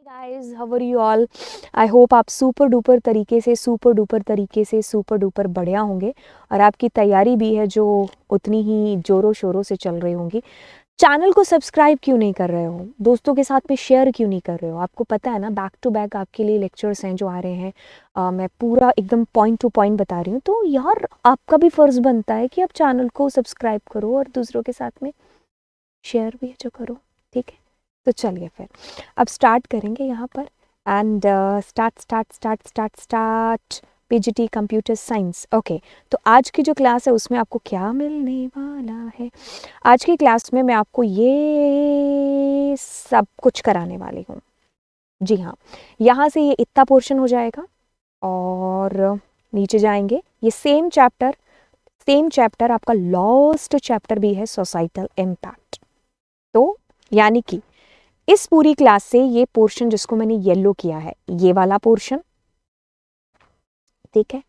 Guys, how are you all? I hope आप super duper तरीके से सुपर डुपर बढ़िया होंगे और आपकी तैयारी भी है जो उतनी ही जोरों शोरों से चल रही होंगी। चैनल को सब्सक्राइब क्यों नहीं कर रहे हो? दोस्तों के साथ में शेयर क्यों नहीं कर रहे हो? आपको पता है ना, बैक टू बैक आपके लिए लेक्चर्स हैं जो आ रहे हैं। मैं पूरा एकदम पॉइंट टू पॉइंट बता रही हूँ, तो यार आपका भी फ़र्ज़ बनता है कि आप चैनल को सब्सक्राइब करो और दूसरों के साथ में शेयर भी जो करो। ठीक है, तो चलिए फिर अब स्टार्ट करेंगे यहाँ पर। And start PGT computer science. Okay, तो आज की जो क्लास है उसमें आपको क्या मिलने वाला है? आज की क्लास में मैं आपको ये सब कुछ कराने वाली हूँ। जी हाँ, यहाँ से ये इतना पोर्शन हो जाएगा और नीचे जाएंगे। ये सेम चैप्टर आपका लास्ट चैप्टर भी है, सोसाइटल इम्पैक्ट। तो यानी कि इस पूरी क्लास से ये पोर्शन जिसको मैंने येलो किया है, ये वाला पोर्शन, ठीक है,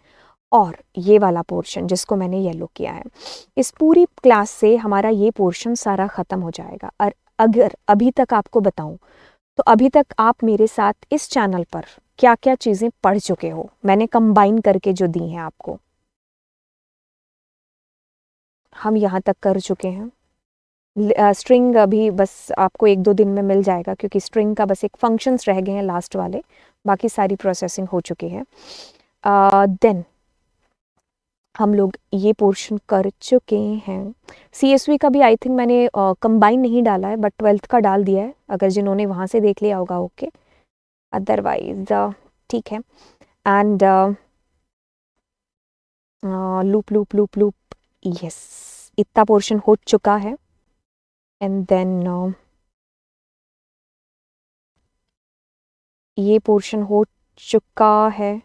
और ये वाला पोर्शन जिसको मैंने येलो किया है, इस पूरी क्लास से हमारा ये पोर्शन सारा ख़त्म हो जाएगा। और अगर अभी तक आपको बताऊं तो अभी तक आप मेरे साथ इस चैनल पर क्या क्या चीज़ें पढ़ चुके हो, मैंने कंबाइन करके जो दी हैं आपको, हम यहाँ तक कर चुके हैं। स्ट्रिंग अभी बस आपको 1-2 दिन में मिल जाएगा, क्योंकि स्ट्रिंग का बस एक फंक्शंस रह गए हैं लास्ट वाले, बाकी सारी प्रोसेसिंग हो चुकी है। देन हम लोग ये पोर्शन कर चुके हैं। सीएसवी का भी आई थिंक मैंने कंबाइन नहीं डाला है, बट 12th का डाल दिया है, अगर जिन्होंने वहाँ से देख लिया होगा ओके, अदरवाइज ठीक है। एंड लूप यस, इतना पोर्शन हो चुका है। एंड देन ये पोर्शन हो चुका है,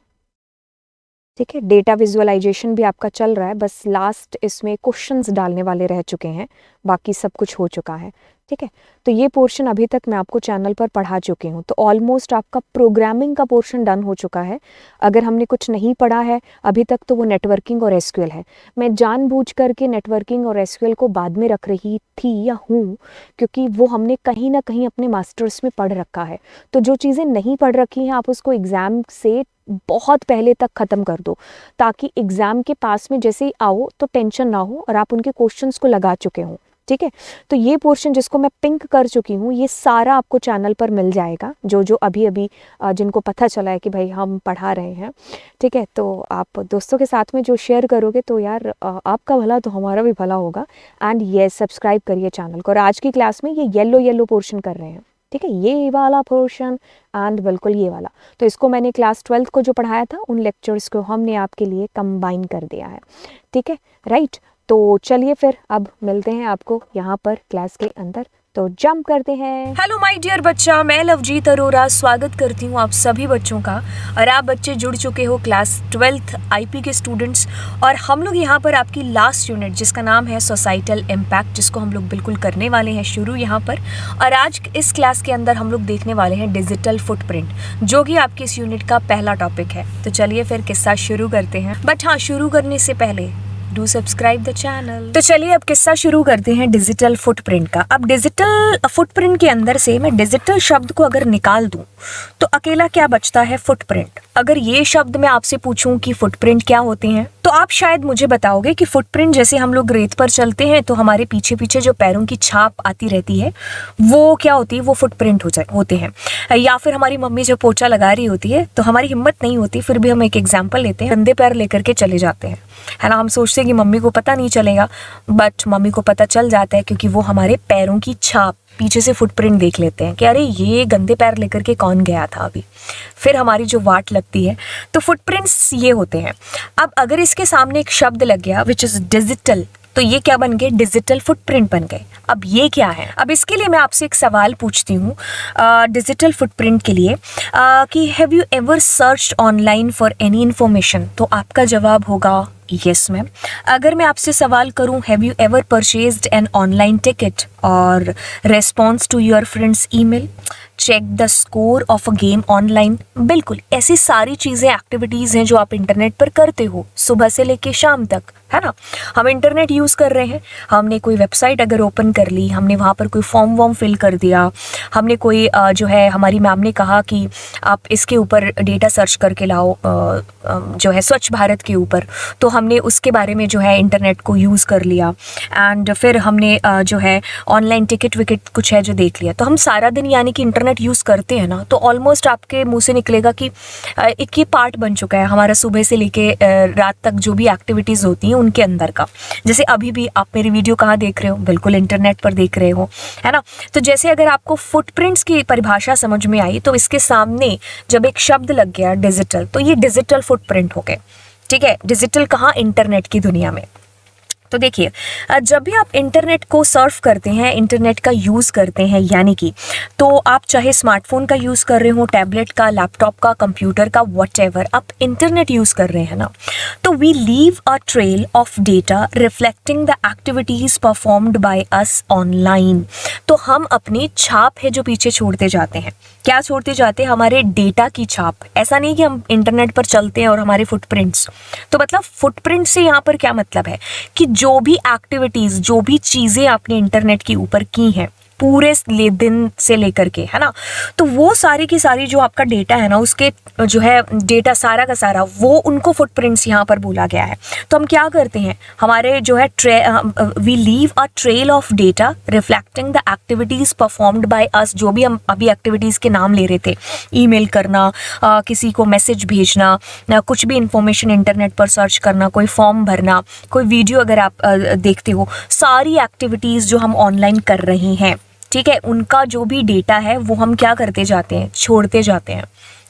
ठीक है। डेटा विजुअलाइजेशन भी आपका चल रहा है, बस लास्ट इसमें क्वेश्चंस डालने वाले रह चुके हैं, बाकी सब कुछ हो चुका है, ठीक है। तो ये पोर्शन अभी तक मैं आपको चैनल पर पढ़ा चुकी हूँ। तो ऑलमोस्ट आपका प्रोग्रामिंग का पोर्शन डन हो चुका है। अगर हमने कुछ नहीं पढ़ा है अभी तक तो वो नेटवर्किंग और एसक्यूएल है। मैं जानबूझ करके नेटवर्किंग और एसक्यूएल को बाद में रख रही थी या हूँ, क्योंकि वो हमने कहीं ना कहीं अपने मास्टर्स में पढ़ रखा है। तो जो चीज़ें नहीं पढ़ रखी हैं आप उसको एग्ज़ाम से बहुत पहले तक ख़त्म कर दो, ताकि एग्ज़ाम के पास में जैसे ही आओ तो टेंशन ना हो और आप उनके क्वेश्चंस को लगा चुके हों, ठीक है। तो ये पोर्शन जिसको मैं पिंक कर चुकी हूँ, ये सारा आपको चैनल पर मिल जाएगा, जो जो अभी अभी जिनको पता चला है कि भाई हम पढ़ा रहे हैं, ठीक है। तो आप दोस्तों के साथ में जो शेयर करोगे तो यार आपका भला तो हमारा भी भला होगा। एंड ये सब्सक्राइब करिए चैनल को। और आज की क्लास में ये येलो पोर्शन कर रहे हैं, ठीक है, ये वाला पोर्शन एंड बिल्कुल ये वाला। तो इसको मैंने क्लास 12th को जो पढ़ाया था उन लेक्चर्स को हमने आपके लिए कंबाइन कर दिया है, ठीक है, राइट। तो चलिए फिर अब मिलते हैं आपको यहाँ पर क्लास के अंदर, तो जंप करते हैं। हेलो माय डियर बच्चा, मैं लवजीत अरोरा स्वागत करती हूँ आप सभी बच्चों का। और आप बच्चे जुड़ चुके हो क्लास 12th आईपी के स्टूडेंट्स, और हम लोग यहाँ पर आपकी लास्ट यूनिट जिसका नाम है सोसाइटल इम्पैक्ट, जिसको हम लोग बिल्कुल करने वाले हैं शुरू यहाँ पर। और आज इस क्लास के अंदर हम लोग देखने वाले हैं डिजिटल फुटप्रिंट, जो कि आपकी इस यूनिट का पहला टॉपिक है। तो चलिए फिर किस्सा शुरू करते हैं, बट हाँ, शुरू करने से पहले डू सब्सक्राइब द चैनल। तो चलिए अब किस्सा शुरू करते हैं डिजिटल फुटप्रिंट का। अब डिजिटल फुटप्रिंट के अंदर से मैं डिजिटल शब्द को अगर निकाल दूं तो अकेला क्या बचता है? फुटप्रिंट। अगर ये शब्द मैं आपसे पूछूं कि फुटप्रिंट क्या होते हैं, तो आप शायद मुझे बताओगे कि फुटप्रिंट जैसे हम लोग रेत पर चलते हैं तो हमारे पीछे पीछे जो पैरों की छाप आती रहती है वो क्या होती है? वो फुटप्रिंट होते हैं। या फिर हमारी मम्मी जो पोछा लगा रही होती है तो हमारी हिम्मत नहीं होती, फिर भी हम एक एग्जाम्पल लेते हैं, गंदे पैर लेकर के चले जाते हैं, है ना। हम सोचते हैं कि मम्मी को पता नहीं चलेगा, बट मम्मी को पता चल जाता है, क्योंकि वो हमारे पैरों की छाप पीछे से फुटप्रिंट देख लेते हैं कि अरे ये गंदे पैर लेकर के कौन गया था अभी, फिर हमारी जो वाट लगती है। तो फुटप्रिंट्स ये होते हैं। अब अगर इसके सामने एक शब्द लग गया विच इज डिजिटल, तो ये क्या बन गए? डिजिटल फुटप्रिंट बन गए। अब ये क्या है? अब इसके लिए मैं आपसे एक सवाल पूछती हूँ डिजिटल फुटप्रिंट के लिए कि have you ever searched online for any information? तो आपका जवाब होगा यस मैम। अगर मैं आपसे सवाल करूं, have you ever purchased an online ticket और response to your friends email, check the score of a game online, बिल्कुल ऐसी सारी चीज़ें, एक्टिविटीज़ हैं जो आप इंटरनेट पर करते हो सुबह से लेके शाम तक, है ना। हम इंटरनेट यूज़ कर रहे हैं, हमने कोई वेबसाइट अगर ओपन कर ली, हमने वहाँ पर कोई फॉर्म वॉर्म फिल कर दिया, हमने कोई जो है हमारी मैम ने कहा कि आप इसके ऊपर डेटा सर्च करके लाओ जो है स्वच्छ भारत के ऊपर, तो हमने उसके बारे में जो है इंटरनेट को यूज़ कर लिया एंड फिर हमने जो है ऑनलाइन टिकट विकेट कुछ है जो देख लिया। तो हम सारा दिन यानी कि इंटरनेट यूज़ करते हैं ना, तो ऑलमोस्ट आपके मुंह से निकलेगा कि एक ये पार्ट बन चुका है हमारा सुबह से लेके रात तक जो भी एक्टिविटीज़ होती हैं उनके अंदर का। जैसे अभी भी आप मेरी वीडियो कहाँ देख रहे हो, बिल्कुल इंटरनेट पर देख रहे हो, है ना। तो जैसे अगर आपको फुटप्रिंट्स की परिभाषा समझ में आई, तो इसके सामने जब एक शब्द लग गया डिजिटल, तो ये डिजिटल फुटप्रिंट हो गए, ठीक है। डिजिटल कहाँ, इंटरनेट की दुनिया में। तो देखिए, जब भी आप इंटरनेट को सर्फ करते हैं, इंटरनेट का यूज़ करते हैं, यानी कि तो आप चाहे स्मार्टफोन का यूज़ कर रहे हो, टैबलेट का, लैपटॉप का, कंप्यूटर का, व्हाटएवर आप इंटरनेट यूज़ कर रहे हैं ना, तो we leave a trail of data reflecting the activities performed by us online. तो हम अपनी छाप है जो पीछे छोड़ते जाते हैं। क्या छोड़ते जाते हैं? हमारे डेटा की छाप। ऐसा नहीं कि हम इंटरनेट पर चलते हैं और हमारे फुटप्रिंट्स। तो मतलब फुटप्रिंट से यहाँ पर क्या मतलब है कि जो भी एक्टिविटीज़, जो भी चीज़ें आपने इंटरनेट के ऊपर की हैं पूरे दिन से लेकर के, है ना, तो वो सारी की सारी जो आपका डेटा है ना, उसके जो है डेटा सारा का सारा, वो उनको फुटप्रिंट्स यहाँ पर बोला गया है। तो हम क्या करते हैं, हमारे जो है we leave a trail of data reflecting the activities performed by us. जो भी हम अभी एक्टिविटीज़ के नाम ले रहे थे, ईमेल करना, किसी को मैसेज भेजना, कुछ भी इंफॉर्मेशन इंटरनेट पर सर्च करना, कोई फॉर्म भरना, कोई वीडियो अगर आप देखते हो, सारी एक्टिविटीज़ जो हम ऑनलाइन कर रहे हैं, ठीक है, उनका जो भी डेटा है वो हम क्या करते जाते हैं, छोड़ते जाते हैं,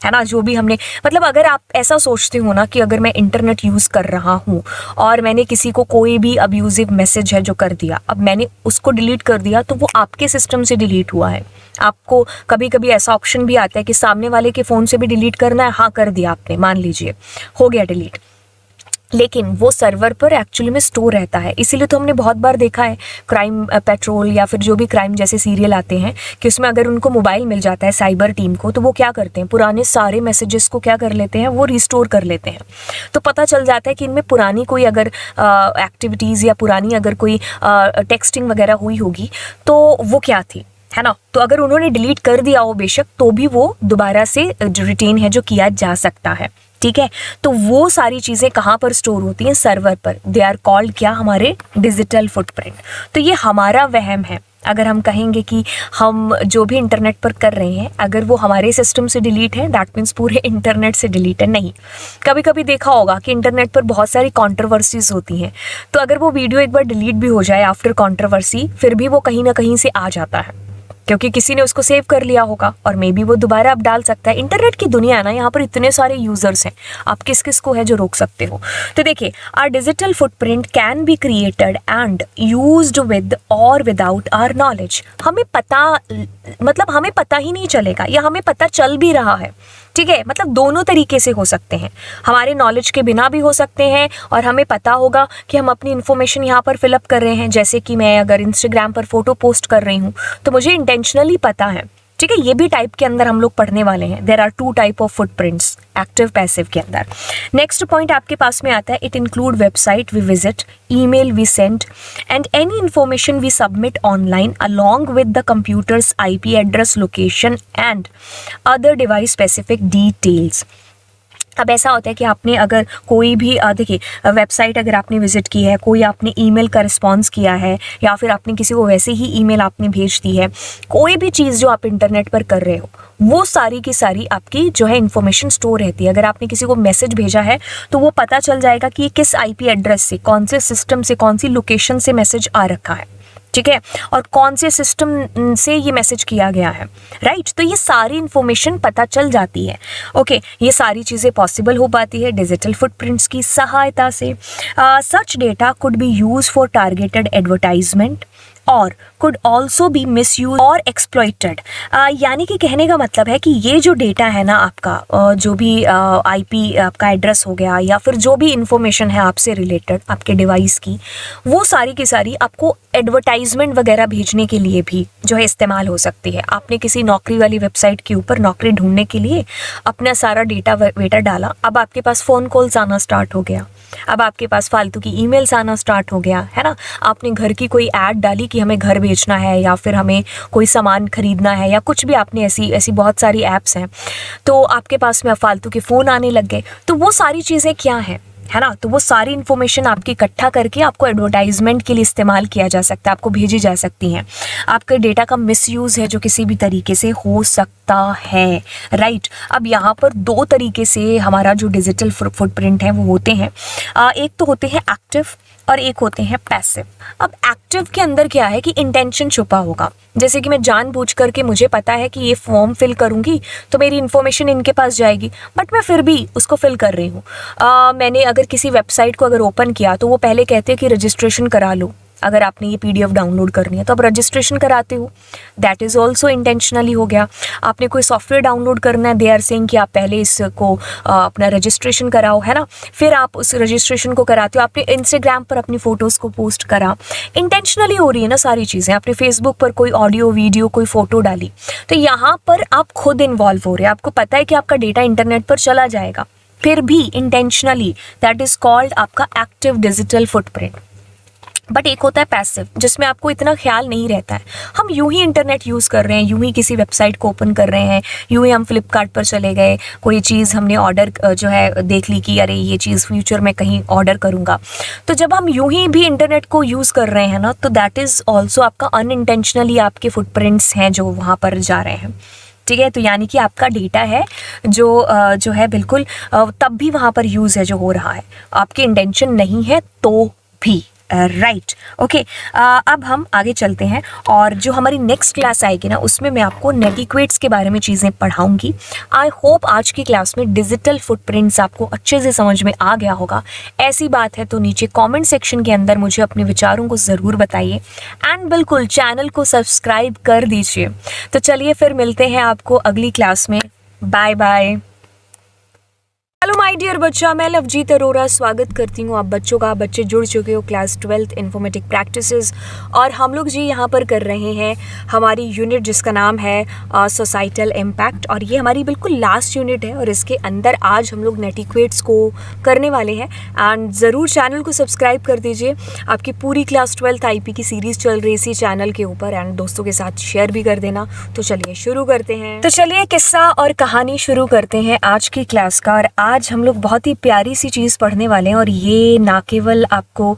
है ना। जो भी हमने, मतलब अगर आप ऐसा सोचते हो ना कि अगर मैं इंटरनेट यूज़ कर रहा हूँ और मैंने किसी को कोई भी अब्यूजिव मैसेज है जो कर दिया, अब मैंने उसको डिलीट कर दिया, तो वो आपके सिस्टम से डिलीट हुआ है। आपको कभी कभी ऐसा ऑप्शन भी आता है कि सामने वाले के फ़ोन से भी डिलीट करना है, हाँ कर दिया आपने, मान लीजिए हो गया डिलीट, लेकिन वो सर्वर पर एक्चुअली में स्टोर रहता है। इसीलिए तो हमने बहुत बार देखा है क्राइम पेट्रोल या फिर जो भी क्राइम जैसे सीरियल आते हैं कि उसमें अगर उनको मोबाइल मिल जाता है साइबर टीम को, तो वो क्या करते हैं, पुराने सारे मैसेजेस को क्या कर लेते हैं, वो रिस्टोर कर लेते हैं। तो पता चल जाता है कि इनमें पुरानी कोई अगर एक्टिविटीज़ या पुरानी अगर कोई टेक्सटिंग वगैरह हुई होगी तो वो क्या थी, है ना। तो अगर उन्होंने डिलीट कर दिया हो बेशक, तो भी वो दोबारा से रिटेन है जो किया जा सकता है, ठीक है। तो वो सारी चीज़ें कहाँ पर स्टोर होती हैं, सर्वर पर। दे आर कॉल्ड क्या, हमारे डिजिटल फुटप्रिंट। तो ये हमारा वहम है। अगर हम कहेंगे कि हम जो भी इंटरनेट पर कर रहे हैं अगर वो हमारे सिस्टम से डिलीट है, दैट मीन्स पूरे इंटरनेट से डिलीट है, नहीं। कभी कभी देखा होगा कि इंटरनेट पर बहुत सारी कंट्रोवर्सीज होती हैं, तो अगर वो वीडियो एक बार डिलीट भी हो जाए आफ्टर कंट्रोवर्सी, फिर भी वो कहीं ना कहीं से आ जाता है, क्योंकि किसी ने उसको सेव कर लिया होगा और मे बी वो दोबारा अब डाल सकता है। इंटरनेट की दुनिया है ना, यहाँ पर इतने सारे यूजर्स हैं, आप किस किस को है जो रोक सकते हो। तो देखिए, our digital footprint can be created and used with और विदाउट आवर नॉलेज। हमें पता, मतलब हमें पता ही नहीं चलेगा या हमें पता चल भी रहा है, ठीक है। मतलब दोनों तरीके से हो सकते हैं, हमारे नॉलेज के बिना भी हो सकते हैं और हमें पता होगा कि हम अपनी इन्फॉर्मेशन यहाँ पर फिलअप कर रहे हैं। जैसे कि मैं अगर इंस्टाग्राम पर फोटो पोस्ट कर रही हूँ तो मुझे इंटेंशनली पता है, ठीक है। ये भी टाइप के अंदर हम लोग पढ़ने वाले हैं। There are 2 type of footprints, active passive के अंदर। नेक्स्ट पॉइंट आपके पास में आता है, it include website we visit, email we send and any information we submit online along with the computers IP address, location and other device specific details. अब ऐसा होता है कि आपने अगर कोई भी देखिए वेबसाइट अगर आपने विजिट की है, कोई आपने ईमेल का रिस्पॉन्स किया है या फिर आपने किसी को वैसे ही ईमेल आपने भेज दी है, कोई भी चीज़ जो आप इंटरनेट पर कर रहे हो वो सारी की सारी आपकी जो है इन्फॉर्मेशन स्टोर रहती है। अगर आपने किसी को मैसेज भेजा है तो वो पता चल जाएगा कि ये किस IP एड्रेस से, कौन से सिस्टम से, कौन सी लोकेशन से मैसेज आ रखा है, ठीक है, और कौन से सिस्टम से ये मैसेज किया गया है, राइट। तो ये सारी इन्फॉर्मेशन पता चल जाती है। ओके, ये सारी चीज़ें पॉसिबल हो पाती है डिजिटल फुटप्रिंट्स की सहायता से। Such data could be used for targeted advertisement और could also be misused और exploited। यानी कि कहने का मतलब है कि ये जो डेटा है ना आपका, जो भी आईपी आपका एड्रेस हो गया या फिर जो भी इंफॉर्मेशन है आपसे रिलेटेड आपके डिवाइस की, वो सारी की सारी आपको एडवर्टाइजमेंट वगैरह भेजने के लिए भी जो है इस्तेमाल हो सकती है। आपने किसी नौकरी वाली वेबसाइट के ऊपर नौकरी ढूंढने के लिए अपना सारा डेटा वेटा डाला, अब आपके पास फ़ोन कॉल्स आना स्टार्ट हो गया, अब आपके पास फालतू की ईमेल्स आना स्टार्ट हो गया, है ना। आपने घर की कोई ऐड डाली कि हमें घर बेचना है या फिर हमें कोई सामान खरीदना है या कुछ भी, आपने ऐसी बहुत सारी ऐप्स हैं, तो आपके पास में फालतू के फ़ोन आने लग गए। तो वो सारी चीज़ें क्या हैं, है ना। तो वो सारी इन्फॉर्मेशन आपकी इकट्ठा करके आपको एडवर्टाइजमेंट के लिए इस्तेमाल किया जा सकता है, आपको भेजी जा सकती हैं। आपके डेटा का मिसयूज़ है जो किसी भी तरीके से हो सकता है, राइट। अब यहाँ पर दो तरीके से हमारा जो डिजिटल फुटप्रिंट है वो होते हैं। एक तो होते हैं एक्टिव और एक होते हैं पैसिव। अब एक्टिव के अंदर क्या है कि इंटेंशन छुपा होगा, जैसे कि मैं जानबूझ करके, मुझे पता है कि ये फॉर्म फिल करूँगी तो मेरी इन्फॉर्मेशन इनके पास जाएगी, बट मैं फिर भी उसको फिल कर रही हूँ। मैंने अगर किसी वेबसाइट को अगर ओपन किया तो वो पहले कहते हैं कि रजिस्ट्रेशन करा लो, अगर आपने ये पीडीएफ डाउनलोड करनी है तो आप रजिस्ट्रेशन कराते हो, दैट इज़ ऑल्सो इंटेंशनली हो गया। आपने कोई सॉफ्टवेयर डाउनलोड करना है, दे आर सेइंग कि आप पहले इसको अपना रजिस्ट्रेशन कराओ, है ना, फिर आप उस रजिस्ट्रेशन को कराते हो। आपने इंस्टाग्राम पर अपनी फ़ोटोज़ को पोस्ट करा, इंटेंशनली हो रही है ना सारी चीज़ें। आपने फेसबुक पर कोई ऑडियो वीडियो कोई फ़ोटो डाली, तो यहाँ पर आप खुद इन्वॉल्व हो रहे हैं, आपको पता है कि आपका डेटा इंटरनेट पर चला जाएगा, फिर भी इंटेंशनली, दैट इज़ कॉल्ड आपका एक्टिव डिजिटल फुटप्रिंट। बट एक होता है पैसिव, जिसमें आपको इतना ख्याल नहीं रहता है, हम यूं ही इंटरनेट यूज़ कर रहे हैं, यूं ही किसी वेबसाइट को ओपन कर रहे हैं, यूं ही हम फ्लिपकार्ट पर चले गए, कोई चीज़ हमने ऑर्डर जो है देख ली कि अरे ये चीज़ फ्यूचर में कहीं ऑर्डर करूँगा। तो जब हम यूं ही भी इंटरनेट को यूज़ कर रहे हैं ना, तो दैट इज़ ऑल्सो आपका अनइंटेंशनली आपके फुटप्रिंट्स हैं जो वहाँ पर जा रहे हैं, ठीक है। तो यानी कि आपका डेटा है जो है बिल्कुल तब भी वहाँ पर यूज़ है जो हो रहा है, आपकी इंटेंशन नहीं है तो भी, राइट, ओके। अब हम आगे चलते हैं और जो हमारी नेक्स्ट क्लास आएगी ना, उसमें मैं आपको नेटिक्वेट्स के बारे में चीज़ें पढ़ाऊंगी। आई होप आज की क्लास में डिजिटल फुटप्रिंट्स आपको अच्छे से समझ में आ गया होगा। ऐसी बात है तो नीचे कमेंट सेक्शन के अंदर मुझे अपने विचारों को ज़रूर बताइए एंड बिल्कुल चैनल को सब्सक्राइब कर दीजिए। तो चलिए फिर मिलते हैं आपको अगली क्लास में, bye bye. Hello my dear बच्चा, मैं लवजीत अरोरा स्वागत करती हूँ आप बच्चों का। बच्चे जुड़ चुके हो क्लास 12th इन्फॉर्मेटिक प्रैक्टिसेस, और हम लोग जी यहाँ पर कर रहे हैं हमारी यूनिट जिसका नाम है सोसाइटल इम्पैक्ट, और ये हमारी बिल्कुल लास्ट यूनिट है और इसके अंदर आज हम लोग नेटिक्वेट्स को करने वाले हैं। एंड ज़रूर चैनल को सब्सक्राइब कर दीजिए। आपकी पूरी क्लास 12th IP की सीरीज़ चल रही इसी चैनल के ऊपर, एंड दोस्तों के साथ शेयर भी कर देना। तो चलिए शुरू करते हैं। तो चलिए किस्सा और कहानी शुरू करते हैं आज की क्लास का। और आज हम लोग बहुत ही प्यारी सी चीज़ पढ़ने वाले हैं, और ये ना केवल आपको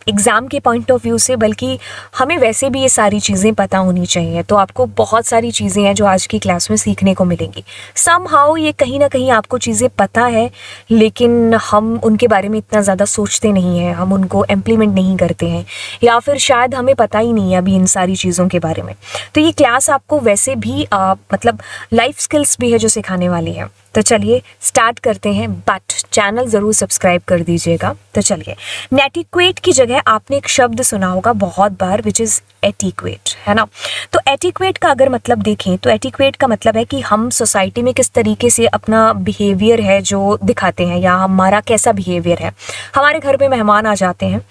एग्ज़ाम के पॉइंट ऑफ व्यू से, बल्कि हमें वैसे भी ये सारी चीज़ें पता होनी चाहिए। तो आपको बहुत सारी चीज़ें हैं जो आज की क्लास में सीखने को मिलेंगी। समहाउ ये कहीं ना कहीं आपको चीज़ें पता है, लेकिन हम उनके बारे में इतना ज़्यादा सोचते नहीं हैं, हम उनको इम्प्लीमेंट नहीं करते हैं, या फिर शायद हमें पता ही नहीं है अभी इन सारी चीज़ों के बारे में। तो ये क्लास आपको वैसे भी मतलब लाइफ स्किल्स भी है जो सिखाने वाली है। तो चलिए स्टार्ट करते हैं, बट चैनल ज़रूर सब्सक्राइब कर दीजिएगा। तो चलिए, नेटिक्वेट की जगह आपने एक शब्द सुना होगा बहुत बार, विच इज़ एटिक्वेट, है ना। तो एटिक्वेट का अगर मतलब देखें तो एटिक्वेट का मतलब है कि हम सोसाइटी में किस तरीके से अपना बिहेवियर है जो दिखाते हैं, या हमारा कैसा बिहेवियर है। हमारे घर पे मेहमान आ जाते हैं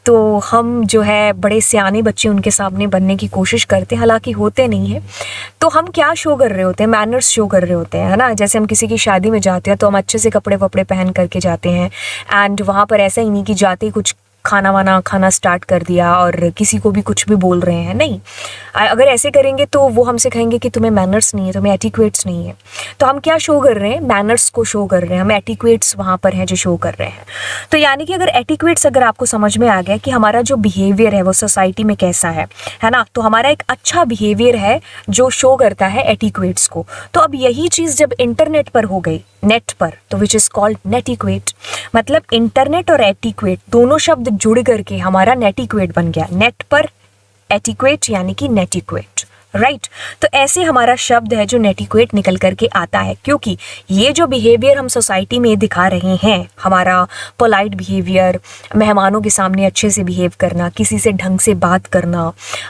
तो हम जो है बड़े सियाने बच्चे उनके सामने बनने की कोशिश करते हैं, हालांकि होते नहीं हैं। तो हम क्या शो कर रहे होते हैं, मैनर्स शो कर रहे होते हैं, है ना। जैसे हम किसी की शादी में जाते हैं तो हम अच्छे से कपड़े वपड़े पहन करके जाते हैं, एंड वहाँ पर ऐसा ही नहीं कि जाते ही कुछ खाना वाना खाना स्टार्ट कर दिया और किसी को भी कुछ भी बोल रहे हैं, नहीं। अगर ऐसे करेंगे तो वो हमसे कहेंगे कि तुम्हें मैनर्स नहीं है, तुम्हें एटिक्वेट्स नहीं है। तो हम क्या शो कर रहे हैं, मैनर्स को शो कर रहे हैं, हम एटिक्वेट्स वहाँ पर हैं जो शो कर रहे हैं। तो यानी कि अगर एटिक्वेट्स अगर आपको समझ में आ गया कि हमारा जो बिहेवियर है वो सोसाइटी में कैसा है ना, तो हमारा एक अच्छा बिहेवियर है जो शो करता है एटिक्वेट्स को। तो अब यही चीज़ जब इंटरनेट पर हो गई, नेट पर, तो विच इज़ कॉल्ड नेटिक्वेट। मतलब इंटरनेट और एटिक्वेट दोनों शब्द जुड़ करके हमारा नेटिक्वेट बन गया। नेट पर एटिक्वेट यानी कि नेटिक्वेट, राइट तो ऐसे हमारा शब्द है जो नेटिक्वेट निकल करके आता है, क्योंकि ये जो बिहेवियर हम सोसाइटी में दिखा रहे हैं, हमारा पोलाइट बिहेवियर, मेहमानों के सामने अच्छे से बिहेव करना, किसी से ढंग से बात करना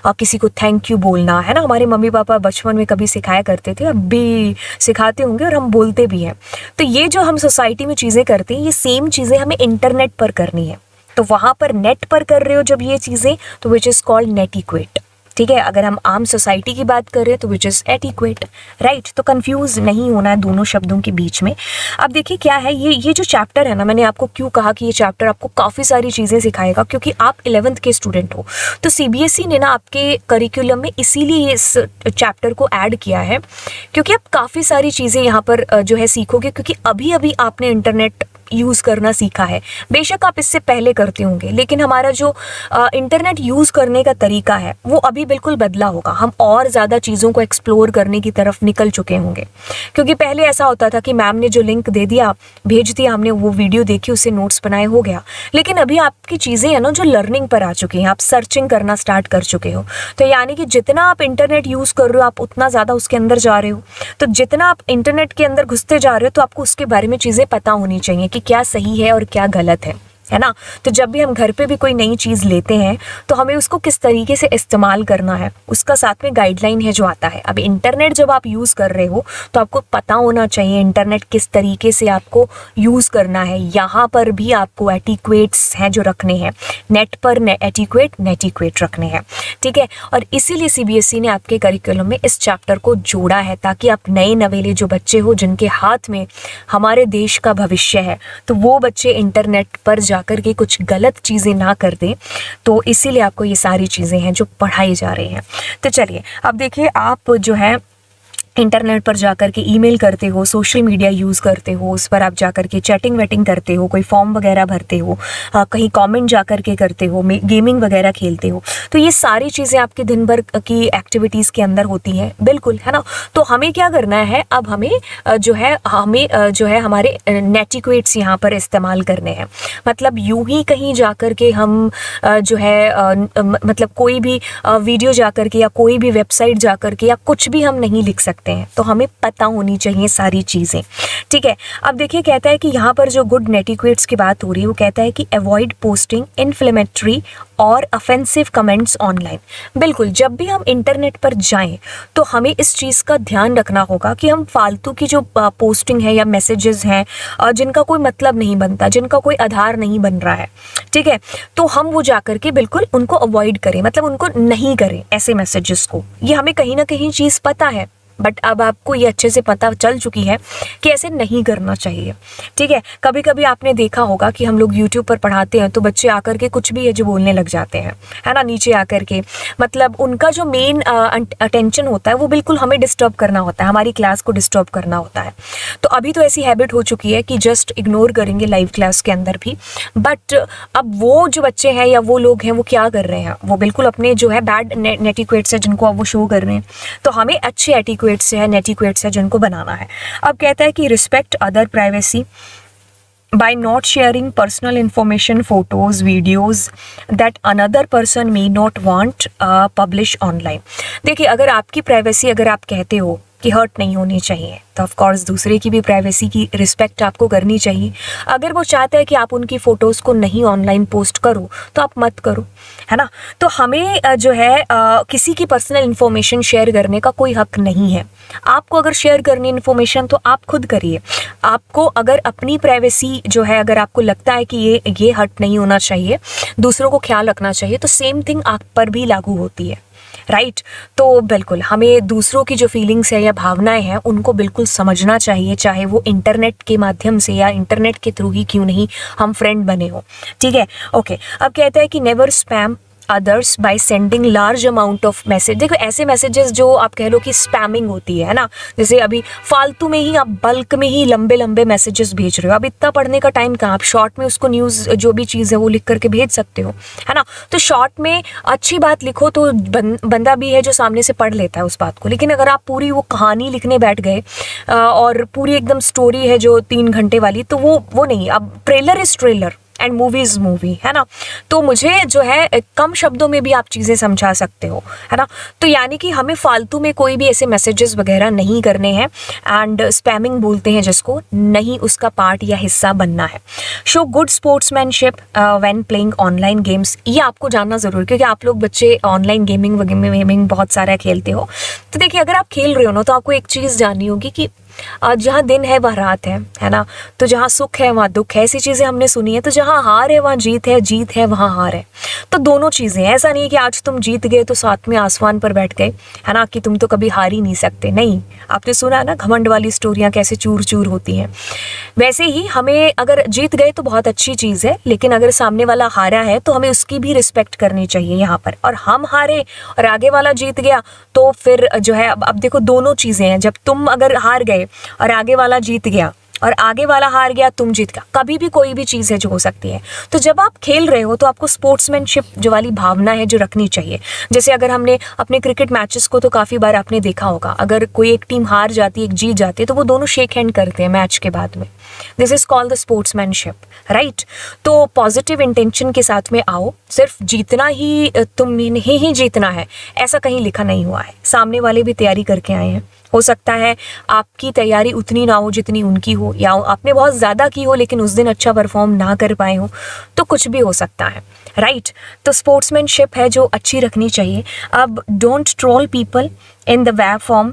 और किसी को थैंक यू बोलना, है ना। हमारे मम्मी पापा बचपन में कभी सिखाया करते थे, अब भी सिखाते होंगे और हम बोलते भी हैं। तो ये जो हम सोसाइटी में चीज़ें करते हैं, ये सेम चीज़ें हमें इंटरनेट पर करनी है। तो वहाँ पर नेट पर कर रहे हो जब ये चीज़ें, तो विच इज़ कॉल्ड नेटिक्वेट। ठीक है, अगर हम आम सोसाइटी की बात कर रहे हैं तो विच इज़ एटिक्वेट, राइट। तो कंफ्यूज नहीं होना है दोनों शब्दों के बीच में। अब देखिए क्या है ये जो चैप्टर है ना, मैंने आपको क्यों कहा कि ये चैप्टर आपको काफ़ी सारी चीज़ें सिखाएगा, क्योंकि आप 11th के स्टूडेंट हो। तो CBSE ने ना आपके करिकुलम में इसीलिए इस चैप्टर को ऐड किया है, क्योंकि आप काफ़ी सारी चीज़ें यहाँ पर जो है सीखोगे, क्योंकि अभी अभी आपने इंटरनेट यूज़ करना सीखा है। बेशक आप इससे पहले करते होंगे, लेकिन हमारा जो इंटरनेट यूज़ करने का तरीका है वो अभी बिल्कुल बदला होगा। हम और ज़्यादा चीज़ों को एक्सप्लोर करने की तरफ निकल चुके होंगे, क्योंकि पहले ऐसा होता था कि मैम ने जो लिंक दे दिया, भेज दिया, हमने वो वीडियो देखी, उससे नोट्स बनाए, हो गया। लेकिन अभी आपकी चीज़ें है ना जो लर्निंग पर आ चुकी हैं, आप सर्चिंग करना स्टार्ट कर चुके हो। तो यानी कि जितना आप इंटरनेट यूज़ कर रहे हो, आप उतना ज़्यादा उसके अंदर जा रहे हो। तो जितना आप इंटरनेट के अंदर घुसते जा रहे हो, तो आपको उसके बारे में चीज़ें पता होनी चाहिए कि क्या सही है और क्या गलत है ना। तो जब भी हम घर पे भी कोई नई चीज़ लेते हैं, तो हमें उसको किस तरीके से इस्तेमाल करना है, उसका साथ में गाइडलाइन है जो आता है। अब इंटरनेट जब आप यूज़ कर रहे हो, तो आपको पता होना चाहिए इंटरनेट किस तरीके से आपको यूज़ करना है। यहाँ पर भी आपको एटिक्वेट्स हैं जो रखने हैं, नेट पर नेटिक्वेट रखने हैं, ठीक है। और इसीलिए CBSE ने आपके करिकुलम में इस चैप्टर को जोड़ा है, ताकि आप नए नवेले जो बच्चे हो, जिनके हाथ में हमारे देश का भविष्य है, तो वो बच्चे इंटरनेट पर जाकर के कुछ गलत चीज़ें ना कर दें। तो इसीलिए आपको ये सारी चीज़ें हैं जो पढ़ाई जा रही हैं। तो चलिए अब देखिए, आप जो है इंटरनेट पर जाकर के ईमेल करते हो, सोशल मीडिया यूज़ करते हो, उस पर आप जाकर के चैटिंग वेटिंग करते हो, कोई फॉर्म वगैरह भरते हो, कहीं कमेंट जाकर के करते हो, गेमिंग वगैरह खेलते हो। तो ये सारी चीज़ें आपके दिन भर की एक्टिविटीज़ के अंदर होती हैं, बिल्कुल, है ना। तो हमें क्या करना है, अब हमें जो है हमारे नेटिक्वेट्स यहाँ पर इस्तेमाल करने हैं। मतलब यूं ही कहीं जाकर के हम जो है मतलब कोई भी वीडियो जाकर के या कोई भी वेबसाइट जाकर के या कुछ भी हम नहीं लिख सकते हैं। तो हमें पता होनी चाहिए सारी चीज़ें, ठीक है। अब देखिए कहता है कि यहाँ पर जो गुड नेटिक्वेट्स की बात हो रही है, वो कहता है कि अवॉइड पोस्टिंग इन्फ्लेमेटरी और ऑफेंसिव कमेंट्स ऑनलाइन। बिल्कुल, जब भी हम इंटरनेट पर जाएं, तो हमें इस चीज़ का ध्यान रखना होगा कि हम फालतू की जो पोस्टिंग है या मैसेजेस हैं जिनका कोई मतलब नहीं बनता, जिनका कोई आधार नहीं बन रहा है, ठीक है, तो हम वो जाकर के बिल्कुल उनको अवॉइड करें, मतलब उनको नहीं करें ऐसे मैसेजेस को। ये हमें कहीं ना कहीं चीज़ पता है, बट अब आपको ये अच्छे से पता चल चुकी है कि ऐसे नहीं करना चाहिए, ठीक है। कभी कभी आपने देखा होगा कि हम लोग YouTube पर पढ़ाते हैं, तो बच्चे आकर के कुछ भी है जो बोलने लग जाते हैं, है ना, नीचे आकर के। मतलब उनका जो मेन अटेंशन होता है वो बिल्कुल हमें डिस्टर्ब करना होता है, हमारी क्लास को डिस्टर्ब करना होता है। तो अभी तो ऐसी हैबिट हो चुकी है कि जस्ट इग्नोर करेंगे लाइव क्लास के अंदर भी। बट अब वो जो बच्चे हैं या वो लोग हैं, वो क्या कर रहे हैं, वो बिल्कुल अपने जो है बैड नेटिक्वेट्स है जिनको अब वो शो कर रहे हैं। तो हमें अच्छे एटिक्वेट्स है, नेटिक्वेट्स है, जिनको बनाना है। अब कहता है कि respect other privacy by not sharing personal information, photos, videos that another person may not want publish online। देखिए, अगर आपकी प्राइवेसी अगर आप कहते हो कि हर्ट नहीं होनी चाहिए, तो ऑफ कोर्स दूसरे की भी प्राइवेसी की रिस्पेक्ट आपको करनी चाहिए। अगर वो चाहता है कि आप उनकी फ़ोटोज़ को नहीं ऑनलाइन पोस्ट करो, तो आप मत करो, है ना। तो हमें जो है किसी की पर्सनल इन्फॉर्मेशन शेयर करने का कोई हक नहीं है। आपको अगर शेयर करनी इन्फॉर्मेशन, तो आप खुद करिए। आपको अगर अपनी प्राइवेसी जो है, अगर आपको लगता है कि ये हर्ट नहीं होना चाहिए, दूसरों को ख्याल रखना चाहिए, तो सेम थिंग आप पर भी लागू होती है, राइट। तो बिल्कुल हमें दूसरों की जो फीलिंग्स है या भावनाएं हैं, उनको बिल्कुल समझना चाहिए, चाहे वो इंटरनेट के माध्यम से या इंटरनेट के थ्रू ही क्यों नहीं हम फ्रेंड बने हो, ठीक है। ओके, अब कहता है कि never spam others by sending large amount of message. देखो, ऐसे मैसेजेस जो आप कह लो कि स्पैमिंग होती है ना, जैसे अभी फालतू में ही आप बल्क में ही लंबे लंबे मैसेजेस भेज रहे हो। अब इतना पढ़ने का टाइम कहाँ, आप शॉर्ट में उसको न्यूज़ जो भी चीज़ है वो लिख करके भेज सकते हो, है ना। तो शॉर्ट में अच्छी बात लिखो तो बंदा भी है जो सामने से पढ़ लेता है उस बात को। लेकिन अगर आप पूरी वो कहानी लिखने बैठ गए और पूरी एकदम स्टोरी है जो 3 घंटे वाली, तो वो नहीं। अब trailer is trailer, and movie is movie, है ना। तो मुझे जो है कम शब्दों में भी आप चीज़ें समझा सकते हो, है ना। तो यानी कि हमें फालतू में कोई भी ऐसे मैसेजेस वगैरह नहीं करने हैं, एंड स्पैमिंग बोलते हैं जिसको, नहीं उसका पार्ट या हिस्सा बनना है। Show good sportsmanship when playing online games, ये आपको जानना ज़रूर, क्योंकि आप लोग बच्चे ऑनलाइन गेमिंग बहुत सारा खेलते हो। तो देखिए, अगर आप खेल रहे हो ना, तो आपको एक चीज़ जाननी होगी कि जहाँ दिन है वह रात है ना। तो जहाँ सुख है वहाँ दुख है, ऐसी चीज़ें हमने सुनी है। तो जहाँ हार है वहाँ जीत है, जीत है वहाँ हार है। तो दोनों चीज़ें, ऐसा नहीं है कि आज तुम जीत गए तो साथ में आसमान पर बैठ गए, है ना, कि तुम तो कभी हार ही नहीं सकते। नहीं, आपने सुना ना घमंड वाली स्टोरियाँ कैसे चूर चूर होती हैं। वैसे ही हमें अगर जीत गए तो बहुत अच्छी चीज़ है, लेकिन अगर सामने वाला हारा है तो हमें उसकी भी रिस्पेक्ट करनी चाहिए यहाँ पर। और हम हारे और आगे वाला जीत गया तो फिर जो है, अब देखो दोनों चीज़ें हैं। जब तुम अगर हार गए और आगे वाला जीत गया, और आगे वाला हार गया, तुम जीत गया, कभी भी कोई भी चीज़ है जो हो सकती है। तो जब आप खेल रहे हो तो आपको स्पोर्ट्समैनशिप जो वाली भावना है जो रखनी चाहिए। जैसे अगर हमने अपने क्रिकेट मैचेस को तो काफ़ी बार आपने देखा होगा, अगर कोई एक टीम हार जाती है, एक जीत जाती है, तो वो दोनों शेक हैंड करते हैं मैच के बाद में। This is called the sportsmanship, right. तो पॉजिटिव इंटेंशन के साथ में आओ। सिर्फ जीतना ही तुमने ही जीतना है ऐसा कहीं लिखा नहीं हुआ है। सामने वाले भी तैयारी करके आए हैं। हो सकता है आपकी तैयारी उतनी ना हो जितनी उनकी हो, या आपने बहुत ज़्यादा की हो लेकिन उस दिन अच्छा परफॉर्म ना कर पाए हो, तो कुछ भी हो सकता है, राइट। तो स्पोर्ट्समैनशिप है जो अच्छी रखनी चाहिए। अब don't troll people in the web form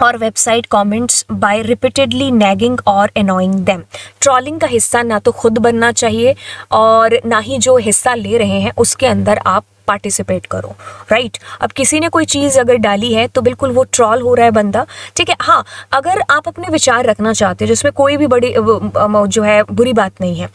और website comments by repeatedly nagging और अनोइंग देम। ट्रॉलिंग का हिस्सा ना तो खुद बनना चाहिए और ना ही जो हिस्सा ले रहे हैं उसके अंदर आप पार्टिसिपेट करो, राइट। अब किसी ने कोई चीज़ अगर डाली है तो बिल्कुल वो ट्रॉल हो रहा है बंदा, ठीक है। हाँ, अगर आप अपने विचार रखना चाहते हो जिसमें कोई भी बड़ी जो है बुरी बात नहीं है,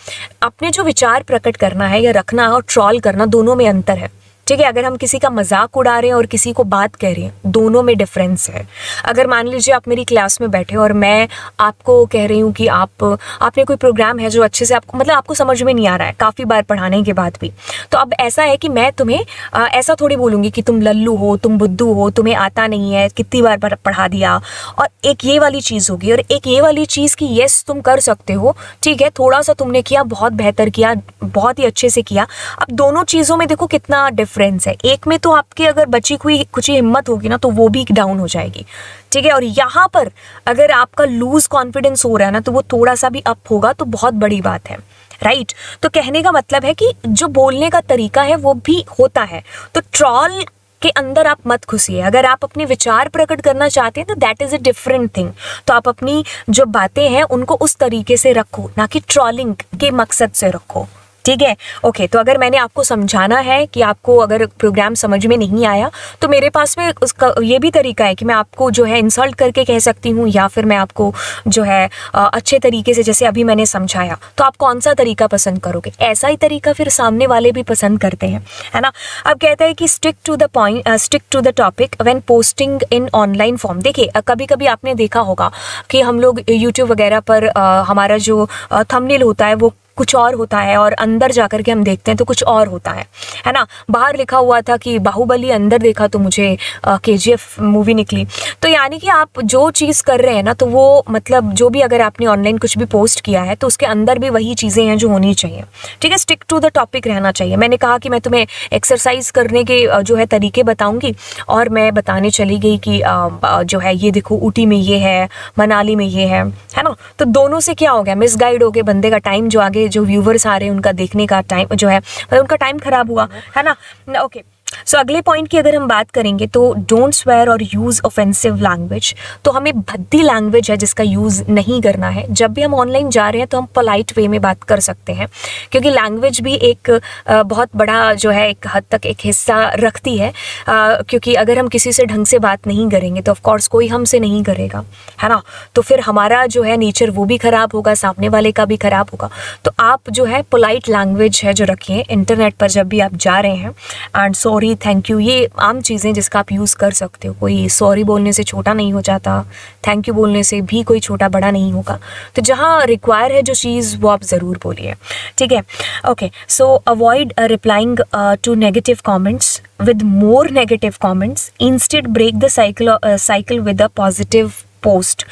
अपने जो विचार प्रकट करना है या रखना और ट्रॉल करना, दोनों में अंतर है, ठीक है। अगर हम किसी का मजाक उड़ा रहे हैं और किसी को बात कह रहे हैं, दोनों में डिफरेंस है। अगर मान लीजिए आप मेरी क्लास में बैठे और मैं आपको कह रही हूँ कि आपने कोई प्रोग्राम है जो अच्छे से आपको मतलब आपको समझ में नहीं आ रहा है काफ़ी बार पढ़ाने के बाद भी, तो अब ऐसा है कि मैं तुम्हें ऐसा थोड़ी बोलूँगी कि तुम लल्लू हो, तुम बुद्धू हो, तुम्हें आता नहीं है, कितनी बार पढ़ा दिया। और एक ये वाली चीज़ होगी और एक ये वाली चीज़ कि येस तुम कर सकते हो, ठीक है, थोड़ा सा तुमने किया, बहुत बेहतर किया, बहुत ही अच्छे से किया। अब दोनों चीज़ों में देखो कितना डिफरेंस है। एक में तो आपके अगर बची हुई कुछ हिम्मत होगी ना तो वो भी डाउन हो जाएगी, ठीक है। और यहाँ पर अगर आपका लूज कॉन्फिडेंस हो रहा है ना तो वो थोड़ा सा भी अप होगा तो बहुत बड़ी बात है, राइट। तो कहने का मतलब है कि जो बोलने का तरीका है वो भी होता है। तो ट्रॉल के अंदर आप मत घुसिए। अगर आप अपने विचार प्रकट करना चाहते हैं तो that is a different thing. तो आप अपनी जो बातें हैं उनको उस तरीके से रखो, ना कि ट्रॉलिंग के मकसद से रखो, ठीक है। ओके, तो अगर मैंने आपको समझाना है कि आपको अगर प्रोग्राम समझ में नहीं आया तो मेरे पास में उसका ये भी तरीका है कि मैं आपको जो है इंसल्ट करके कह सकती हूँ, या फिर मैं आपको जो है अच्छे तरीके से, जैसे अभी मैंने समझाया। तो आप कौन सा तरीका पसंद करोगे? ऐसा ही तरीका फिर सामने वाले भी पसंद करते हैं, है ना। अब कहता है कि stick to the point, stick to the topic when posting in online form. देखिए, कभी कभी आपने देखा होगा कि हम लोग यूट्यूब वगैरह पर हमारा जो थंबनेल होता है वो कुछ और होता है और अंदर जाकर के हम देखते हैं तो कुछ और होता है ना। बाहर लिखा हुआ था कि बाहुबली, अंदर देखा तो मुझे KGF मूवी निकली। तो यानी कि आप जो चीज़ कर रहे हैं ना, तो वो मतलब जो भी अगर आपने ऑनलाइन कुछ भी पोस्ट किया है तो उसके अंदर भी वही चीज़ें हैं जो होनी चाहिए, ठीक है। स्टिक टू द टॉपिक रहना चाहिए। मैंने कहा कि मैं तुम्हें एक्सरसाइज करने के जो है तरीके बताऊँगी, और मैं बताने चली गई कि जो है ये देखो ऊटी में ये है, मनाली में ये है ना। तो दोनों से क्या हो गया, मिसगाइड हो गए बंदे का टाइम, जो आगे जो व्यूवर्स आ रहे हैं उनका देखने का टाइम जो है मतलब उनका टाइम खराब हुआ, है ना। ओके, सो अगले पॉइंट की अगर हम बात करेंगे तो डोंट स्वेयर और यूज़ ऑफेंसिव लैंग्वेज। तो हमें भद्दी लैंग्वेज है जिसका यूज़ नहीं करना है। जब भी हम ऑनलाइन जा रहे हैं तो हम पोलाइट वे में बात कर सकते हैं, क्योंकि लैंग्वेज भी एक बहुत बड़ा जो है एक हद तक एक हिस्सा रखती है। क्योंकि अगर हम किसी से ढंग से बात नहीं करेंगे तो ऑफकोर्स कोई हमसे नहीं करेगा, है ना। तो फिर हमारा जो है नेचर वो भी ख़राब होगा, सामने वाले का भी ख़राब होगा। तो आप जो है पोलाइट लैंग्वेज है जो रखिए इंटरनेट पर जब भी आप जा रहे हैं। एंड सॉरी, थैंक यू, ये आम चीज़ें जिसका आप यूज़ कर सकते हो। कोई सॉरी बोलने से छोटा नहीं हो जाता, थैंक यू बोलने से भी कोई छोटा बड़ा नहीं होगा। तो जहाँ रिक्वायर है जो चीज़ वो आप ज़रूर बोलिए, ठीक है। Okay, so avoid replying to negative comments with more negative comments. Instead break the cycle with a positive post.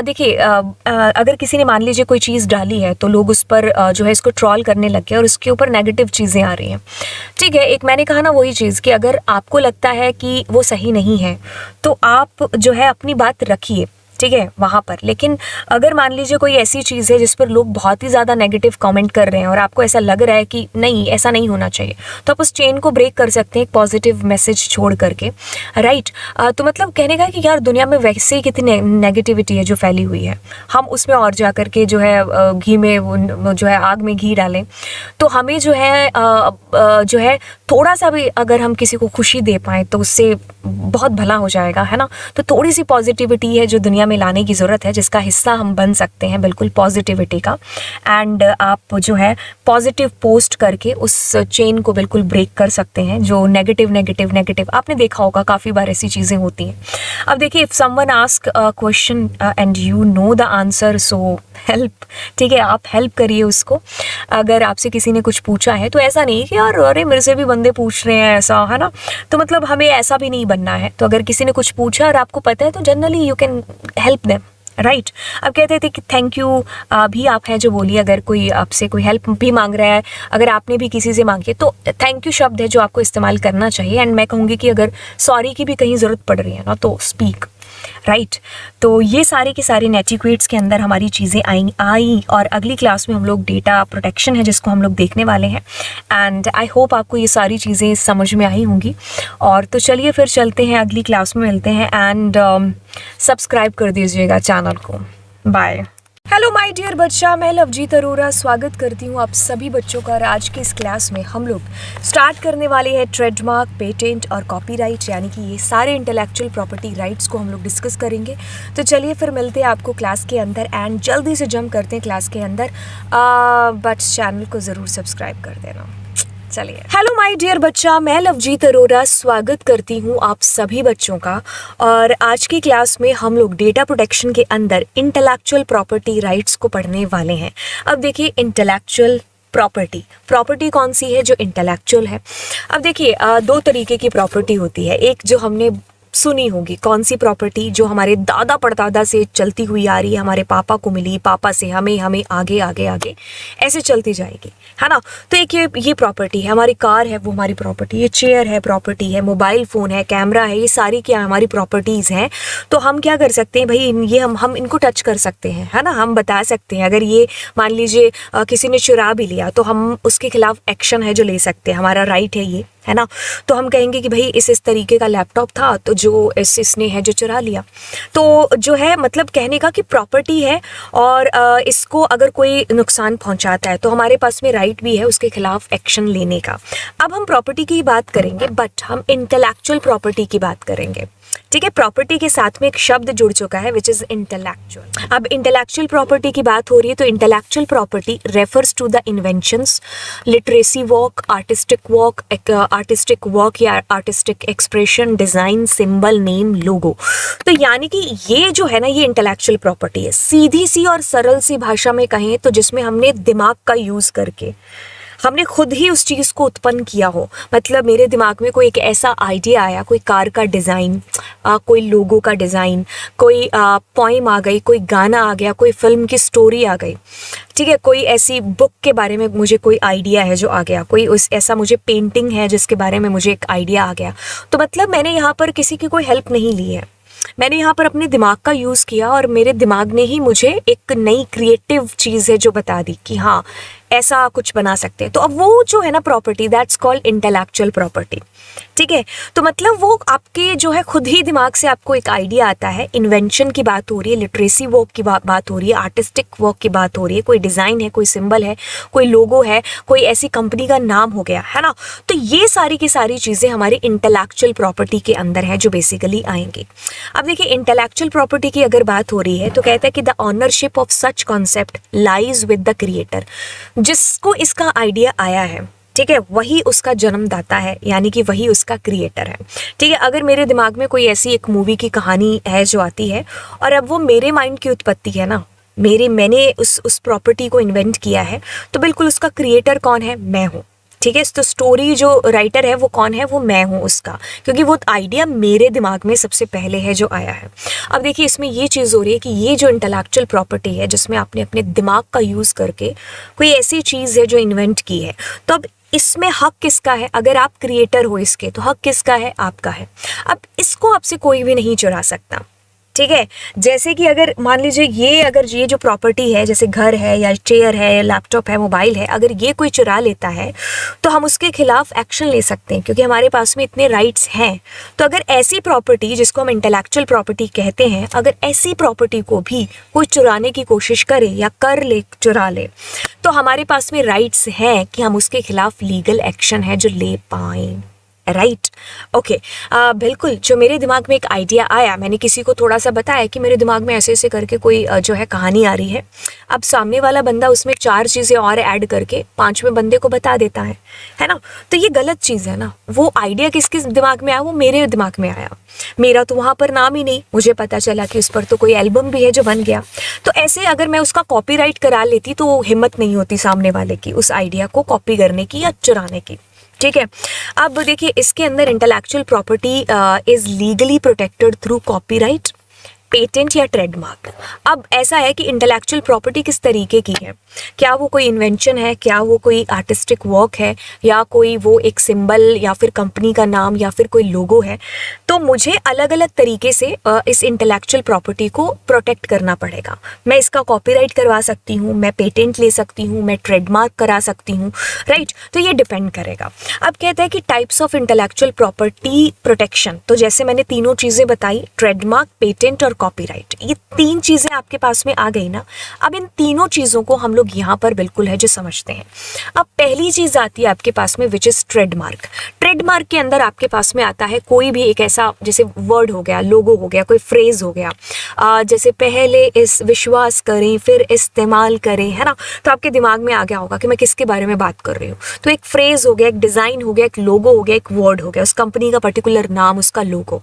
देखिए अगर किसी ने मान लीजिए कोई चीज़ डाली है तो लोग उस पर जो है इसको ट्रॉल करने लग गए और उसके ऊपर नेगेटिव चीज़ें आ रही हैं। ठीक है, एक मैंने कहा ना वही चीज़ कि अगर आपको लगता है कि वो सही नहीं है तो आप जो है अपनी बात रखिए, ठीक है, वहाँ पर। लेकिन अगर मान लीजिए कोई ऐसी चीज़ है जिस पर लोग बहुत ही ज़्यादा नेगेटिव कमेंट कर रहे हैं और आपको ऐसा लग रहा है कि नहीं ऐसा नहीं होना चाहिए, तो आप उस चेन को ब्रेक कर सकते हैं एक पॉजिटिव मैसेज छोड़ करके, राइट। तो मतलब कहने का कि यार दुनिया में वैसे ही कितनी नेगेटिविटी है जो फैली हुई है, हम उसमें और जा करके जो है घी में जो है आग में घी डालें। तो हमें जो है थोड़ा सा भी अगर हम किसी को खुशी दे पाएँ तो उससे बहुत भला हो जाएगा, है ना। तो थोड़ी सी पॉजिटिविटी है जो दुनिया में लाने की ज़रूरत है, जिसका हिस्सा हम बन सकते हैं बिल्कुल पॉजिटिविटी का। एंड आप जो है पॉजिटिव पोस्ट करके उस चेन को बिल्कुल ब्रेक कर सकते हैं जो नेगेटिव आपने देखा होगा काफ़ी बार ऐसी चीज़ें होती हैं। अब देखिए if someone ask a question and you know the answer, so help, ठीक है, आप हेल्प करिए उसको। अगर आपसे किसी ने कुछ पूछा है तो ऐसा नहीं कि यार अरे मेरे से भी बंदे पूछ रहे हैं ऐसा, है ना। तो मतलब हमें ऐसा भी नहीं बनना है। तो अगर किसी ने कुछ पूछा और आपको पता है तो generally you can help them, right. अब कहते थे कि थैंक यू भी आप हैं जो बोलिए, अगर कोई आपसे कोई हेल्प भी मांग रहा है, अगर आपने भी किसी से मांगी है तो थैंक यू शब्द है जो आपको इस्तेमाल करना चाहिए। एंड मैं कहूँगी कि अगर सॉरी की भी कहीं ज़रूरत पड़ रही है ना तो स्पीक, राइट। तो ये सारे के सारे नेटिक्वेट्स के अंदर हमारी चीज़ें आई और अगली क्लास में हम लोग डेटा प्रोटेक्शन है जिसको हम लोग देखने वाले हैं। एंड आई होप आपको ये सारी चीज़ें समझ में आई होंगी। और तो चलिए फिर चलते हैं, अगली क्लास में मिलते हैं। एंड सब्सक्राइब कर दीजिएगा चैनल को। बाय। हेलो माय डियर बच्चा, मैं लवजीत अरोरा स्वागत करती हूँ आप सभी बच्चों का। और आज की इस क्लास में हम लोग स्टार्ट करने वाले हैं ट्रेडमार्क, पेटेंट और कॉपीराइट, यानी कि ये सारे इंटेलेक्चुअल प्रॉपर्टी राइट्स को हम लोग डिस्कस करेंगे। तो चलिए फिर मिलते हैं आपको क्लास के अंदर एंड जल्दी से जंप करते हैं क्लास के अंदर। बट चैनल को ज़रूर सब्सक्राइब कर देना। चलिए, हेलो माय डियर बच्चा, मैं लवजीत अरोरा स्वागत करती हूँ आप सभी बच्चों का। और आज की क्लास में हम लोग डेटा प्रोटेक्शन के अंदर इंटेलेक्चुअल प्रॉपर्टी राइट्स को पढ़ने वाले हैं। अब देखिए इंटेलेक्चुअल प्रॉपर्टी कौन सी है जो इंटेलेक्चुअल है। अब देखिए दो तरीके की प्रॉपर्टी होती है। एक जो हमने सुनी होगी, कौन सी प्रॉपर्टी, जो हमारे दादा परदादा से चलती हुई आ रही है, हमारे पापा को मिली, पापा से हमें आगे आगे आगे ऐसे चलती जाएगी, है ना। तो एक ये प्रॉपर्टी है, हमारी कार है वो हमारी प्रॉपर्टी, ये चेयर है प्रॉपर्टी है, मोबाइल फ़ोन है, कैमरा है, ये सारी क्या हमारी प्रॉपर्टीज़ हैं। तो हम क्या कर सकते हैं भाई, ये हम इनको टच कर सकते हैं, है ना। हम बता सकते हैं अगर ये मान लीजिए किसी ने चुरा भी लिया तो हम उसके खिलाफ एक्शन है जो ले सकते हैं, हमारा राइट है ये, है ना। तो हम कहेंगे कि भाई इस तरीके का लैपटॉप था तो जो इसने है जो चुरा लिया, तो जो है मतलब कहने का कि प्रॉपर्टी है और इसको अगर कोई नुकसान पहुंचाता है तो हमारे पास में राइट भी है उसके खिलाफ एक्शन लेने का। अब हम प्रॉपर्टी की बात करेंगे बट हम इंटेलेक्चुअल प्रॉपर्टी की बात करेंगे, ठीक है। प्रॉपर्टी के साथ में एक शब्द जुड़ चुका है विच इज इंटेलेक्चुअल। अब इंटेलेक्चुअल प्रॉपर्टी की बात हो रही है तो intellectual property refers to the inventions, literacy work, artistic work या artistic expression, design, symbol, name, logo. तो यानी कि ये जो है ना ये इंटेलेक्चुअल प्रॉपर्टी है। सीधी सी और सरल सी भाषा में कहें तो जिसमें हमने दिमाग का यूज़ करके हमने खुद ही उस चीज़ को उत्पन्न किया हो। मतलब मेरे दिमाग में कोई एक ऐसा आइडिया आया, कोई कार का डिज़ाइन, कोई लोगो का डिज़ाइन, कोई पोइम आ गई, कोई गाना आ गया, कोई फिल्म की स्टोरी आ गई, ठीक है, कोई ऐसी बुक के बारे में मुझे कोई आइडिया है जो आ गया, कोई उस ऐसा मुझे पेंटिंग है जिसके बारे में मुझे एक आइडिया आ गया। तो मतलब मैंने यहाँ पर किसी की कोई हेल्प नहीं ली है, मैंने यहाँ पर अपने दिमाग का यूज़ किया और मेरे दिमाग ने ही मुझे एक नई क्रिएटिव चीज़ है जो बता दी कि हाँ ऐसा कुछ बना सकते हैं। तो अब वो जो है ना property, that's called intellectual property, ठीक है। तो मतलब वो आपके जो है खुद ही दिमाग से आपको एक आइडिया आता है। इन्वेंशन की बात हो रही है, लिटरेसी वर्क की बात हो रही है, आर्टिस्टिक वर्क की बात हो रही है, कोई डिज़ाइन है, कोई सिंबल है, कोई लोगो है, कोई ऐसी कंपनी का नाम हो गया, है ना। तो ये सारी की सारी चीज़ें हमारी इंटेलेक्चुअल प्रॉपर्टी के अंदर है जो बेसिकली आएंगी। अब देखिए इंटेलेक्चुअल प्रॉपर्टी की अगर बात हो रही है तो कहता है कि the ownership of such concept lies with the creator. जिसको इसका आइडिया आया है, ठीक है, वही उसका जन्मदाता है, यानी कि वही उसका क्रिएटर है, ठीक है। अगर मेरे दिमाग में कोई ऐसी एक मूवी की कहानी है जो आती है और अब वो मेरे माइंड की उत्पत्ति है ना, मैंने उस प्रॉपर्टी को इन्वेंट किया है, तो बिल्कुल उसका क्रिएटर कौन है, मैं हूँ, ठीक है। तो स्टोरी जो राइटर है वो कौन है, वो मैं हूँ उसका, क्योंकि वो आइडिया मेरे दिमाग में सबसे पहले है जो आया है। अब देखिए इसमें ये चीज़ हो रही है कि ये जो इंटेलेक्चुअल प्रॉपर्टी है जिसमें आपने अपने दिमाग का यूज़ करके कोई ऐसी चीज़ है जो इन्वेंट की है, तो अब इसमें हक किसका है? अगर आप क्रिएटर हो इसके तो हक किसका है? आपका है। अब इसको आपसे कोई भी नहीं चुरा सकता, ठीक है। जैसे कि अगर मान लीजिए ये जो प्रॉपर्टी है, जैसे घर है या चेयर है या लैपटॉप है, मोबाइल है, अगर ये कोई चुरा लेता है तो हम उसके खिलाफ एक्शन ले सकते हैं क्योंकि हमारे पास में इतने राइट्स हैं। तो अगर ऐसी प्रॉपर्टी जिसको हम इंटेलेक्चुअल प्रॉपर्टी कहते हैं, अगर ऐसी प्रॉपर्टी को भी कोई चुराने की कोशिश करे या कर ले, चुरा ले, तो हमारे पास में राइट्स हैं कि हम उसके खिलाफ लीगल एक्शन है जो ले पाएँ, राइट। ओके, बिल्कुल। जो मेरे दिमाग में एक आइडिया आया, मैंने किसी को थोड़ा सा बताया कि मेरे दिमाग में ऐसे ऐसे करके कोई जो है कहानी आ रही है। अब सामने वाला बंदा उसमें 4 चीज़ें और ऐड करके 5वें बंदे को बता देता है ना। तो ये गलत चीज़ है ना। वो आइडिया किसके दिमाग में आया? वो मेरे दिमाग में आया। मेरा तो वहाँ पर नाम ही नहीं, मुझे पता चला कि उस पर तो कोई एल्बम भी है जो बन गया। तो ऐसे अगर मैं उसका कॉपीराइट करा लेती तो हिम्मत नहीं होती सामने वाले की उस आइडिया को कॉपी करने की या चुराने की, ठीक है। अब देखिए इसके अंदर intellectual property is legally protected through copyright, patent या ट्रेडमार्क। अब ऐसा है कि इंटेलेक्चुअल प्रॉपर्टी किस तरीके की है? क्या वो कोई इन्वेंशन है, क्या वो कोई आर्टिस्टिक वर्क है, या कोई वो एक सिंबल या फिर कंपनी का नाम या फिर कोई लोगो है? तो मुझे अलग अलग तरीके से इस इंटेलेक्चुअल प्रॉपर्टी को प्रोटेक्ट करना पड़ेगा। मैं इसका कॉपीराइट करवा सकती हूँ, मैं पेटेंट ले सकती हूँ, मैं ट्रेडमार्क करा सकती हूँ, राइट। तो ये डिपेंड करेगा। अब कहते हैं कि types of intellectual property protection, तो जैसे मैंने तीनों चीज़ें बताई, ट्रेडमार्क, पेटेंट और कॉपीराइट, ये 3 चीज़ें आपके पास में आ गई ना। अब इन तीनों चीज़ों को हम लोग यहाँ पर बिल्कुल है जो समझते हैं। अब पहली चीज़ आती है आपके पास में विच इज़ ट्रेडमार्क। ट्रेडमार्क के अंदर आपके पास में आता है कोई भी एक ऐसा, जैसे वर्ड हो गया, लोगो हो गया, कोई फ्रेज हो गया, जैसे पहले इस विश्वास करें फिर इस्तेमाल करें, है ना। तो आपके दिमाग में आ गया होगा कि मैं किसके बारे में बात कर रही हूँ। तो एक फ्रेज हो गया, एक डिज़ाइन हो गया, एक लोगो हो गया, एक वर्ड हो गया, उस कंपनी का पर्टिकुलर नाम, उसका लोगो।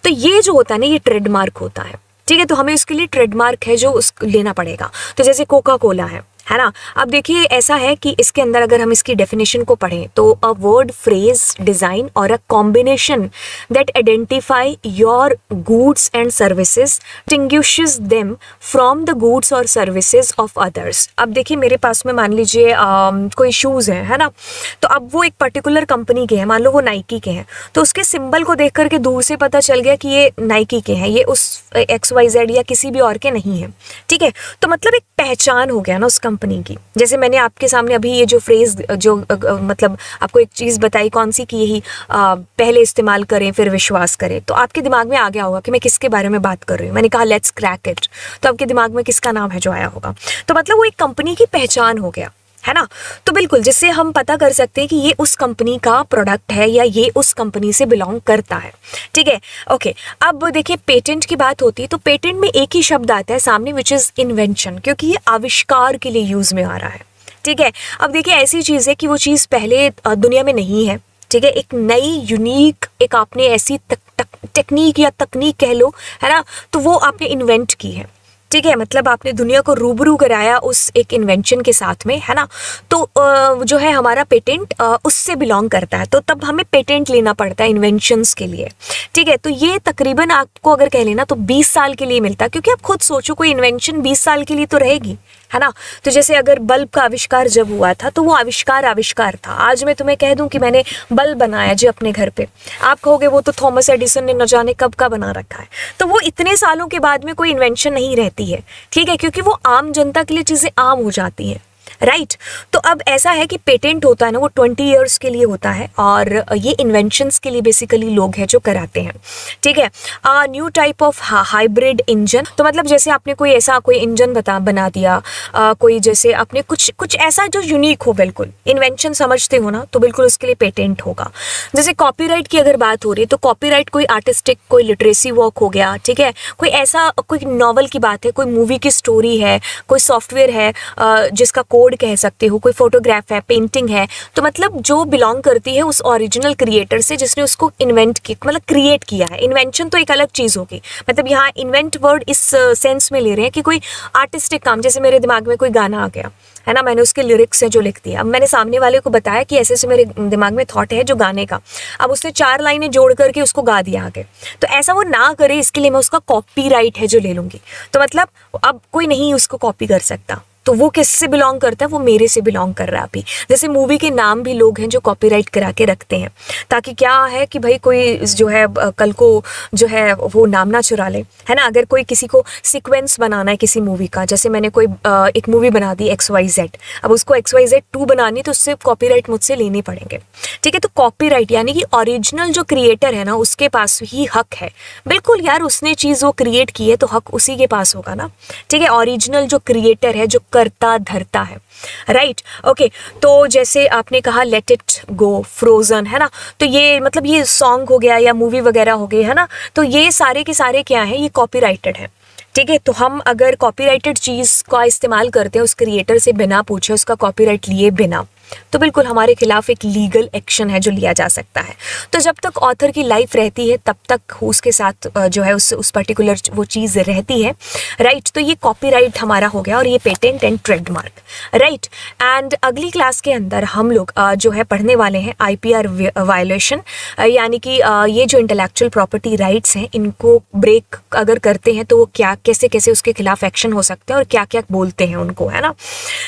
तो ये जो होता है ना, ये ट्रेडमार्क होता है, ठीक है। तो हमें उसके लिए ट्रेडमार्क है जो उस लेना पड़ेगा। तो जैसे कोका कोला है ना। अब देखिए ऐसा है कि इसके अंदर अगर हम इसकी डेफिनेशन को पढ़ें तो अ वर्ड, फ्रेज, डिज़ाइन और a combination that identify your goods and services distinguishes them from the goods और सर्विसेज ऑफ अदर्स। अब देखिए मेरे पास में मान लीजिए कोई शूज़ है ना। तो अब वो एक पर्टिकुलर कंपनी के हैं, मान लो वो नाइकी के हैं, तो उसके सिंबल को देख करके दूर से पता चल गया कि ये नाइकी के हैं, ये उस XYZ या किसी भी और के नहीं है, ठीक है। तो मतलब एक पहचान हो गया ना उस कंपनी की। जैसे मैंने आपके सामने अभी ये जो फ्रेज जो मतलब आपको एक चीज़ बताई, कौन सी, कि यही पहले इस्तेमाल करें फिर विश्वास करें, तो आपके दिमाग में आ गया होगा कि मैं किसके बारे में बात कर रही हूँ। मैंने कहा लेट्स क्रैक इट, तो आपके दिमाग में किसका नाम है जो आया होगा। तो मतलब वो एक कंपनी की पहचान हो गया, है ना। तो बिल्कुल, जिससे हम पता कर सकते हैं कि ये उस कंपनी का प्रोडक्ट है या ये उस कंपनी से बिलोंग करता है, ठीक है। ओके, अब देखिए पेटेंट की बात होती है तो पेटेंट में एक ही शब्द आता है सामने विच इज़ इन्वेंशन, क्योंकि ये आविष्कार के लिए यूज़ में आ रहा है, ठीक है। अब देखिए ऐसी चीज़ है कि वो चीज़ पहले दुनिया में नहीं है, ठीक है। एक नई यूनिक, एक आपने ऐसी टेक्निक या तकनीक कह लो, है ना, तो वो आपने इन्वेंट की है, ठीक है। मतलब आपने दुनिया को रूबरू कराया उस एक इन्वेंशन के साथ में, है ना। तो जो है हमारा पेटेंट उससे बिलोंग करता है, तो तब हमें पेटेंट लेना पड़ता है इन्वेंशंस के लिए, ठीक है। तो ये तकरीबन आपको अगर कह लेना तो 20 साल के लिए मिलता है, क्योंकि आप खुद सोचो कोई इन्वेंशन 20 साल के लिए तो रहेगी, है ना। तो जैसे अगर बल्ब का आविष्कार जब हुआ था तो वो आविष्कार था। आज मैं तुम्हें कह दूं कि मैंने बल्ब बनाया जी अपने घर पे, आप कहोगे वो तो थॉमस एडिसन ने न जाने कब का बना रखा है। तो वो इतने सालों के बाद में कोई इन्वेंशन नहीं रहती है, ठीक है, क्योंकि वो आम जनता के लिए चीज़ें आम हो जाती हैं, राइट। तो अब ऐसा है कि पेटेंट होता है ना, वो 20 ईयर्स के लिए होता है और ये इन्वेंशंस के लिए बेसिकली लोग हैं जो कराते हैं, ठीक है। New type of hybrid engine, तो मतलब जैसे आपने कोई ऐसा कोई इंजन बना दिया, कोई जैसे आपने कुछ ऐसा जो यूनिक हो, बिल्कुल इन्वेंशन समझते हो ना, तो बिल्कुल उसके लिए पेटेंट होगा। जैसे कॉपीराइट की अगर बात हो रही है तो कॉपीराइट कोई आर्टिस्टिक, कोई लिटरेसी वर्क हो गया, ठीक है, कोई ऐसा कोई नॉवल की बात है, कोई मूवी की स्टोरी है, कोई सॉफ्टवेयर है जिसका कोड वर्ड कह सकते हो, कोई फोटोग्राफ है, पेंटिंग है, तो मतलब जो बिलोंग करती है उस ओरिजिनल क्रिएटर से जिसने उसको इन्वेंट किया, मतलब क्रिएट किया है। इन्वेंशन तो एक अलग चीज़ होगी, मतलब यहाँ इन्वेंट वर्ड इस सेंस में ले रहे हैं कि कोई आर्टिस्टिक काम, जैसे मेरे दिमाग में कोई गाना आ गया है ना, मैंने उसके लिरिक्स हैं जो लिख दिया, अब मैंने सामने वाले को बताया कि ऐसे ऐसे मेरे दिमाग में थॉट है जो गाने का, अब उसने 4 लाइनें जोड़ करके उसको गा दिया आगे, तो ऐसा वो ना करे, इसके लिए मैं उसका कॉपीराइट है जो ले लूँगी। तो मतलब अब कोई नहीं उसको कॉपी कर सकता, तो वो किससे बिलोंग करता है, वो मेरे से बिलोंग कर रहा है अभी। जैसे मूवी के नाम भी लोग हैं जो कॉपीराइट करा के रखते हैं, ताकि क्या है कि भाई कोई जो है कल को जो है वो नाम ना चुरा ले, है ना। अगर कोई किसी को सीक्वेंस बनाना है किसी मूवी का, जैसे मैंने कोई एक मूवी बना दी XYZ, अब उसको XYZ 2 बनानी, तो उससे कॉपीराइट मुझसे लेने पड़ेंगे, ठीक है। तो कॉपीराइट यानी कि ओरिजिनल जो क्रिएटर है ना, उसके पास ही हक है। बिल्कुल यार, उसने चीज़ वो क्रिएट की है तो हक उसी के पास होगा ना, ठीक है। ओरिजिनल जो क्रिएटर है, जो करता धरता है, राइट, ओके। तो जैसे आपने कहा लेट इट गो, फ्रोजन, है ना, तो ये मतलब ये सॉन्ग हो गया या मूवी वगैरह हो गई, है ना, तो ये सारे के सारे क्या है, ये कॉपीराइटेड है, ठीक है। तो हम अगर कॉपीराइटेड चीज़ का इस्तेमाल करते हैं उस क्रिएटर से बिना पूछे, उसका कॉपीराइट लिए बिना, तो बिल्कुल हमारे खिलाफ एक लीगल एक्शन है जो लिया जा सकता है। तो जब तक ऑथर की लाइफ रहती है तब तक उसके साथ जो है उस पर्टिकुलर वो चीज़ रहती है, राइट। तो ये कॉपीराइट हमारा हो गया और ये patent and trademark, right. And अगली क्लास के अंदर हम लोग जो है पढ़ने वाले हैं IPR वायलेशन, यानी कि ये जो इंटेलेक्चुअल प्रॉपर्टी राइट्स हैं, इनको ब्रेक अगर करते हैं तो वो क्या कैसे कैसे उसके खिलाफ एक्शन हो सकते हैं और क्या क्या बोलते हैं उनको, है ना,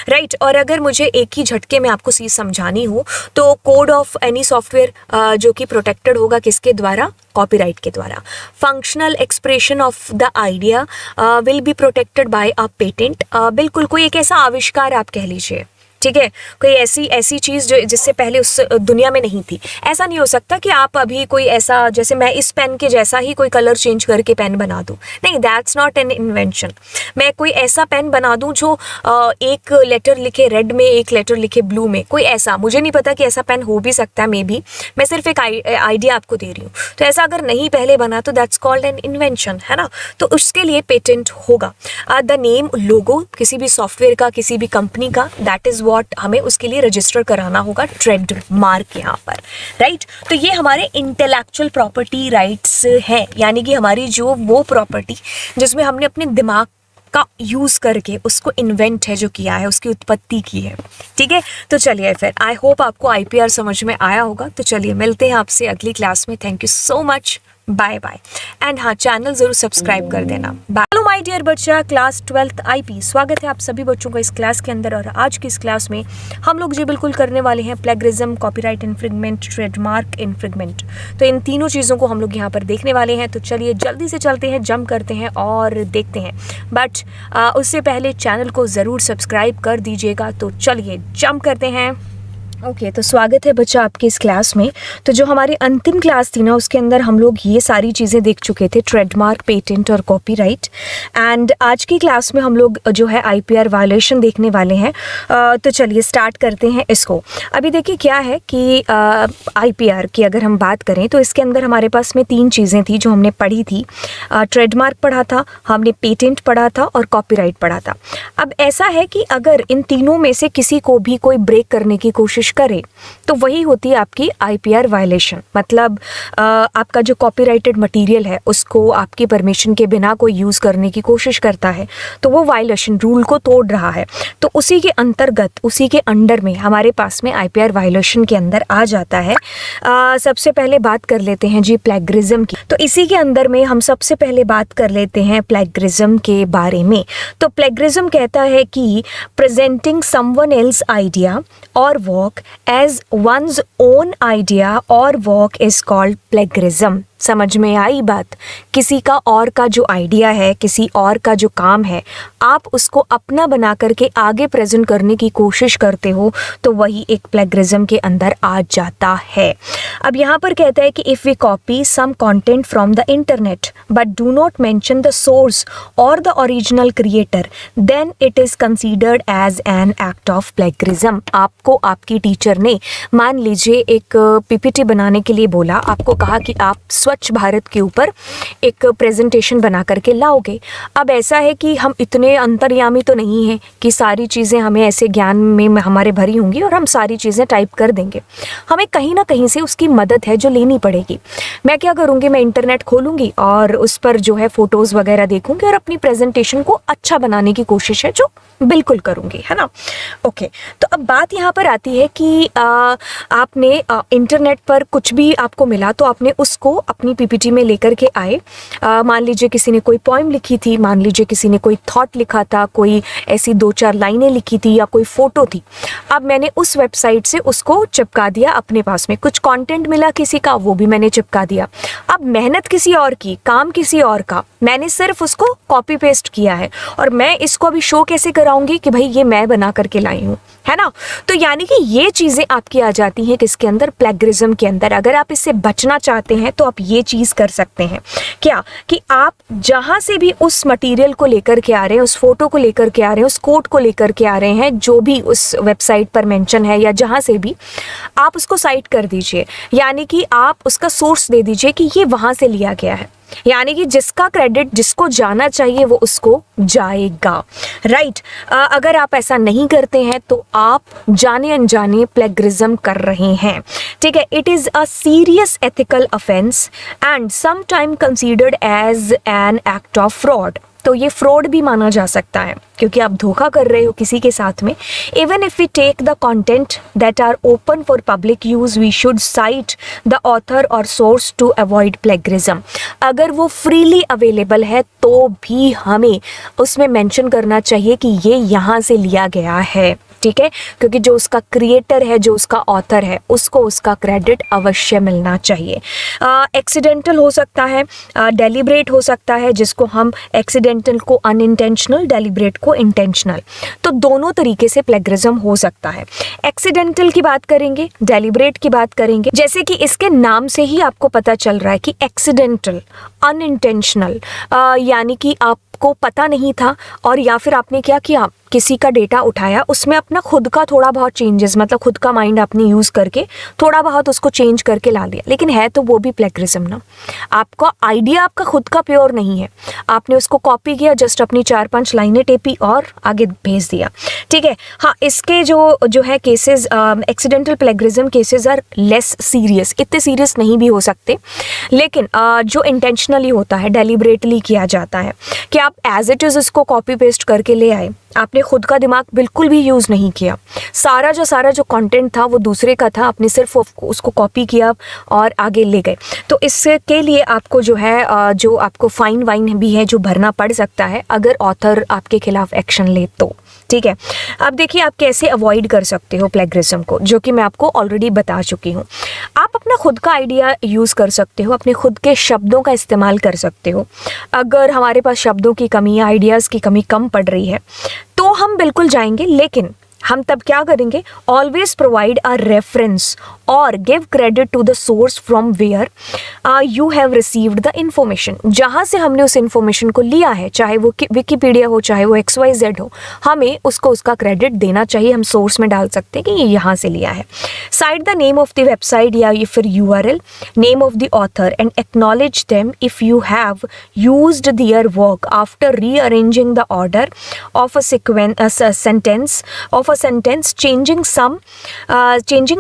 राइट। और अगर मुझे एक ही झटके में आपको चीज़ समझानी हो तो कोड ऑफ एनी सॉफ्टवेयर जो कि प्रोटेक्टेड होगा किसके द्वारा, कॉपीराइट के द्वारा। Functional expression of the idea will be protected by a patent, बिल्कुल कोई एक ऐसा आविष्कार आप कह लीजिए, ठीक है, कोई ऐसी चीज़ जो जिससे पहले उस दुनिया में नहीं थी। ऐसा नहीं हो सकता कि आप अभी कोई ऐसा, जैसे मैं इस पेन के जैसा ही कोई कलर चेंज करके पेन बना दूँ, नहीं, दैट्स नॉट एन इन्वेंशन। मैं कोई ऐसा पेन बना दूँ जो एक लेटर लिखे रेड में, एक लेटर लिखे ब्लू में, कोई ऐसा, मुझे नहीं पता कि ऐसा पेन हो भी सकता है, मे बी, मैं सिर्फ एक आइडिया आपको दे रही हूँ। तो ऐसा अगर नहीं पहले बना तो दैट्स कॉल्ड एन इन्वेंशन, है ना। तो उसके लिए पेटेंट होगा। द नेम, लोगो किसी भी सॉफ्टवेयर का, किसी भी कंपनी का, दैट इज़ हमें उसके लिए रजिस्टर कराना होगा, ट्रेडमार्क यहाँ पर, राइट। तो ये हमारे इंटेलेक्चुअल प्रॉपर्टी राइट्स है, यानी कि हमारी जो वो प्रॉपर्टी जिसमें हमने अपने दिमाग का यूज़ करके उसको इन्वेंट है जो किया है, उसकी उत्पत्ति की है, ठीक है। तो चलिए फिर, आई होप आपको IPR समझ में आया होगा। तो चलिए मिलते हैं आपसे अगली क्लास में। Thank you so much, bye bye. And हाँ, चैनल ज़रूर सब्सक्राइब कर देना। बाय। हेलो माय डियर बच्चा, क्लास 12th IP, स्वागत है आप सभी बच्चों का इस क्लास के अंदर। और आज की इस क्लास में हम लोग जी बिल्कुल करने वाले हैं प्लेगरिज्म, कॉपीराइट इन्फ्रिंगमेंट, ट्रेडमार्क इन्फ्रिंगमेंट। तो इन तीनों चीज़ों को हम लोग यहाँ पर देखने वाले हैं। तो चलिए जल्दी से चलते हैं, जंप करते हैं और देखते हैं। बट उससे पहले चैनल को ज़रूर सब्सक्राइब कर दीजिएगा। तो चलिए जंप करते हैं। ओके, तो स्वागत है बच्चा आपकी इस क्लास में। तो जो हमारी अंतिम क्लास थी ना, उसके अंदर हम लोग ये सारी चीज़ें देख चुके थे, ट्रेडमार्क, पेटेंट और कॉपीराइट। एंड आज की क्लास में हम लोग जो है IPR वायलेशन देखने वाले हैं। तो चलिए स्टार्ट करते हैं इसको। अभी देखिए क्या है कि IPR की अगर हम बात करें तो इसके अंदर हमारे पास में 3 चीज़ें थी जो हमने पढ़ी थी। ट्रेडमार्क पढ़ा था, हमने पेटेंट पढ़ा था और कॉपीराइट पढ़ा था। अब ऐसा है कि अगर इन तीनों में से किसी को भी कोई ब्रेक करने की कोशिश करे तो वही होती है आपकी IPR वायलेशन। मतलब आपका जो कॉपीराइटेड मटेरियल है उसको आपकी परमिशन के बिना कोई यूज़ करने की कोशिश करता है तो वो वायलेशन, रूल को तोड़ रहा है। तो उसी के अंतर्गत, उसी के अंडर में हमारे पास में IPR वायलेशन के अंदर आ जाता है। सबसे पहले बात कर लेते हैं जी प्लेगरिज्म की। तो इसी के अंदर में हम सबसे पहले बात कर लेते हैं प्लेगरिज्म के बारे में। तो प्लेगरिज्म कहता है कि प्रेजेंटिंग समवन एल्स आइडिया और work as one's own idea or work is called plagiarism। समझ में आई बात? किसी का और का जो आइडिया है, किसी और का जो काम है, आप उसको अपना बना करके आगे प्रेजेंट करने की कोशिश करते हो तो वही एक प्लेगरिज्म के अंदर आ जाता है। अब यहाँ पर कहता है कि if we copy some content from the internet but do not mention the source और the original creator then it is considered as an act of plagiarism. आपको आपकी टीचर ने मान लीजिए एक PPT बनाने के लिए बोला, आपको कहा कि आप स्वच्छ भारत के ऊपर एक प्रेजेंटेशन बना करके लाओगे। अब ऐसा है कि हम इतने अंतर्यामी तो नहीं हैं कि सारी चीज़ें हमें ऐसे ज्ञान में हमारे भरी होंगी और हम सारी चीज़ें टाइप कर देंगे। हमें कहीं ना कहीं से उसकी मदद है जो लेनी पड़ेगी। मैं क्या करूँगी, मैं इंटरनेट खोलूँगी और उस पर जो है फ़ोटोज़ वगैरह देखूँगी और अपनी प्रेजेंटेशन को अच्छा बनाने की कोशिश है जो बिल्कुल करूँगी, है ना। ओके, तो अब बात यहाँ पर आती है कि आपने इंटरनेट पर कुछ भी आपको मिला तो आपने उसको अपनी पीपीटी में लेकर के आए। मान लीजिए किसी ने कोई पोइम लिखी थी, मान लीजिए किसी ने कोई थॉट लिखा था, कोई ऐसी 2-4 लाइनें लिखी थी या कोई फ़ोटो थी। अब मैंने उस वेबसाइट से उसको चिपका दिया अपने पास में। कुछ कंटेंट मिला किसी का, वो भी मैंने चिपका दिया। अब मेहनत किसी और की, काम किसी और का, मैंने सिर्फ उसको कॉपी पेस्ट किया है और मैं इसको अभी शो कैसे कराऊंगी कि भाई ये मैं बना करके लाई हूँ, है ना। तो यानी कि ये चीज़ें आपकी आ जाती हैं किसके अंदर, प्लेगरिज्म के अंदर। अगर आप इससे बचना चाहते हैं तो आप ये चीज़ कर सकते हैं क्या, कि आप जहाँ से भी उस मटेरियल को लेकर के आ रहे हैं, उस फोटो को लेकर के आ रहे हैं, उस कोड को लेकर के आ रहे हैं, जो भी उस वेबसाइट पर मेंशन है या जहाँ से भी, आप उसको साइट कर दीजिए। यानी कि आप उसका सोर्स दे दीजिए कि ये वहाँ से लिया गया है। यानी कि जिसका क्रेडिट जिसको जाना चाहिए वो उसको जाएगा, राइट। अगर आप ऐसा नहीं करते हैं तो आप जाने अनजाने प्लेगरिज्म कर रहे हैं, ठीक है। It is a serious ethical offense and sometime considered as an act of fraud. तो ये फ्रॉड भी माना जा सकता है क्योंकि आप धोखा कर रहे हो किसी के साथ में। Even if we take the content that are open for public use, we should cite the author और सोर्स टू अवॉइड प्लेगरिज्म। अगर वो फ्रीली अवेलेबल है तो भी हमें उसमें मेंशन करना चाहिए कि ये यहाँ से लिया गया है, ठीक है, क्योंकि जो उसका क्रिएटर है, जो उसका ऑथर है, उसको उसका क्रेडिट अवश्य मिलना चाहिए। एक्सीडेंटल हो सकता है, डेलिब्रेट हो सकता है, जिसको हम एक्सीडेंटल को अनइंटेंशनल, डेलिब्रेट को इंटेंशनल, तो दोनों तरीके से प्लेगरिज्म हो सकता है। एक्सीडेंटल की बात करेंगे, डेलिब्रेट की बात करेंगे, जैसे कि इसके नाम से ही आपको पता चल रहा है कि एक्सीडेंटल, अनइंटेंशनल, यानी कि आपको पता नहीं था और या फिर आपने क्या किया, किसी का डेटा उठाया, उसमें अपना खुद का थोड़ा बहुत चेंजेस, मतलब खुद का माइंड आपने यूज़ करके थोड़ा बहुत उसको चेंज करके ला दिया, लेकिन है तो वो भी प्लेगरिज्म ना। आपका आइडिया आपका खुद का प्योर नहीं है, आपने उसको कॉपी किया, जस्ट अपनी 4-5 लाइनें टेपी और आगे भेज दिया, ठीक है। हाँ, इसके जो है cases, accidental plagiarism cases are less serious, इतने सीरियस नहीं भी हो सकते, लेकिन जो इंटेंशनली होता है, डेलिब्रेटली किया जाता है कि आप एज इट इज़ इसको कॉपी पेस्ट करके ले आए, आपने खुद का दिमाग बिल्कुल भी यूज़ नहीं किया, सारा जो कंटेंट था वो दूसरे का था, आपने सिर्फ उसको कॉपी किया और आगे ले गए। तो इसके लिए आपको जो है जो आपको फाइन वाइन भी है जो भरना पड़ सकता है अगर ऑथर आपके खिलाफ एक्शन ले तो, ठीक है। अब देखिए आप कैसे अवॉइड कर सकते हो प्लेगरिज्म को, जो कि मैं आपको ऑलरेडी बता चुकी हूँ। आप अपना खुद का आइडिया यूज़ कर सकते हो, अपने खुद के शब्दों का इस्तेमाल कर सकते हो। अगर हमारे पास शब्दों की कमी या आइडियाज़ की कमी कम पड़ रही है तो हम बिल्कुल जाएंगे, लेकिन हम तब क्या करेंगे, ऑलवेज प्रोवाइड अ रेफरेंस और give credit to the source from where you have received the information. जहाँ से हमने उस इंफॉर्मेशन को लिया है, चाहे वो विकीपीडिया हो, चाहे वो XYZ हो, हमें उसको उसका क्रेडिट देना चाहिए। हम सोर्स में डाल सकते हैं कि ये यहाँ से लिया है। Cite the name of the website या फिर URL, name of the author and acknowledge them if you have used their work after rearranging the order of a sentence changing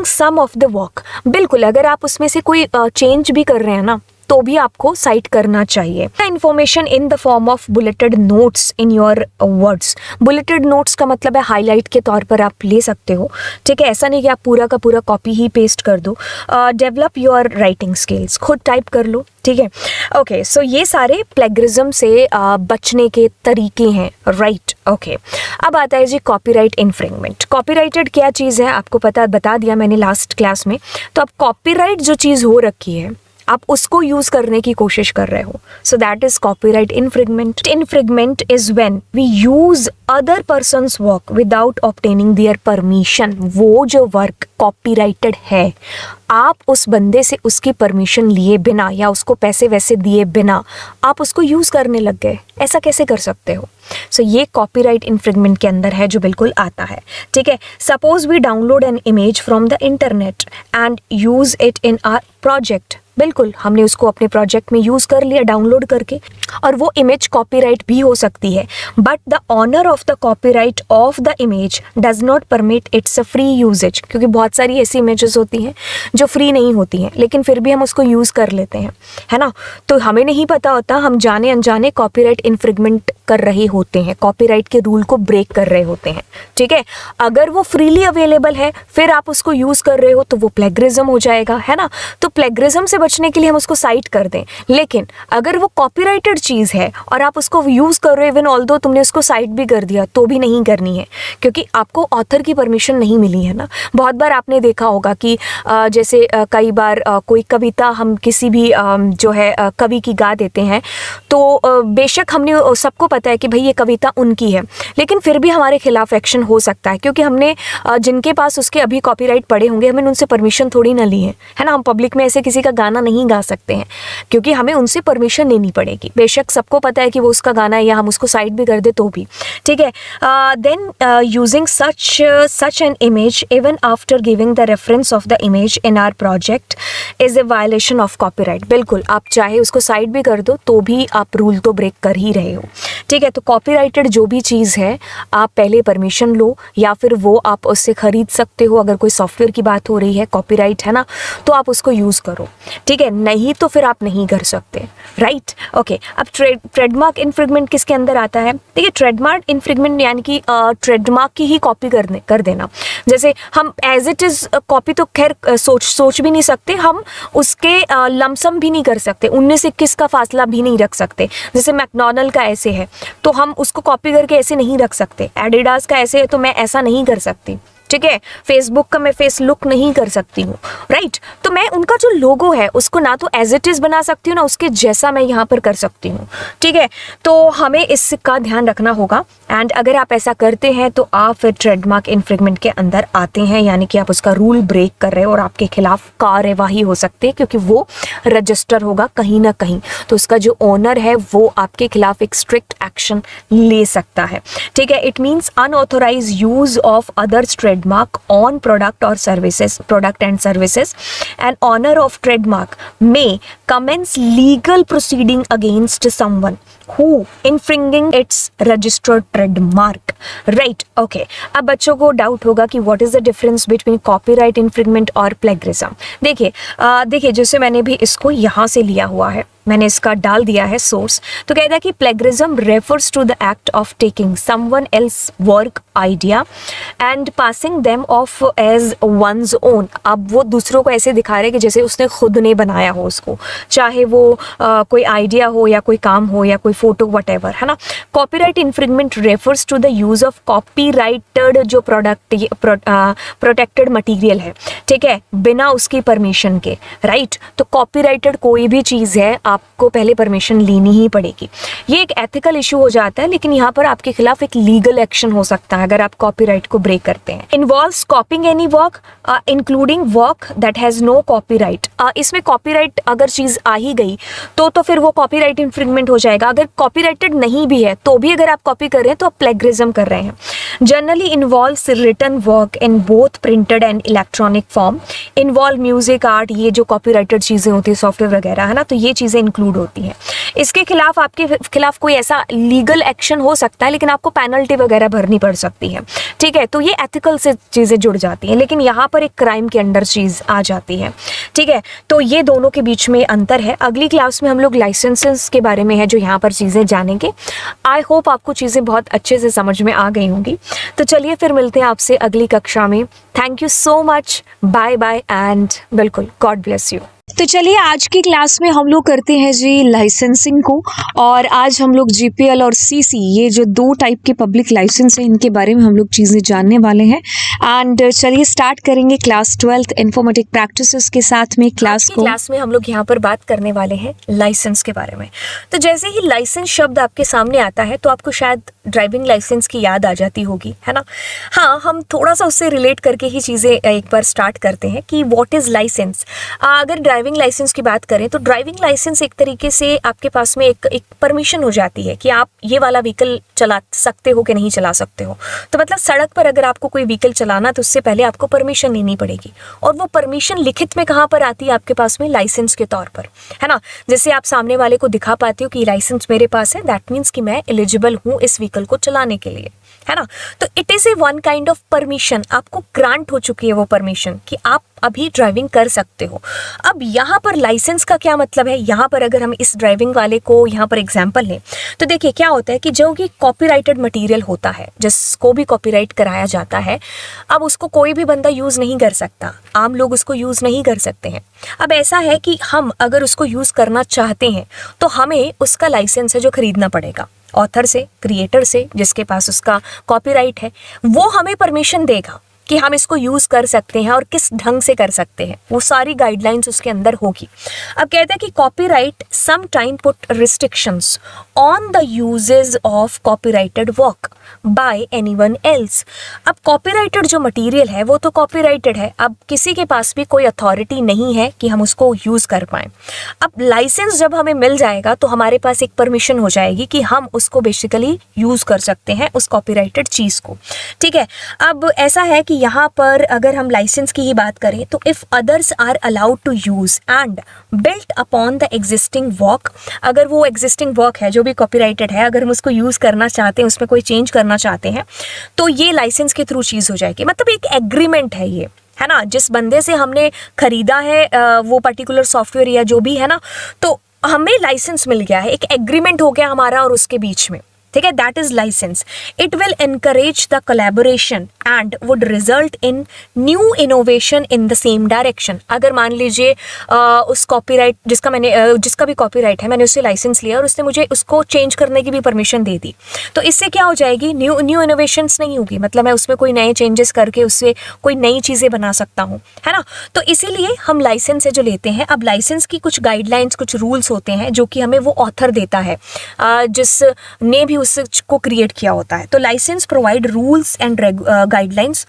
some of the work. बिल्कुल, अगर आप उसमें से कोई change भी कर रहे हैं ना तो भी आपको साइट करना चाहिए। Information in the form of bulleted notes in your words. Bulleted notes का मतलब है हाईलाइट के तौर पर आप ले सकते हो, ठीक है। ऐसा नहीं कि आप पूरा का पूरा कॉपी ही पेस्ट कर दो। डेवलप योर राइटिंग स्किल्स, खुद टाइप कर लो, ठीक है। ओके, सो ये सारे प्लेगरिज्म से बचने के तरीके हैं, राइट। ओके, अब आता है जी कॉपीराइट इन्फ्रिंगमेंट। कॉपीराइटेड क्या चीज़ है आपको बता दिया मैंने लास्ट क्लास में। तो अब कॉपीराइट जो चीज़ हो रखी है आप उसको यूज करने की कोशिश कर रहे हो, so that is copyright infringement. Infringement is when we use other persons work without obtaining their permission. वो जो वर्क कॉपीराइटेड है, आप उस बंदे से उसकी परमिशन लिए बिना या उसको पैसे वैसे दिए बिना आप उसको यूज करने लग गए, ऐसा कैसे कर सकते हो? सो ये कॉपीराइट इन्फ्रिंगमेंट के अंदर है जो बिल्कुल आता है, ठीक है। Suppose we download an image from the internet and use it in our project, बिल्कुल, हमने उसको अपने प्रोजेक्ट में यूज़ कर लिया डाउनलोड करके, और वो इमेज कॉपीराइट भी हो सकती है, but the owner of the copyright of the image does not permit its a free usages, क्योंकि बहुत सारी ऐसी इमेजेस होती हैं जो फ्री नहीं होती हैं, लेकिन फिर भी हम उसको यूज़ कर लेते हैं, है ना। तो हमें नहीं पता होता, हम जाने अनजाने कॉपीराइट इन्फ्रिंगमेंट कर रहे होते हैं, कॉपीराइट के रूल को ब्रेक कर रहे होते हैं, ठीक है। अगर वो फ्रीली अवेलेबल है फिर आप उसको यूज़ कर रहे हो तो वो प्लेगरिज्म हो जाएगा, है ना। तो प्लेगरिज्म से बचने के लिए हम उसको साइट कर दें, लेकिन अगर वो कॉपीराइटेड चीज़ है और आप उसको यूज़ कर रहे हो, इवन ऑल्दो तुमने उसको साइट भी कर दिया, तो भी नहीं करनी है, क्योंकि आपको ऑथर की परमिशन नहीं मिली है ना। बहुत बार आपने देखा होगा कि जैसे कई बार कोई कविता हम किसी भी जो है कवि की गा देते हैं, तो बेशक हमने सबको पता है कि भाई ये कविता उनकी है, लेकिन फिर भी हमारे खिलाफ एक्शन हो सकता है, क्योंकि हमने जिनके पास उसके अभी कॉपीराइट पड़े होंगे, हमने उनसे परमिशन थोड़ी ना ली है ना। हम पब्लिक में ऐसे किसी का गाना नहीं गा सकते हैं, क्योंकि हमें उनसे परमिशन लेनी पड़ेगी। बेशक सबको पता है कि वो उसका गाना है, या हम उसको साइड भी कर दे तो भी, ठीक है। Then using such an image even after giving the reference of the image in our project is a violation of copyright। बिल्कुल, आप चाहे उसको साइड भी कर दो तो भी आप रूल तो ब्रेक कर ही रहे हो, ठीक है। तो कॉपीराइटेड जो भी चीज़ है आप पहले परमिशन लो, या फिर वो आप उससे ख़रीद सकते हो। अगर कोई सॉफ्टवेयर की बात हो रही है, कॉपीराइट है ना, तो आप उसको यूज़ करो, ठीक है। नहीं तो फिर आप नहीं कर सकते, राइट, ओके। अब ट्रेडमार्क इन्फ्रिंगमेंट किसके अंदर आता है? देखिए, ट्रेडमार्क इन्फ्रिंगमेंट यानी कि ट्रेडमार्क की ही कॉपी कर देना। जैसे हम एज इट इज़ कॉपी तो खैर सोच भी नहीं सकते, हम उसके लमसम भी नहीं कर सकते, 19-21 का फासला भी नहीं रख सकते। जैसे मैकडॉनल्ड का ऐसे है तो हम उसको कॉपी करके ऐसे नहीं रख सकते, एडिडास का ऐसे है तो मैं ऐसा नहीं कर सकती, ठीक है। फेसबुक का मैं फेस लुक नहीं कर सकती हूँ, राइट। तो मैं उनका जो लोगो है उसको ना तो एज इट इज़ बना सकती हूँ, ना उसके जैसा मैं यहाँ पर कर सकती हूँ, ठीक है। तो हमें इसका ध्यान रखना होगा, एंड अगर आप ऐसा करते हैं तो आप फिर ट्रेडमार्क इन्फ्रिंगमेंट के अंदर आते हैं, यानी कि आप उसका रूल ब्रेक कर रहे हो और आपके खिलाफ कार्यवाही हो सकती है, क्योंकि वो रजिस्टर होगा कहीं ना कहीं, तो उसका जो ओनर है वो आपके खिलाफ एक स्ट्रिक्ट एक्शन ले सकता है, ठीक है। It means unauthorised use of others trademark on product and services, an owner of trademark may commence legal proceeding against someone who infringing its registered trademark, right, okay। अब बच्चों को डाउट होगा कि what is the difference between copyright infringement और plagiarism। देखिए जैसे मैंने भी इसको यहाँ से लिया हुआ है, मैंने इसका डाल दिया है सोर्स, तो कहता है कि plagiarism refers to the act of taking someone else's work idea and passing them off as one's own। अब वो दूसरों को ऐसे दिखा रहे हैं कि जैसे उसने खुद ने बनाया हो उसको, चाहे वो कोई आइडिया हो या कोई काम हो या कोई फोटो वटेवर, है ना। Copyright infringement refers to the use of copyrighted जो प्रोटेक्टेड मटेरियल है, ठीक है, बिना उसकी परमिशन के, राइट। तो कॉपीराइटेड कोई भी चीज़ है आपको पहले परमिशन लेनी ही पड़ेगी। ये एक एथिकल इशू हो जाता है, लेकिन यहाँ पर आपके खिलाफ एक लीगल एक्शन हो सकता है अगर आप कॉपीराइट को ब्रेक करते हैं। Involves copying any work including work that has no copyright. इसमें कॉपीराइट अगर चीज़ आ ही गई तो फिर वो कॉपीराइट इन्फ्रिंगमेंट हो जाएगा। अगर कॉपीराइटेड नहीं भी है तो भी अगर आप कॉपी कर रहे हैं तो आप प्लेगरिज्म कर रहे हैं। Generally involves written work in both printed and electronic form. Involve music, art, ये जो कॉपीराइटेड चीज़ें होती है, सॉफ्टवेयर वगैरह, है ना, तो ये चीज़ें इंक्लूड होती हैं। इसके खिलाफ आपके खिलाफ कोई ऐसा लीगल एक्शन हो सकता है, लेकिन आपको पेनल्टी वगैरह भरनी पड़ सकती है, ठीक है। तो ये एथिकल से चीज़ें जुड़ जाती हैं, लेकिन यहाँ पर एक क्राइम के अंडर चीज़ आ जाती है, ठीक है। तो ये दोनों के बीच में अंतर है। अगली क्लास में हम लोग लाइसेंसेस के बारे में है जो यहाँ पर चीज़ें जानेंगे। आई होप आपको चीज़ें बहुत अच्छे से समझ में आ गई होंगी। तो चलिए फिर मिलते हैं आपसे अगली कक्षा में। Thank you so much, bye bye and बिल्कुल गॉड ब्लेस यू। तो चलिए आज की क्लास में हम लोग करते हैं जी लाइसेंसिंग को, और आज हम लोग जीपीएल और सीसी, ये जो दो टाइप के पब्लिक लाइसेंस हैं, इनके बारे में हम लोग चीज़ें जानने वाले हैं। एंड चलिए स्टार्ट करेंगे क्लास 12th इन्फॉर्मेटिक प्रैक्टिसेस के साथ में क्लास में हम लोग यहाँ पर बात करने वाले हैं लाइसेंस के बारे में। तो जैसे ही लाइसेंस शब्द आपके सामने आता है तो आपको शायद ड्राइविंग लाइसेंस की याद आ जाती होगी, है ना। हाँ, हम थोड़ा सा उससे रिलेट करके ही चीज़ें एक बार स्टार्ट करते हैं कि व्हाट इज़ लाइसेंस। अगर ड्राइविंग लाइसेंस की बात करें तो ड्राइविंग लाइसेंस एक तरीके से आपके पास में एक परमिशन हो जाती है कि आप ये वाला व्हीकल चला सकते हो कि नहीं चला सकते हो। तो मतलब सड़क पर अगर आपको कोई व्हीकल चलाना तो उससे पहले आपको परमिशन लेनी पड़ेगी, और वो परमिशन लिखित में कहाँ पर आती है आपके पास में, लाइसेंस के तौर पर, है ना। जैसे आप सामने वाले को दिखा पाते हो कि लाइसेंस मेरे पास है, दैट मीन्स कि मैं एलिजिबल हूँ इस व्हीकल को चलाने के लिए, है ना। तो it is a one kind of permission, आपको ग्रांट हो चुकी है वो परमिशन कि आप अभी ड्राइविंग कर सकते हो। अब यहाँ पर लाइसेंस का क्या मतलब है, यहाँ पर अगर हम इस ड्राइविंग वाले को यहाँ पर एग्जांपल लें तो देखिए क्या होता है कि जो कि कॉपीराइटेड मटेरियल होता है, जिसको भी कॉपीराइट कराया जाता है, अब उसको कोई भी बंदा यूज़ नहीं कर सकता, आम लोग उसको यूज़ नहीं कर सकते हैं। अब ऐसा है कि हम अगर उसको यूज़ करना चाहते हैं तो हमें उसका लाइसेंस है जो खरीदना पड़ेगा ऑथर से, क्रिएटर से, जिसके पास उसका कॉपीराइट है, वो हमें परमिशन देगा कि हम इसको यूज़ कर सकते हैं और किस ढंग से कर सकते हैं, वो सारी गाइडलाइंस उसके अंदर होगी। अब कहते हैं कि copyright some time put restrictions on the usages of copyrighted work by anyone else. अब कॉपीराइटेड जो मटेरियल है वो तो कॉपीराइटेड है, अब किसी के पास भी कोई अथॉरिटी नहीं है कि हम उसको यूज़ कर पाएँ। अब लाइसेंस जब हमें मिल जाएगा तो हमारे पास एक परमिशन हो जाएगी कि हम उसको बेसिकली यूज़ कर सकते हैं उस कॉपीराइटेड चीज़ को, ठीक है। अब ऐसा है कि यहाँ पर अगर हम लाइसेंस की ही बात करें तो if others are allowed to use and built upon the existing work, अगर वो एग्जिस्टिंग वर्क है जो भी कॉपीराइटेड है, अगर हम उसको यूज़ करना चाहते हैं, उसमें कोई चेंज करना चाहते हैं, तो ये लाइसेंस के थ्रू चीज़ हो जाएगी। मतलब एक एग्रीमेंट है ये, है ना। जिस बंदे से हमने खरीदा है वो पर्टिकुलर सॉफ्टवेयर या जो भी है ना, तो हमें लाइसेंस मिल गया है, एक एग्रीमेंट हो गया हमारा और उसके बीच में, ठीक है। That is license. It will encourage the collaboration and would result in new innovation in the same direction. अगर मान लीजिए उस कॉपीराइट जिसका भी कॉपीराइट है, मैंने उससे लाइसेंस लिया और उसने मुझे उसको चेंज करने की भी परमिशन दे दी, तो इससे क्या हो जाएगी, न्यू इनोवेशंस नहीं होगी, मतलब मैं उसमें कोई नए चेंजेस करके उससे कोई नई चीज़ें बना सकता हूँ, है ना। तो इसीलिए हम लाइसेंस है जो लेते हैं। अब लाइसेंस की कुछ गाइडलाइंस, कुछ रूल्स होते हैं जो कि हमें वो ऑथर देता है जिसने भी उसको क्रिएट किया होता है। तो license provide rules and guidelines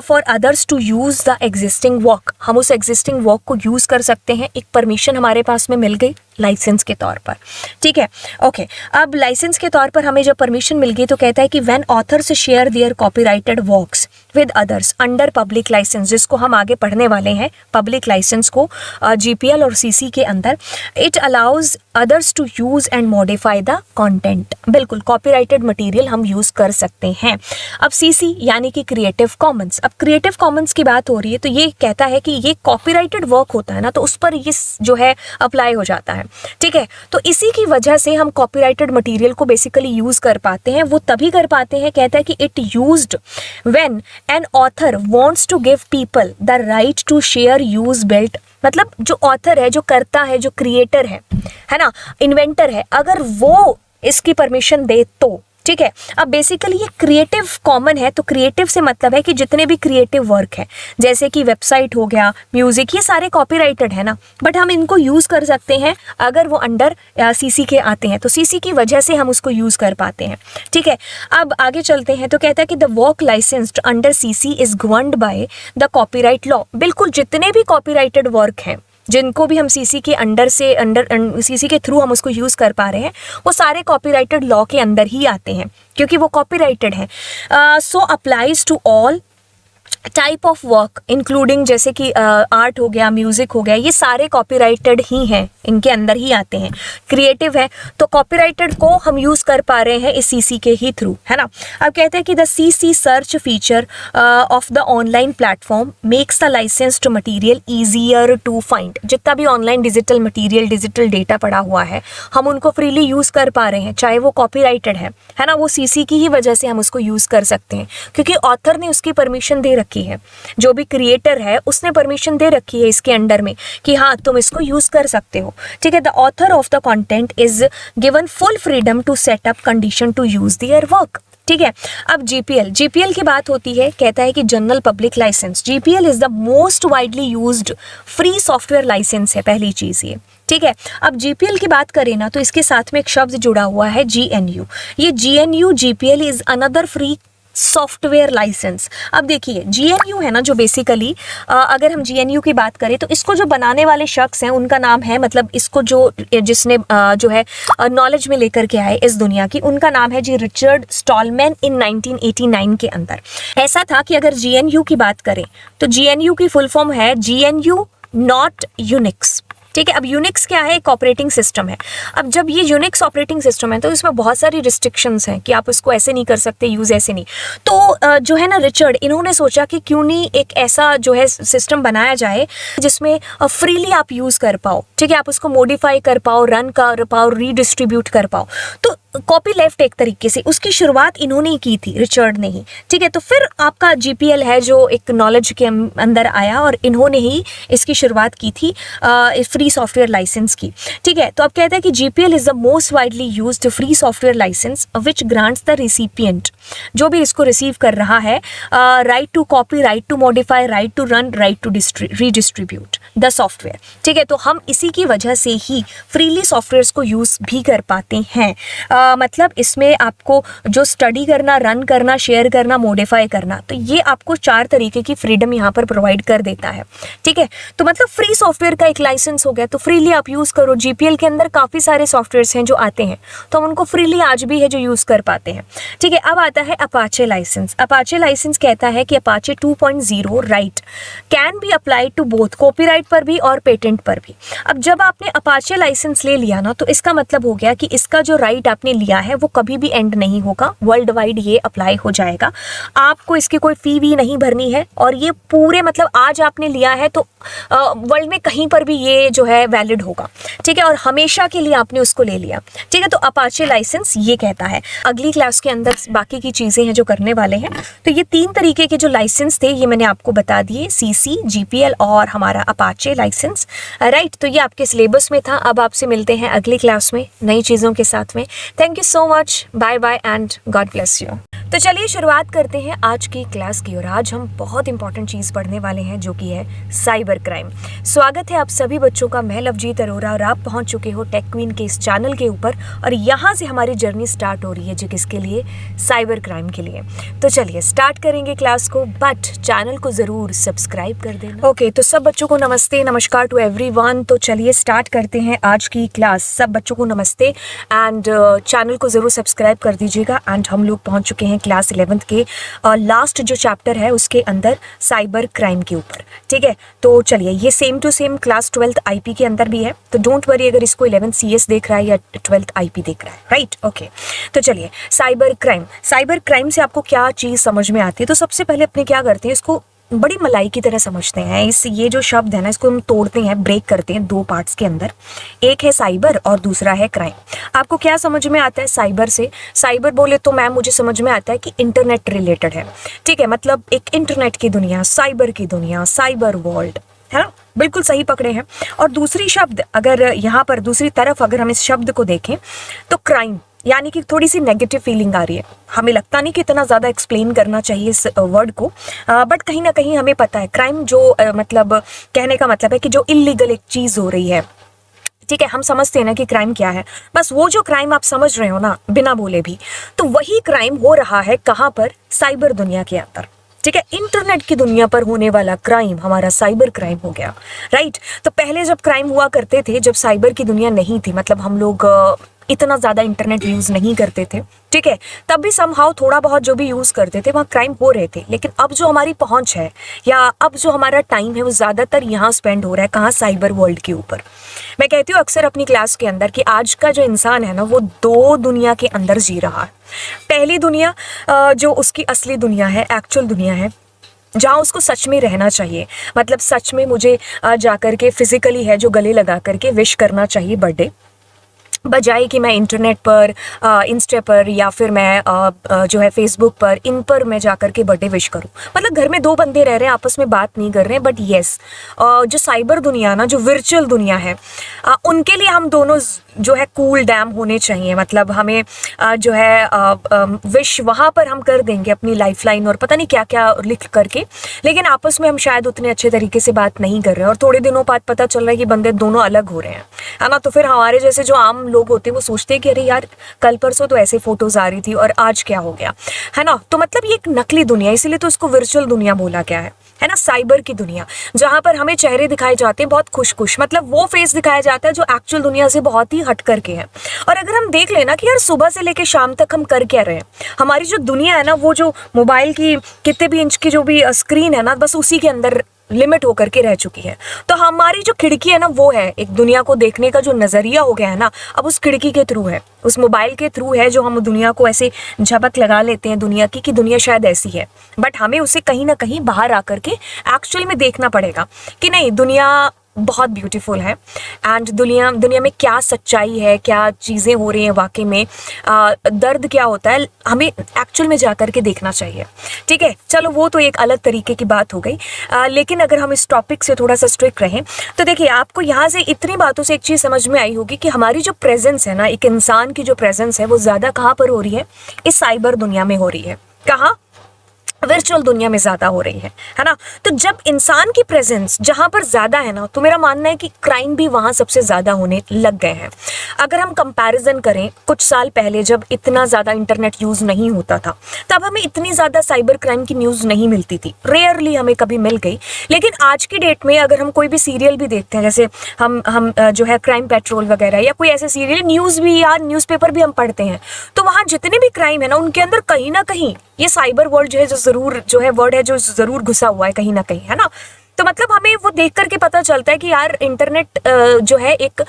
for others to use the existing work. हम उस एग्जिस्टिंग वर्क को यूज़ कर सकते हैं, एक परमिशन हमारे पास में मिल गई लाइसेंस के तौर पर, ठीक है। ओके, अब लाइसेंस के तौर पर हमें जब परमिशन मिल गई तो कहता है कि when authors share their copyrighted works with others under public license, जिसको हम आगे पढ़ने वाले हैं पब्लिक लाइसेंस को जीपीएल और सीसी के अंदर, it allows others to use and modify the content. बिल्कुल कॉपीराइटेड मटेरियल हम यूज़ कर सकते हैं। अब सीसी यानी कि क्रिएटिव कॉमन्स। अब क्रिएटिव कॉमन्स की बात हो रही है तो ये कहता है कि ये कॉपीराइटेड वर्क होता है ना, तो उस पर ये जो है अप्लाई हो जाता है, ठीक है। तो इसी की वजह से हम कॉपीराइटेड मटेरियल को बेसिकली यूज़ कर पाते हैं। वो तभी कर पाते हैं, कहता है कि it used when an author wants to give people the right to share use built. मतलब जो ऑथर है, जो करता है, जो क्रिएटर है ना, इन्वेंटर है, अगर वो इसकी परमिशन दे तो, ठीक है। अब बेसिकली ये क्रिएटिव कॉमन है, तो क्रिएटिव से मतलब है कि जितने भी क्रिएटिव वर्क है, जैसे कि वेबसाइट हो गया, म्यूजिक, ये सारे कॉपीराइटेड है ना, बट हम इनको यूज़ कर सकते हैं अगर वो अंडर सीसी के आते हैं, तो सीसी की वजह से हम उसको यूज़ कर पाते हैं, ठीक है। अब आगे चलते हैं तो कहता है कि the work licensed under CC is governed by the copyright law. बिल्कुल जितने भी कॉपीराइटेड वर्क हैं, जिनको भी हम सीसी के सीसी के थ्रू हम उसको यूज़ कर पा रहे हैं, वो सारे कॉपीराइटेड लॉ के अंदर ही आते हैं क्योंकि वो कॉपीराइटेड हैं। So applies to all type of work including, जैसे कि आर्ट हो गया, म्यूजिक हो गया, ये सारे कॉपीराइटेड ही हैं, इनके अंदर ही आते हैं। क्रिएटिव है तो कॉपीराइटेड को हम यूज़ कर पा रहे हैं इस सीसी के ही थ्रू, है ना। अब कहते हैं कि the CC search feature of the online platform makes the licensed material easier to find. जितना भी online digital material, digital data पड़ा हुआ है, हम उनको फ्रीली यूज़ कर पा रहे हैं, चाहे वो कॉपीराइटेड है ना। वो सीसी की ही वजह से हम उसको यूज़ कर सकते हैं क्योंकि ऑथर ने उसकी परमिशन दे रखी है, जो भी क्रिएटर है उसने परमिशन दे रखी है इसके अंडर में कि हाँ तुम इसको यूज कर सकते हो, ठीक है। The author of the content is given full freedom to set up condition to use their work, ठीक है। अब जीपीएल की बात होती है, कहता है कि general public license. GPL is the most widely used free software license है, पहली चीज ये, ठीक है। अब जीपीएल की बात करें ना तो इसके साथ में एक शब्द जुड़ा हुआ है जीएनयू। ये GNU GPL is another free software license. अब देखिए GNU है ना, जो बेसिकली अगर हम GNU की बात करें तो इसको जो बनाने वाले शख्स हैं उनका नाम है, मतलब इसको जो जिसने जो है नॉलेज में लेकर के आए इस दुनिया की, उनका नाम है जी रिचर्ड स्टॉलमैन इन 1989 के अंदर। ऐसा था कि अगर GNU की बात करें तो GNU की फुल फॉर्म है GNU नॉट यूनिक्स। ठीक है, अब यूनिक्स क्या है? एक ऑपरेटिंग सिस्टम है। अब जब ये यूनिक्स ऑपरेटिंग सिस्टम है तो इसमें बहुत सारी रिस्ट्रिक्शंस हैं कि आप इसको ऐसे नहीं कर सकते, यूज़ ऐसे नहीं। तो जो है ना रिचर्ड, इन्होंने सोचा कि क्यों नहीं एक ऐसा जो है सिस्टम बनाया जाए जिसमें फ्रीली आप यूज़ कर पाओ। ठीक है, आप उसको मॉडिफाई कर पाओ, रन कर पाओ, रीडिस्ट्रीब्यूट कर पाओ। तो कॉपी लेफ्ट एक तरीके से उसकी शुरुआत इन्होंने ही की थी, रिचर्ड ने ही। ठीक है, तो फिर आपका GPL है जो एक नॉलेज के अंदर आया और इन्होंने ही इसकी शुरुआत की थी फ्री सॉफ्टवेयर लाइसेंस की। ठीक है, तो अब कहते हैं कि GPL is the most widely used free software license which grants the recipient, जो भी इसको रिसीव कर रहा है, right to copy, right to modify, right to run, right to redistribute the software. ठीक है, तो हम इसी की वजह से ही फ्रीली सॉफ्टवेयर्स को यूज़ भी कर पाते हैं। मतलब इसमें आपको जो स्टडी करना, रन करना, शेयर करना, मॉडिफाई करना, तो ये आपको 4 तरीके की फ्रीडम यहाँ पर प्रोवाइड कर देता है। ठीक है, तो मतलब फ्री सॉफ्टवेयर का एक लाइसेंस हो गया, तो फ्रीली आप यूज़ करो। GPL के अंदर काफ़ी सारे सॉफ्टवेयर्स हैं जो आते हैं, तो हम उनको फ्रीली आज भी है जो यूज़ कर पाते हैं। ठीक है, अब आता है अपाचे लाइसेंस। अपाचे लाइसेंस कहता है कि Apache 2.0 right can be applied to both, copyright पर भी और पेटेंट पर भी। अब जब आपने अपाचे लाइसेंस ले लिया ना, तो इसका मतलब हो गया कि इसका जो राइट आपने लिया है वो कभी भी एंड नहीं होगा, वर्ल्ड वाइड ये अप्लाई हो जाएगा। आपको इसकी कोई फी भी नहीं भरनी है और ये पूरे मतलब आज आपने लिया है तो वर्ल्ड में कहीं पर भी ये जो है वैलिड होगा। ठीक है, और हमेशा के लिए आपने उसको ले लिया। ठीक है, तो अपाचे लाइसेंस ये कहता है। अगली क्लास के अंदर बाकी की चीज़ें हैं जो करने वाले हैं। तो ये 3 तरीके के जो लाइसेंस थे ये मैंने आपको बता दिए, CC, GPL और हमारा अपाचे लाइसेंस। राइट, तो ये आपके सिलेबस में था। अब आपसे मिलते हैं अगली क्लास में नई चीज़ों के साथ में। Thank you so much, bye bye and God bless you. तो चलिए शुरुआत करते हैं आज की क्लास की, और आज हम बहुत इंपॉर्टेंट चीज़ पढ़ने वाले हैं जो कि है साइबर क्राइम। स्वागत है आप सभी बच्चों का, मैं लवजीत अरोरा, और आप पहुंच चुके हो टेक क्वीन के इस चैनल के ऊपर, और यहाँ से हमारी जर्नी स्टार्ट हो रही है जो किसके लिए? साइबर क्राइम के लिए। तो चलिए स्टार्ट करेंगे क्लास को, बट चैनल को ज़रूर सब्सक्राइब कर देना। ओके, तो सब बच्चों को नमस्ते, नमस्कार टू एवरीवन। तो चलिए स्टार्ट करते हैं आज की क्लास। सब बच्चों को नमस्ते एंड चैनल को ज़रूर सब्सक्राइब कर दीजिएगा। एंड हम लोग पहुंच चुके हैं क्लास 11th के लास्ट जो चैप्टर है उसके अंदर, साइबर क्राइम के ऊपर। ठीक है, तो चलिए ये same to same class 12th IP के अंदर भी है, तो डोंट वरी अगर इसको 11th CS देख रहा है या 12th IP देख रहा है। राइट, ओके, तो चलिए साइबर क्राइम। साइबर क्राइम से आपको क्या चीज़ समझ में आती है? तो सबसे पहले अपने क्या करते हैं, इसको बड़ी मलाई की तरह समझते हैं। ये जो शब्द है ना, इसको हम तोड़ते हैं, ब्रेक करते हैं 2 पार्ट्स के अंदर। एक है साइबर और दूसरा है क्राइम। आपको क्या समझ में आता है साइबर से? साइबर बोले तो मैम मुझे समझ में आता है कि इंटरनेट रिलेटेड है। ठीक है, मतलब एक इंटरनेट की दुनिया, साइबर की दुनिया, साइबर वर्ल्ड, है ना? बिल्कुल सही पकड़े हैं। और दूसरी शब्द अगर यहाँ पर दूसरी तरफ अगर हम इस शब्द को देखें तो क्राइम, यानी कि थोड़ी सी नेगेटिव फीलिंग आ रही है। हमें लगता नहीं कि इतना ज़्यादा एक्सप्लेन करना चाहिए इस वर्ड को, बट कहीं ना कहीं हमें पता है क्राइम जो मतलब कहने का मतलब है कि जो इलीगल एक चीज़ हो रही है। ठीक है, हम समझते हैं ना कि क्राइम क्या है, बस वो जो क्राइम आप समझ रहे हो ना बिना बोले भी, तो वही क्राइम हो रहा है कहाँ पर? साइबर दुनिया के अंदर। ठीक है, इंटरनेट की दुनिया पर होने वाला क्राइम हमारा साइबर क्राइम हो गया। राइट, तो पहले जब क्राइम हुआ करते थे, जब साइबर की दुनिया नहीं थी, मतलब हम लोग इतना ज़्यादा इंटरनेट यूज़ नहीं करते थे। ठीक है, तब भी समहाउ थोड़ा बहुत जो भी यूज़ करते थे वहाँ क्राइम हो रहे थे। लेकिन अब जो हमारी पहुँच है या अब जो हमारा टाइम है वो ज़्यादातर यहाँ स्पेंड हो रहा है कहाँ? साइबर वर्ल्ड के ऊपर। मैं कहती हूँ अक्सर अपनी क्लास के अंदर कि आज का जो इंसान है ना वो 2 दुनिया के अंदर जी रहा है। पहली दुनिया जो उसकी असली दुनिया है, एक्चुअल दुनिया है, जहाँ उसको सच में रहना चाहिए, मतलब सच में मुझे जा कर के फिजिकली है जो गले लगा करके विश करना चाहिए बर्थडे, बजाय कि मैं इंटरनेट पर, इंस्टा पर या फिर मैं जो है फेसबुक पर, इन पर मैं जाकर के बर्थडे विश करूं। मतलब घर में 2 बंदे रह रहे हैं, आपस में बात नहीं कर रहे हैं, बट येस जो साइबर दुनिया ना, जो वर्चुअल दुनिया है, उनके लिए हम दोनों जो है कूल डैम होने चाहिए। मतलब हमें जो है विश वहाँ पर हम कर देंगे अपनी लाइफलाइन और पता नहीं क्या क्या लिख करके, लेकिन आपस में हम शायद उतने अच्छे तरीके से बात नहीं कर रहे हैं, और थोड़े दिनों बाद पता चल रहा है कि बंदे दोनों अलग हो रहे हैं, है ना? तो फिर हमारे जैसे जो आम लोग होते हैं वो सोचते हैं कि अरे यार कल परसों तो ऐसे फोटोज आ रही थी और आज क्या हो गया, है ना। तो मतलब ये एक नकली दुनिया, इसीलिए तो इसको वर्चुअल दुनिया बोला गया है ना, साइबर की दुनिया, जहां पर हमें चेहरे दिखाए जाते हैं बहुत खुश, मतलब वो फेस दिखाया जाता है जो एक्चुअल दुनिया से बहुत ही हट करके है। और अगर हम देख लेना कि यार सुबह से लेकर शाम तक हम कर क्या रहे हैं, हमारी जो दुनिया है ना, वो जो मोबाइल की कितने भी इंच की जो भी स्क्रीन है ना, बस उसी के अंदर लिमिट होकर के रह चुकी है। तो हमारी जो खिड़की है ना, वो है एक दुनिया को देखने का जो नजरिया हो गया है ना, अब उस खिड़की के थ्रू है, उस मोबाइल के थ्रू है, जो हम दुनिया को ऐसे झपक लगा लेते हैं दुनिया की कि दुनिया शायद ऐसी है, बट हमें उसे कहीं ना कहीं बाहर आकर के एक्चुअल में देखना पड़ेगा कि नहीं, दुनिया बहुत ब्यूटीफुल है एंड दुनिया में क्या सच्चाई है, क्या चीज़ें हो रही हैं वाकई में, दर्द क्या होता है, हमें एक्चुअल में जा कर के देखना चाहिए। ठीक है, चलो वो तो एक अलग तरीके की बात हो गई। लेकिन अगर हम इस टॉपिक से थोड़ा सा स्ट्रिक्ट रहें तो देखिए, आपको यहाँ से इतनी बातों से एक चीज़ समझ में आई होगी कि हमारी जो प्रेजेंस है ना, एक इंसान की जो प्रेजेंस है वो ज़्यादा कहाँ पर हो रही है, इस साइबर दुनिया में हो रही है। कहाँ? वर्चुअल दुनिया में ज़्यादा हो रही है ना। तो जब इंसान की प्रेजेंस जहाँ पर ज़्यादा है ना, तो मेरा मानना है कि क्राइम भी वहाँ सबसे ज़्यादा होने लग गए हैं। अगर हम कंपैरिजन करें कुछ साल पहले जब इतना ज़्यादा इंटरनेट यूज़ नहीं होता था, तब हमें इतनी ज़्यादा साइबर क्राइम की न्यूज़ नहीं मिलती थी, रेयरली हमें कभी मिल गई। लेकिन आज की डेट में अगर हम कोई भी सीरियल भी देखते हैं, जैसे हम जो है क्राइम पेट्रोल वगैरह या कोई ऐसे सीरियल, न्यूज़ भी या न्यूज़पेपर भी हम पढ़ते हैं, तो वहाँ जितने भी क्राइम है ना, उनके अंदर कहीं ना कहीं ये साइबर वर्ल्ड जो है, जो है वर्ड है जो ज़रूर घुसा हुआ है कहीं ना कहीं, है ना। तो मतलब हमें वो देख करके पता चलता है कि यार इंटरनेट जो है एक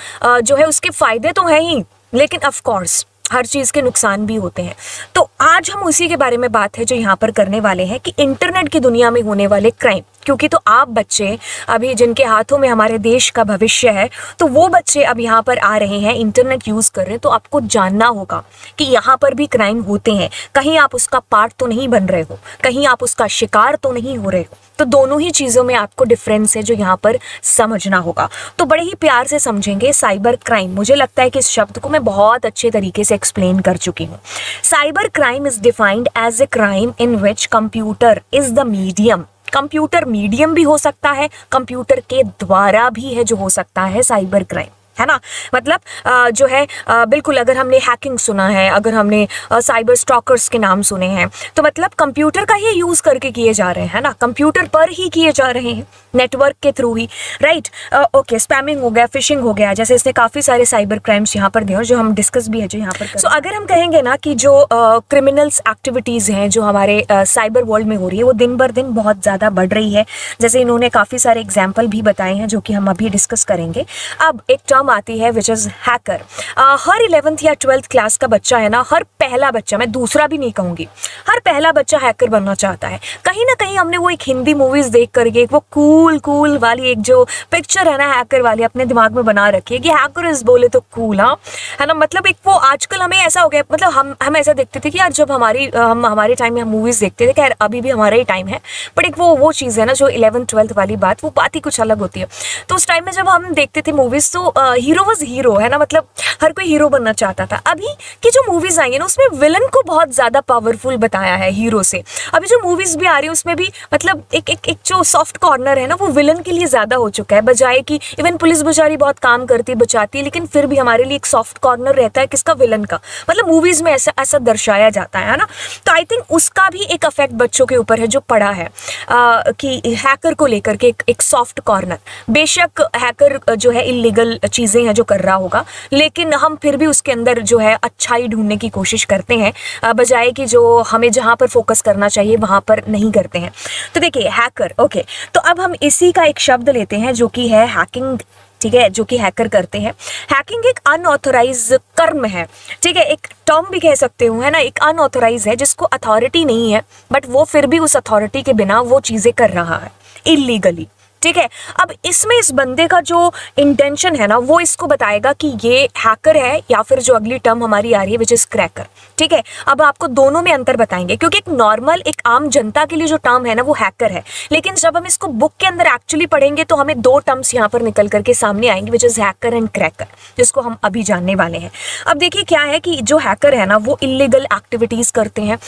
जो है उसके फ़ायदे तो हैं ही, लेकिन ऑफ कोर्स हर चीज़ के नुकसान भी होते हैं। तो आज हम उसी के बारे में बात है जो यहाँ पर करने वाले हैं कि इंटरनेट की दुनिया में होने वाले क्राइम। क्योंकि तो आप बच्चे अभी जिनके हाथों में हमारे देश का भविष्य है, तो वो बच्चे अब यहाँ पर आ रहे हैं, इंटरनेट यूज़ कर रहे हैं, तो आपको जानना होगा कि यहाँ पर भी क्राइम होते हैं। कहीं आप उसका पार्ट तो नहीं बन रहे हो, कहीं आप उसका शिकार तो नहीं हो रहे हो। तो दोनों ही चीज़ों में आपको डिफरेंस है जो यहाँ पर समझना होगा। तो बड़े ही प्यार से समझेंगे साइबर क्राइम। मुझे लगता है कि इस शब्द को मैं बहुत अच्छे तरीके से एक्सप्लेन कर चुकी हूँ। Cyber crime is defined as a crime in which computer is the medium. Computer medium भी हो सकता है, कंप्यूटर के द्वारा भी है जो हो सकता है साइबर क्राइम, है ना। मतलब जो है बिल्कुल, अगर हमने हैकिंग सुना है, अगर हमने साइबर स्टॉकर्स के नाम सुने हैं, तो मतलब कंप्यूटर का ही यूज़ करके किए जा रहे हैं, है ना, कंप्यूटर पर ही किए जा रहे हैं, नेटवर्क के थ्रू ही, राइट। ओके, स्पैमिंग हो गया, फिशिंग हो गया, जैसे इसने काफ़ी सारे साइबर क्राइम्स यहाँ पर दिए और जो हम डिस्कस भी है जो यहाँ पर। सो अगर हम कहेंगे ना कि जो क्रिमिनल्स एक्टिविटीज़ हैं जो हमारे साइबर वर्ल्ड में हो रही है, वो दिन बर दिन बहुत ज़्यादा बढ़ रही है। जैसे इन्होंने काफ़ी सारे एग्जाम्पल भी बताए हैं जो कि हम अभी डिस्कस करेंगे। अब एक टर्म आती है which is hacker. Her 11th या 12th क्लास का बच्चा है ना, हर पहला बच्चा, मैं दूसरा भी नहीं कहूँगी, हर पहला बच्चा हैकर बनना चाहता है। कहीं ना कहीं हमने वो एक हिंदी मूवीज़ देख करके एक वो कूल वाली एक जो पिक्चर है ना हैकर वाली अपने दिमाग में बना रखी है कि हैकर इज बोले तो कूल, हाँ, है ना। मतलब एक वो आजकल हमें ऐसा हो गया, मतलब हम ऐसा देखते थे कि यार जब हमारे टाइम में हम मूवीज़ देखते थे, खैर अभी भी हमारा ही टाइम है, बट एक वो चीज़ है ना जो 11th 12th वाली बात, वो बात ही कुछ अलग होती है। तो उस टाइम में जब हम देखते थे मूवीज़, तो हीरो वॉज हीरो, है ना, मतलब हर कोई हीरो बनना चाहता था। अभी की जो मूवीज़ आई है ना, उसमें विलन को बहुत ज़्यादा पावरफुल बताया है हीरो से। अभी जो मूवीज़ भी आ रही है उसमें भी मतलब एक जो सॉफ्ट कॉर्नर है ना, वो विलन के लिए ज़्यादा हो चुका है, बजाय कि इवन पुलिस बेचारी बहुत काम करती बचाती है, लेकिन फिर भी हमारे लिए एक सॉफ्ट कॉर्नर रहता है किसका, विलन का। मतलब मूवीज़ में ऐसा दर्शाया जाता है ना। तो आई थिंक उसका भी एक अफेक्ट बच्चों के ऊपर है जो पड़ा है कि हैकर को लेकर के एक सॉफ्ट कॉर्नर। बेशक हैकर जो है इलीगल चीज़ें हैं जो कर रहा होगा, लेकिन हम फिर भी उसके अंदर जो है अच्छाई ढूंढने की कोशिश करते हैं, बजाय कि जो हमें जहाँ पर फोकस करना चाहिए वहाँ पर नहीं करते हैं। तो देखिए हैकर, ओके, तो अब हम इसी का एक शब्द लेते हैं जो कि है हैकिंग, ठीक है, जो कि हैकर करते हैं। हैकिंग एक अनऑथोराइज कर्म है, ठीक है, एक टर्म भी कह सकते हो, है ना, एक अनऑथोराइज है जिसको अथॉरिटी नहीं है, बट वो फिर भी उस अथॉरिटी के बिना वो चीज़ें कर रहा है इलीगली, ठीक है। अब इसमें इस बंदे का जो इंटेंशन है ना, वो इसको बताएगा कि ये हैकर है या फिर जो अगली टर्म हमारी आ रही है विच इज़ क्रैकर, ठीक है। अब आपको दोनों में अंतर बताएंगे, क्योंकि एक नॉर्मल एक आम जनता के लिए जो टर्म है ना वो हैकर है, लेकिन जब हम इसको बुक के अंदर एक्चुअली पढ़ेंगे तो हमें दो टर्म्स यहाँ पर निकल करके सामने आएंगे which is hacker and cracker, जिसको हम अभी जानने वाले हैं। अब देखिए क्या है कि जो हैकर है ना वो इलीगल एक्टिविटीज़ करते हैं,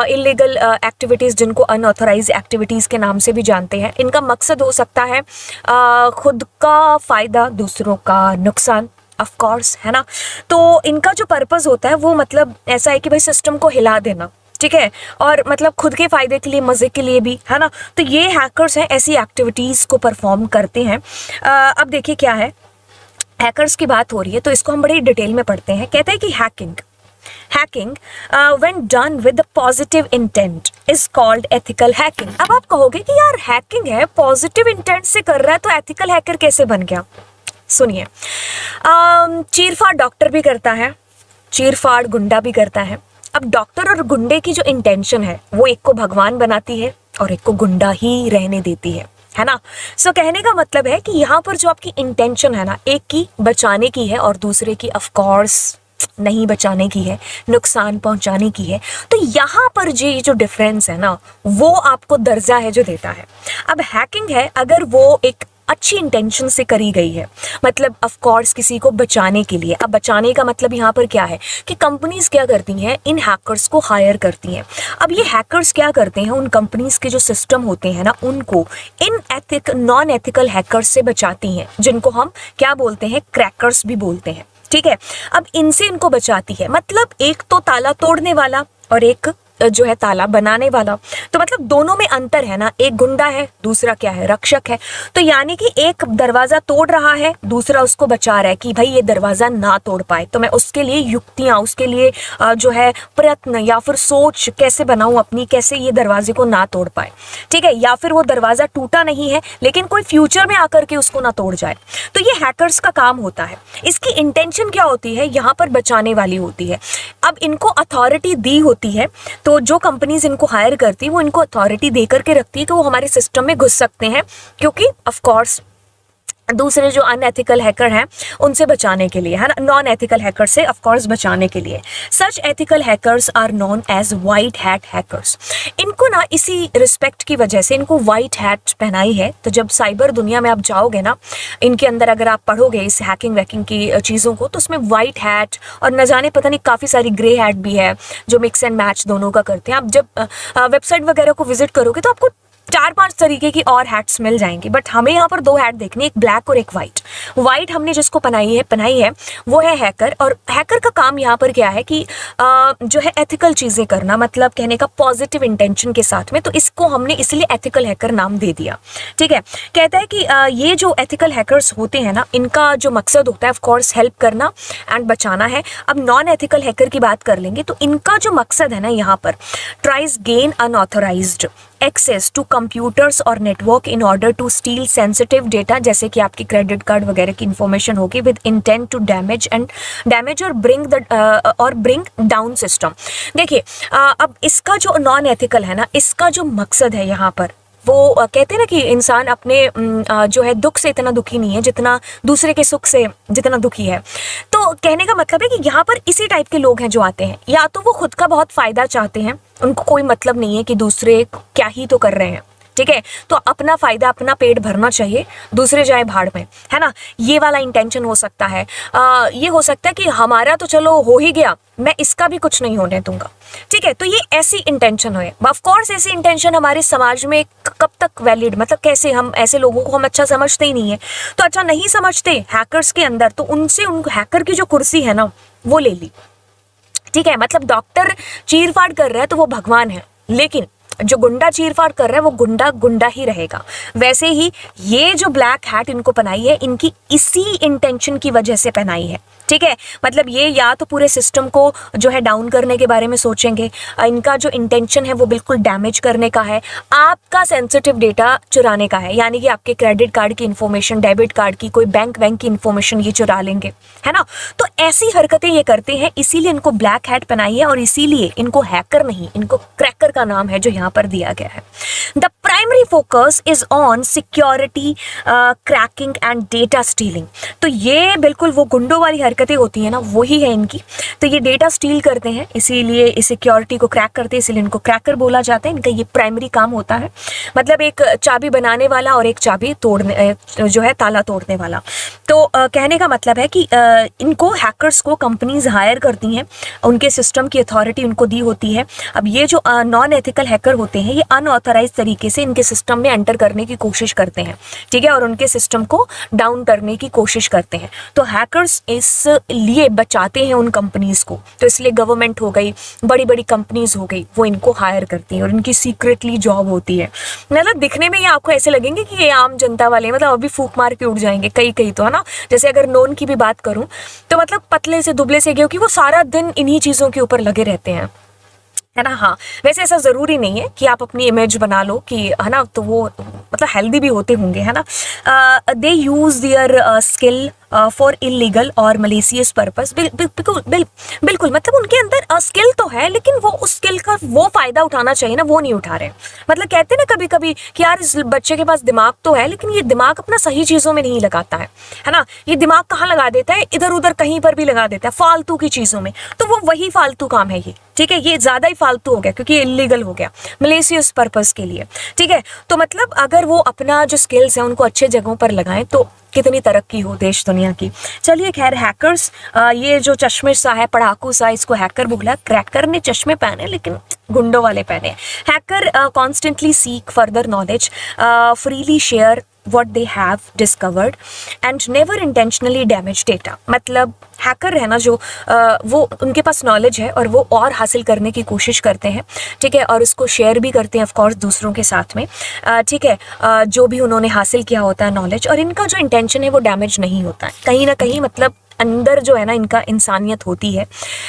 इलीगल एक्टिविटीज़ जिनको अनऑथोराइज एक्टिविटीज़ के नाम से भी जानते हैं। इनका मकसद हो सकता है खुद का फ़ायदा, दूसरों का नुकसान, ऑफ कोर्स, है ना। तो इनका जो पर्पस होता है वो मतलब ऐसा है कि भाई सिस्टम को हिला देना, ठीक है, और मतलब खुद के फायदे के लिए, मजे के लिए भी, है ना। तो ये हैकर्स हैं, ऐसी एक्टिविटीज को परफॉर्म करते हैं। अब देखिए क्या है, हैकर्स की बात हो रही है तो इसको हम बड़ी डिटेल में पढ़ते हैं। कहते हैं कि hacking when done with a positive intent is called ethical hacking। अब आप कहोगे कि यार हैकिंग है, पॉजिटिव इंटेंट से कर रहा है, तो एथिकल हैकर कैसे बन गया? सुनिए, चीरफाड़ डॉक्टर भी करता है, चीरफाड़ गुंडा भी करता है। अब डॉक्टर और गुंडे की जो इंटेंशन है वो एक को भगवान बनाती है और एक को गुंडा ही रहने देती है ना। सो कहने का मतलब है कि यहाँ पर जो आपकी इंटेंशन है ना, एक की बचाने की है और दूसरे की ऑफ कोर्स नहीं बचाने की है, नुकसान पहुंचाने की है। तो यहाँ पर ये जो डिफरेंस है ना, वो आपको दर्जा है जो देता है। अब हैकिंग है अगर वो एक अच्छी इंटेंशन से करी गई है, मतलब ऑफ कोर्स किसी को बचाने के लिए। अब बचाने का मतलब यहाँ पर क्या है कि कंपनीज क्या करती हैं, इन हैकर्स को हायर करती हैं। अब ये हैकर्स क्या करते हैं, उन कंपनीज के जो सिस्टम होते हैं ना, उनको नॉन एथिकल हैकर्स से बचाती हैं, जिनको हम क्या बोलते हैं, क्रैकर्स भी बोलते हैं, ठीक है। अब इनसे इनको बचाती है, मतलब एक तो ताला तोड़ने वाला और एक जो है ताला बनाने वाला। तो मतलब दोनों में अंतर है ना, एक गुंडा है, दूसरा क्या है, रक्षक है। तो यानी कि एक दरवाजा तोड़ रहा है, दूसरा उसको बचा रहा है कि भाई ये दरवाजा ना तोड़ पाए। तो मैं उसके लिए युक्तियां, उसके लिए जो है प्रयत्न या फिर सोच कैसे बनाऊं अपनी, कैसे ये दरवाजे को ना तोड़ पाए, ठीक है। या फिर वो दरवाजा टूटा नहीं है लेकिन कोई फ्यूचर में आकर के उसको ना तोड़ जाए। तो ये हैकर्स का काम होता है। इसकी इंटेंशन क्या होती है, यहाँ पर बचाने वाली होती है। अब इनको अथॉरिटी दी होती है, तो जो कंपनीज इनको हायर करती है वो इनको अथॉरिटी दे करके रखती है कि वो हमारे सिस्टम में घुस सकते हैं, क्योंकि ऑफ कोर्स दूसरे जो अनएथिकल हैकर हैं उनसे बचाने के लिए, है ना, नॉन एथिकल हैकर से ऑफ कोर्स बचाने के लिए। Such ethical hackers are known as white hat hackers. इनको ना इसी रिस्पेक्ट की वजह से इनको वाइट हैट पहनाई है। तो जब साइबर दुनिया में आप जाओगे ना, इनके अंदर अगर आप पढ़ोगे इस हैकिंग वैकिंग की चीज़ों को, तो उसमें वाइट हैट और न जाने पता नहीं काफ़ी सारी ग्रे हैट भी है जो मिक्स एंड मैच दोनों का करते हैं। आप जब वेबसाइट वगैरह को विजिट करोगे तो आपको 4-5 तरीके की और हैट्स मिल जाएंगी, बट हमें यहाँ पर 2 हैट देखनी, एक ब्लैक और एक वाइट हमने जिसको पहनाई है वो है हैकर। और हैकर का काम यहाँ पर क्या है कि जो है एथिकल चीज़ें करना, मतलब कहने का पॉजिटिव इंटेंशन के साथ में। तो इसको हमने इसलिए एथिकल हैकर नाम दे दिया, ठीक है। कहता है कि ये जो एथिकल हैकर्स होते हैं ना, इनका जो मकसद होता है ऑफ कोर्स हेल्प करना एंड बचाना है। अब नॉन एथिकल हैकर की बात कर लेंगे तो इनका जो मकसद है ना, यहाँ पर tries gain unauthorized access to computers और network in order to steal sensitive data, जैसे कि आपकी क्रेडिट कार्ड वगैरह की इंफॉर्मेशन होगी, विद इंटेंट टू डैमेज और ब्रिंग डाउन सिस्टम। देखिए अब इसका जो नॉन एथिकल है ना, इसका जो मकसद है यहाँ पर, वो कहते हैं ना कि इंसान अपने जो है दुख से इतना दुखी नहीं है जितना दूसरे के सुख से जितना दुखी है। तो कहने का मतलब है कि यहाँ पर इसी टाइप के लोग हैं जो आते हैं, या तो वो खुद का बहुत फायदा चाहते हैं, उनको कोई मतलब नहीं है कि दूसरे क्या ही तो कर रहे हैं, ठीक है, तो अपना फायदा, अपना पेट भरना चाहिए, दूसरे जाए भाड़ में, है ना। ये वाला इंटेंशन हो सकता है। ये हो सकता है कि हमारा तो चलो हो ही गया, मैं इसका भी कुछ नहीं होने दूंगा, ठीक है। तो ये ऐसी इंटेंशन है। ऑफ कोर्स ऐसी इंटेंशन हमारे समाज में कब तक वैलिड, मतलब कैसे, हम ऐसे लोगों को हम अच्छा समझते ही नहीं है। तो अच्छा नहीं समझते हैकर्स के अंदर, तो उनसे उन हैकर की जो कुर्सी है ना वो ले ली, ठीक है। मतलब डॉक्टर चीरफाड़ कर रहा है तो वो भगवान है, लेकिन जो गुंडा चीरफाड़ कर रहा है वो गुंडा ही रहेगा। वैसे ही ये जो ब्लैक हैट इनको पहनाई है, इनकी इसी इंटेंशन की वजह से पहनाई है, ठीक है। मतलब ये या तो पूरे सिस्टम को जो है डाउन करने के बारे में सोचेंगे, इनका जो इंटेंशन है वो बिल्कुल डैमेज करने का है, आपका सेंसिटिव डेटा चुराने का है, यानी कि आपके क्रेडिट कार्ड की इंफॉर्मेशन, डेबिट कार्ड की, कोई बैंक की इंफॉर्मेशन ये चुरा लेंगे, है ना। तो ऐसी हरकतें ये करते हैं, इसीलिए इनको ब्लैक हैट पहनाई है और इसीलिए इनको हैकर नहीं, इनको क्रैकर का नाम है जो यहाँ पर दिया गया है। The primary focus is on security, cracking and data stealing. तो ये बिल्कुल वो गुंडों वाली हरकतें होती हैं ना, वही है इनकी। तो ये डेटा स्टील करते हैं, इसीलिए इस सिक्योरिटी को क्रैक करते हैं, इसीलिए इनको क्रैकर बोला जाता है। इनका ये प्राइमरी काम होता है, मतलब एक चाबी बनाने वाला और एक चाबी तोड़ने, जो है ताला तोड़ने वाला। तो कहने का मतलब है कि इनको हैकर्स को कंपनीज हायर करती हैं, उनके सिस्टम की अथॉरिटी उनको दी होती है। अब ये जो नॉन एथिकल हैकर होते हैं, ये अनऑथराइज तरीके से इनके सिस्टम सिस्टम में एंटर करने की कोशिश करते हैं, ठीक है, और उनके सिस्टम को डाउन करने की कोशिश करते हैं। तो हैकर्स इसलिए बचाते हैं उन कंपनीज को, तो इसलिए गवर्नमेंट हो गई, बड़ी बड़ी कंपनीज हो गई, वो इनको हायर करती हैं और इनकी सीक्रेटली जॉब होती है। मतलब दिखने में ये आपको ऐसे लगेंगे कि ये आम जनता वाले, मतलब अभी फूंक मार के उड़ जाएंगे कई कई तो, है ना। जैसे अगर नॉन की भी बात करूं तो मतलब पतले से दुबले से, क्योंकि वो सारा दिन इन्हीं चीज़ों के ऊपर लगे रहते हैं, है ना। हाँ, वैसे ऐसा ज़रूरी नहीं है कि आप अपनी इमेज बना लो कि, है ना, तो वो मतलब हेल्दी भी होते होंगे, है ना। They use their skill for illegal और मलेसियस पर्पस। बिल्कुल मतलब उनके अंदर स्किल तो है, लेकिन वो उस स्किल का वो फ़ायदा उठाना चाहिए ना, वो नहीं उठा रहे। मतलब कहते हैं ना कभी कभी कि यार इस बच्चे के पास दिमाग तो है, लेकिन ये दिमाग अपना सही चीज़ों में नहीं लगाता है ना। ये दिमाग कहाँ लगा देता है, इधर उधर कहीं पर भी लगा देता है, फालतू की चीज़ों में। तो वो वही फालतू काम है ये, ठीक है, ये ज़्यादा ही फालतू हो गया क्योंकि ये इलीगल हो गया मलेशियस पर्पस के लिए, ठीक है। तो मतलब अगर वो अपना जो स्किल्स हैं उनको अच्छे जगहों पर लगाएं तो कितनी तरक्की हो देश दुनिया की। चलिए खैर, हैकर्स, ये जो चश्मे सा है, पढ़ाकू सा, इसको हैकर बोला। क्रैकर ने चश्मे पहने लेकिन गुंडों वाले पहने। Hacker constantly seek further knowledge, freely share what they have discovered and never intentionally damage data। मतलब हैकर है ना जो वो उनके पास नॉलेज है और वो और हासिल करने की कोशिश करते हैं, ठीक है, और उसको शेयर भी करते हैं ऑफ कोर्स दूसरों के साथ में, ठीक है, जो भी उन्होंने हासिल किया होता है नॉलेज, और इनका जो इंटेंशन है वो डैमेज नहीं होता है कहीं ना कहीं, मतलब अंदर जो है ना इनका इंसानियत होती है।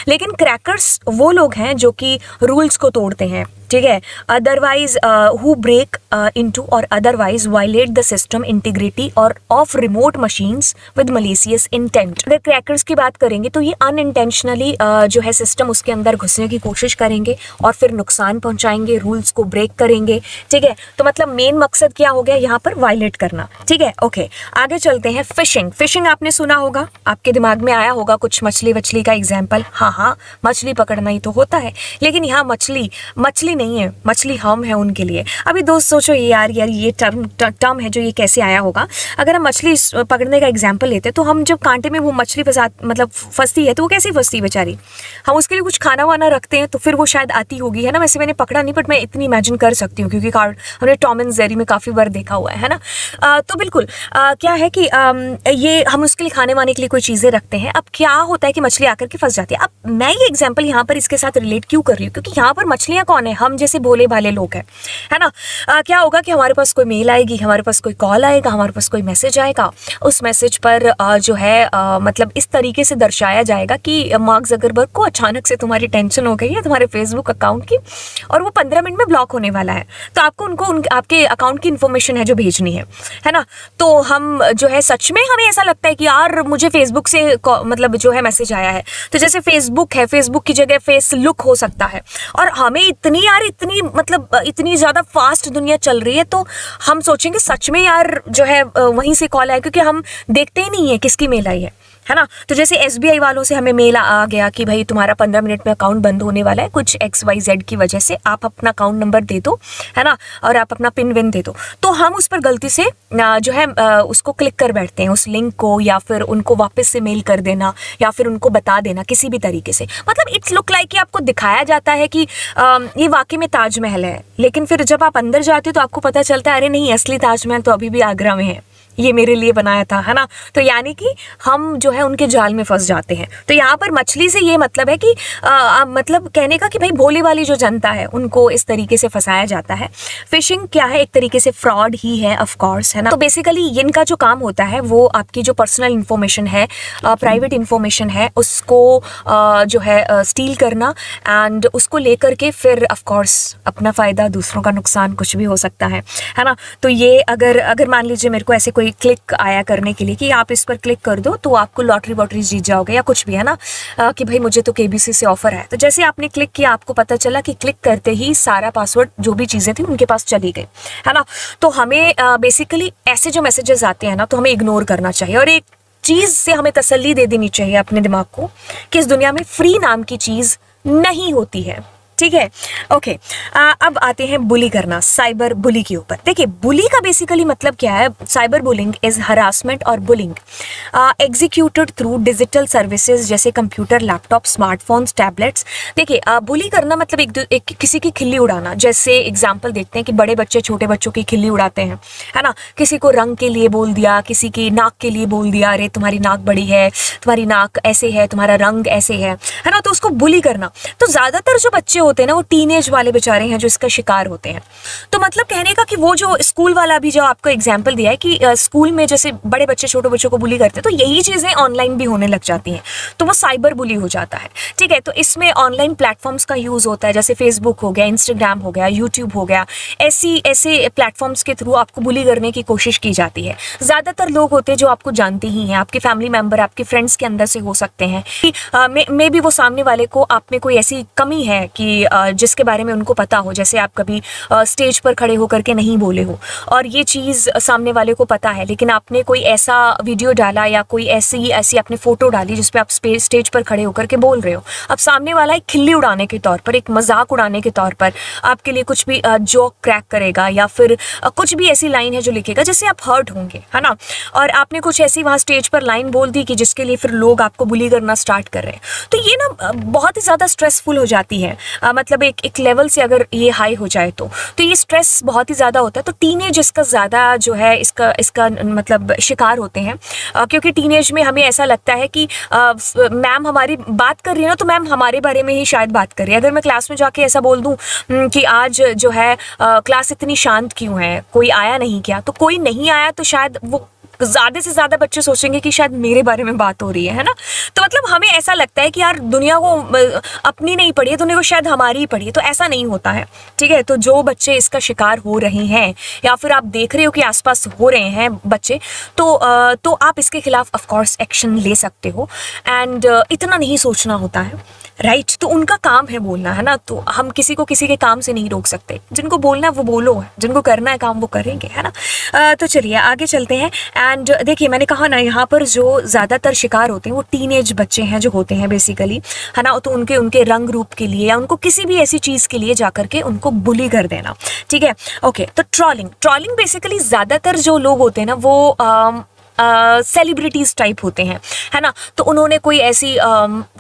लेकिन क्रैकर्स वो लोग हैं जो कि रूल्स को तोड़ते हैं, ठीक है, अदरवाइज हु ब्रेक इनटू और otherwise violate the system integrity और of remote machines with malicious intent. अगर क्रैकर्स की बात करेंगे तो ये अनइंटेंशनली जो है सिस्टम उसके अंदर घुसने की कोशिश करेंगे और फिर नुकसान पहुंचाएंगे, रूल्स को ब्रेक करेंगे, ठीक है। तो मतलब मेन मकसद क्या हो गया यहाँ पर, वायलेट करना, ठीक है। ओके, आगे चलते हैं। फिशिंग। फिशिंग आपने सुना होगा, आपके दिमाग में आया होगा कुछ मछली वछली का एग्जाम्पल। हाँ, मछली पकड़ना ही तो होता है, लेकिन यहाँ मछली नहीं है, मछली हम है उनके लिए। अभी दोस्त सोचो यार ये टर्म है जो ये कैसे आया होगा। अगर हम मछली पकड़ने का एग्जांपल लेते हैं तो हम जब कांटे में वो मछली मतलब फंसती है तो वो कैसे फंसती है बेचारी, हम उसके लिए कुछ खाना वाना रखते हैं तो फिर वो शायद आती होगी, है ना। वैसे मैंने पकड़ा नहीं, बट मैं इतनी इमेजिन कर सकती हूँ क्योंकि हमने टॉम एंड जेरी में काफ़ी बार देखा हुआ है ना। तो बिल्कुल क्या है कि ये हम उसके लिए खाने वाने के लिए कोई चीज़ें रखते हैं। अब क्या होता है कि मछली आकर के फंस जाती है। अब मैं ये एग्जाम्पल यहाँ पर इसके साथ रिलेट क्यों कर रही हूँ, क्योंकि यहाँ पर मछलियाँ कौन है, हम जैसे भोले भाले लोग हैं, है ना। क्या होगा कि हमारे पास कोई मेल आएगी, हमारे पास कोई कॉल आएगा, हमारे पास कोई मैसेज आएगा। उस मैसेज पर जो है मतलब इस तरीके से दर्शाया जाएगा कि मार्क ज़करबर्ग को अचानक से तुम्हारी टेंशन हो गई है तुम्हारे फेसबुक अकाउंट की और वो 15 मिनट में ब्लॉक होने वाला है, तो आपको उनको आपके अकाउंट की इन्फॉर्मेशन है जो भेजनी है ना। तो हम जो है सच में हमें ऐसा लगता है कि यार मुझे फेसबुक से मतलब जो है मैसेज आया है, तो जैसे फेसबुक है, फेसबुक की जगह फेस लुक हो सकता है। और हमें इतनी मतलब इतनी ज़्यादा फास्ट दुनिया चल रही है तो हम सोचेंगे सच में यार जो है वहीं से कॉल आया, क्योंकि हम देखते ही नहीं है किसकी मेल आई है ना। तो जैसे SBI वालों से हमें मेल आ गया कि भाई तुम्हारा 15 मिनट में अकाउंट बंद होने वाला है कुछ XYZ की वजह से, आप अपना अकाउंट नंबर दे दो, है ना, और आप अपना पिन विन दे दो। तो हम उस पर गलती से जो है उसको क्लिक कर बैठते हैं उस लिंक को, या फिर उनको वापस से मेल कर देना, या फिर उनको बता देना किसी भी तरीके से। मतलब इट्स लुक लाइक कि आपको दिखाया जाता है कि ये वाकई में ताजमहल है, लेकिन फिर जब आप अंदर जाते हो तो आपको पता चलता है अरे नहीं, असली ताजमहल तो अभी भी आगरा में है, ये मेरे लिए बनाया था, है ना। तो यानी कि हम जो है उनके जाल में फंस जाते हैं। तो यहाँ पर मछली से ये मतलब है कि मतलब कहने का कि भाई भोली वाली जो जनता है उनको इस तरीके से फंसाया जाता है। फिशिंग क्या है, एक तरीके से फ्रॉड ही है ऑफ कोर्स, है ना। तो बेसिकली इनका जो काम होता है वो आपकी जो पर्सनल इन्फॉर्मेशन है, प्राइवेट इन्फॉर्मेशन है, उसको जो है स्टील करना एंड उसको लेकर के फिर ऑफ कोर्स अपना फ़ायदा, दूसरों का नुकसान, कुछ भी हो सकता है ना। तो ये अगर मान लीजिए मेरे को ऐसे कोई क्लिक आया करने के लिए कि आप इस पर क्लिक कर दो तो आपको लॉटरी वॉटरी जीत जाओगे या कुछ भी, है ना, कि भाई मुझे तो KBC से ऑफर है। तो जैसे आपने क्लिक किया आपको पता चला कि क्लिक करते ही सारा पासवर्ड जो भी चीज़ें थी उनके पास चली गई, है ना। तो हमें बेसिकली ऐसे जो मैसेजेस आते हैं ना तो हमें इग्नोर करना चाहिए और एक चीज़ से हमें तसल्ली दे देनी चाहिए अपने दिमाग को कि इस दुनिया में फ्री नाम की चीज़ नहीं होती है। ठीक है, ओके। अब आते हैं बुली करना, साइबर बुली के ऊपर। देखिए, बुली का बेसिकली मतलब क्या है? साइबर बुलिंग इज हरासमेंट और bullying executed through digital services जैसे कंप्यूटर, लैपटॉप, स्मार्टफोन्स, टैबलेट्स। देखिए, बुली करना मतलब एक किसी की खिल्ली उड़ाना। जैसे एग्जाम्पल देखते हैं कि बड़े बच्चे छोटे बच्चों की खिल्ली उड़ाते हैं, है ना। किसी को रंग के लिए बोल दिया, किसी की नाक के लिए बोल दिया, अरे तुम्हारी नाक बड़ी है, तुम्हारी नाक ऐसे है, तुम्हारा रंग ऐसे है ना। तो उसको बुली करना। तो ज़्यादातर जो बच्चे होते हैं ना, वो टीनेज वाले बेचारे हैं जो इसका शिकार होते हैं। तो मतलब कहने का कि वो जो स्कूल वाला भी जो आपको एग्जाम्पल दिया है कि स्कूल में जैसे बड़े बच्चे छोटे बच्चों को बुली करते हैं, तो यही चीज़ें ऑनलाइन भी होने लग जाती हैं, तो वो साइबर बुली हो जाता है। ठीक है, तो इसमें ऑनलाइन प्लेटफॉर्म्स का यूज़ होता है, जैसे फेसबुक हो गया, इंस्टाग्राम हो गया, यूट्यूब हो गया। ऐसे प्लेटफॉर्म्स के थ्रू आपको बुली करने की कोशिश की जाती है। ज़्यादातर लोग होते हैं जो आपको जानते ही हैं, आपके फैमिली मेम्बर, आपके फ्रेंड्स के अंदर से हो सकते हैं कि मे भी वो सामने वाले को आप में कोई ऐसी कमी है कि जिसके बारे में उनको पता हो। जैसे आप कभी स्टेज पर खड़े होकर के नहीं बोले हो और ये चीज़ सामने वाले को पता है, लेकिन आपने कोई ऐसा वीडियो डाला या कोई ऐसी आपने फ़ोटो डाली जिस पे आप स्टेज पर खड़े होकर के बोल रहे हो। अब सामने वाला एक खिल्ली उड़ाने के तौर पर, एक मजाक उड़ाने के तौर पर आपके लिए कुछ भी जोक क्रैक करेगा या फिर कुछ भी ऐसी लाइन है जो लिखेगा जिससे आप हर्ट होंगे, है ना। और आपने कुछ ऐसी वहाँ स्टेज पर लाइन बोल दी कि जिसके लिए फिर लोग आपको बुली करना स्टार्ट कर रहे हैं। तो ये ना बहुत ही ज़्यादा स्ट्रेसफुल हो जाती है। मतलब एक लेवल से अगर ये हाई हो जाए तो ये स्ट्रेस बहुत ही ज़्यादा होता है। तो टीनेज इसका ज़्यादा जो है इसका मतलब शिकार होते हैं, क्योंकि टीनेज में हमें ऐसा लगता है कि मैम हमारी बात कर रही है ना, तो मैम हमारे बारे में ही शायद बात कर रही है। अगर मैं क्लास में जाके ऐसा बोल दूँ कि आज जो है क्लास इतनी शांत क्यों है, कोई आया नहीं क्या, तो कोई नहीं आया तो शायद वो ज़्यादा से ज़्यादा बच्चे सोचेंगे कि शायद मेरे बारे में बात हो रही है ना। तो मतलब हमें ऐसा लगता है कि यार दुनिया को अपनी नहीं पड़ी है, दुनिया को शायद हमारी ही पड़ी है। तो ऐसा नहीं होता है, ठीक है। तो जो बच्चे इसका शिकार हो रहे हैं या फिर आप देख रहे हो कि आसपास हो रहे हैं बच्चे, तो आप इसके खिलाफ ऑफ कोर्स एक्शन ले सकते हो। एंड इतना नहीं सोचना होता है, राइट। तो उनका काम है बोलना, है ना। तो हम किसी को किसी के काम से नहीं रोक सकते। जिनको बोलना है वो बोलो, जिनको करना है काम वो करेंगे, है ना। तो चलिए आगे चलते हैं। एंड देखिए, मैंने कहा ना, यहाँ पर जो ज़्यादातर शिकार होते हैं वो टीनेज बच्चे हैं जो होते हैं बेसिकली, है ना। तो उनके रंग रूप के लिए या उनको किसी भी ऐसी चीज़ के लिए जाकर के उनको बुली कर देना, ठीक है। ओके, तो ट्रॉलिंग बेसिकली ज़्यादातर जो लोग होते हैं ना वो सेलिब्रिटीज़ टाइप होते हैं, है ना। तो उन्होंने कोई ऐसी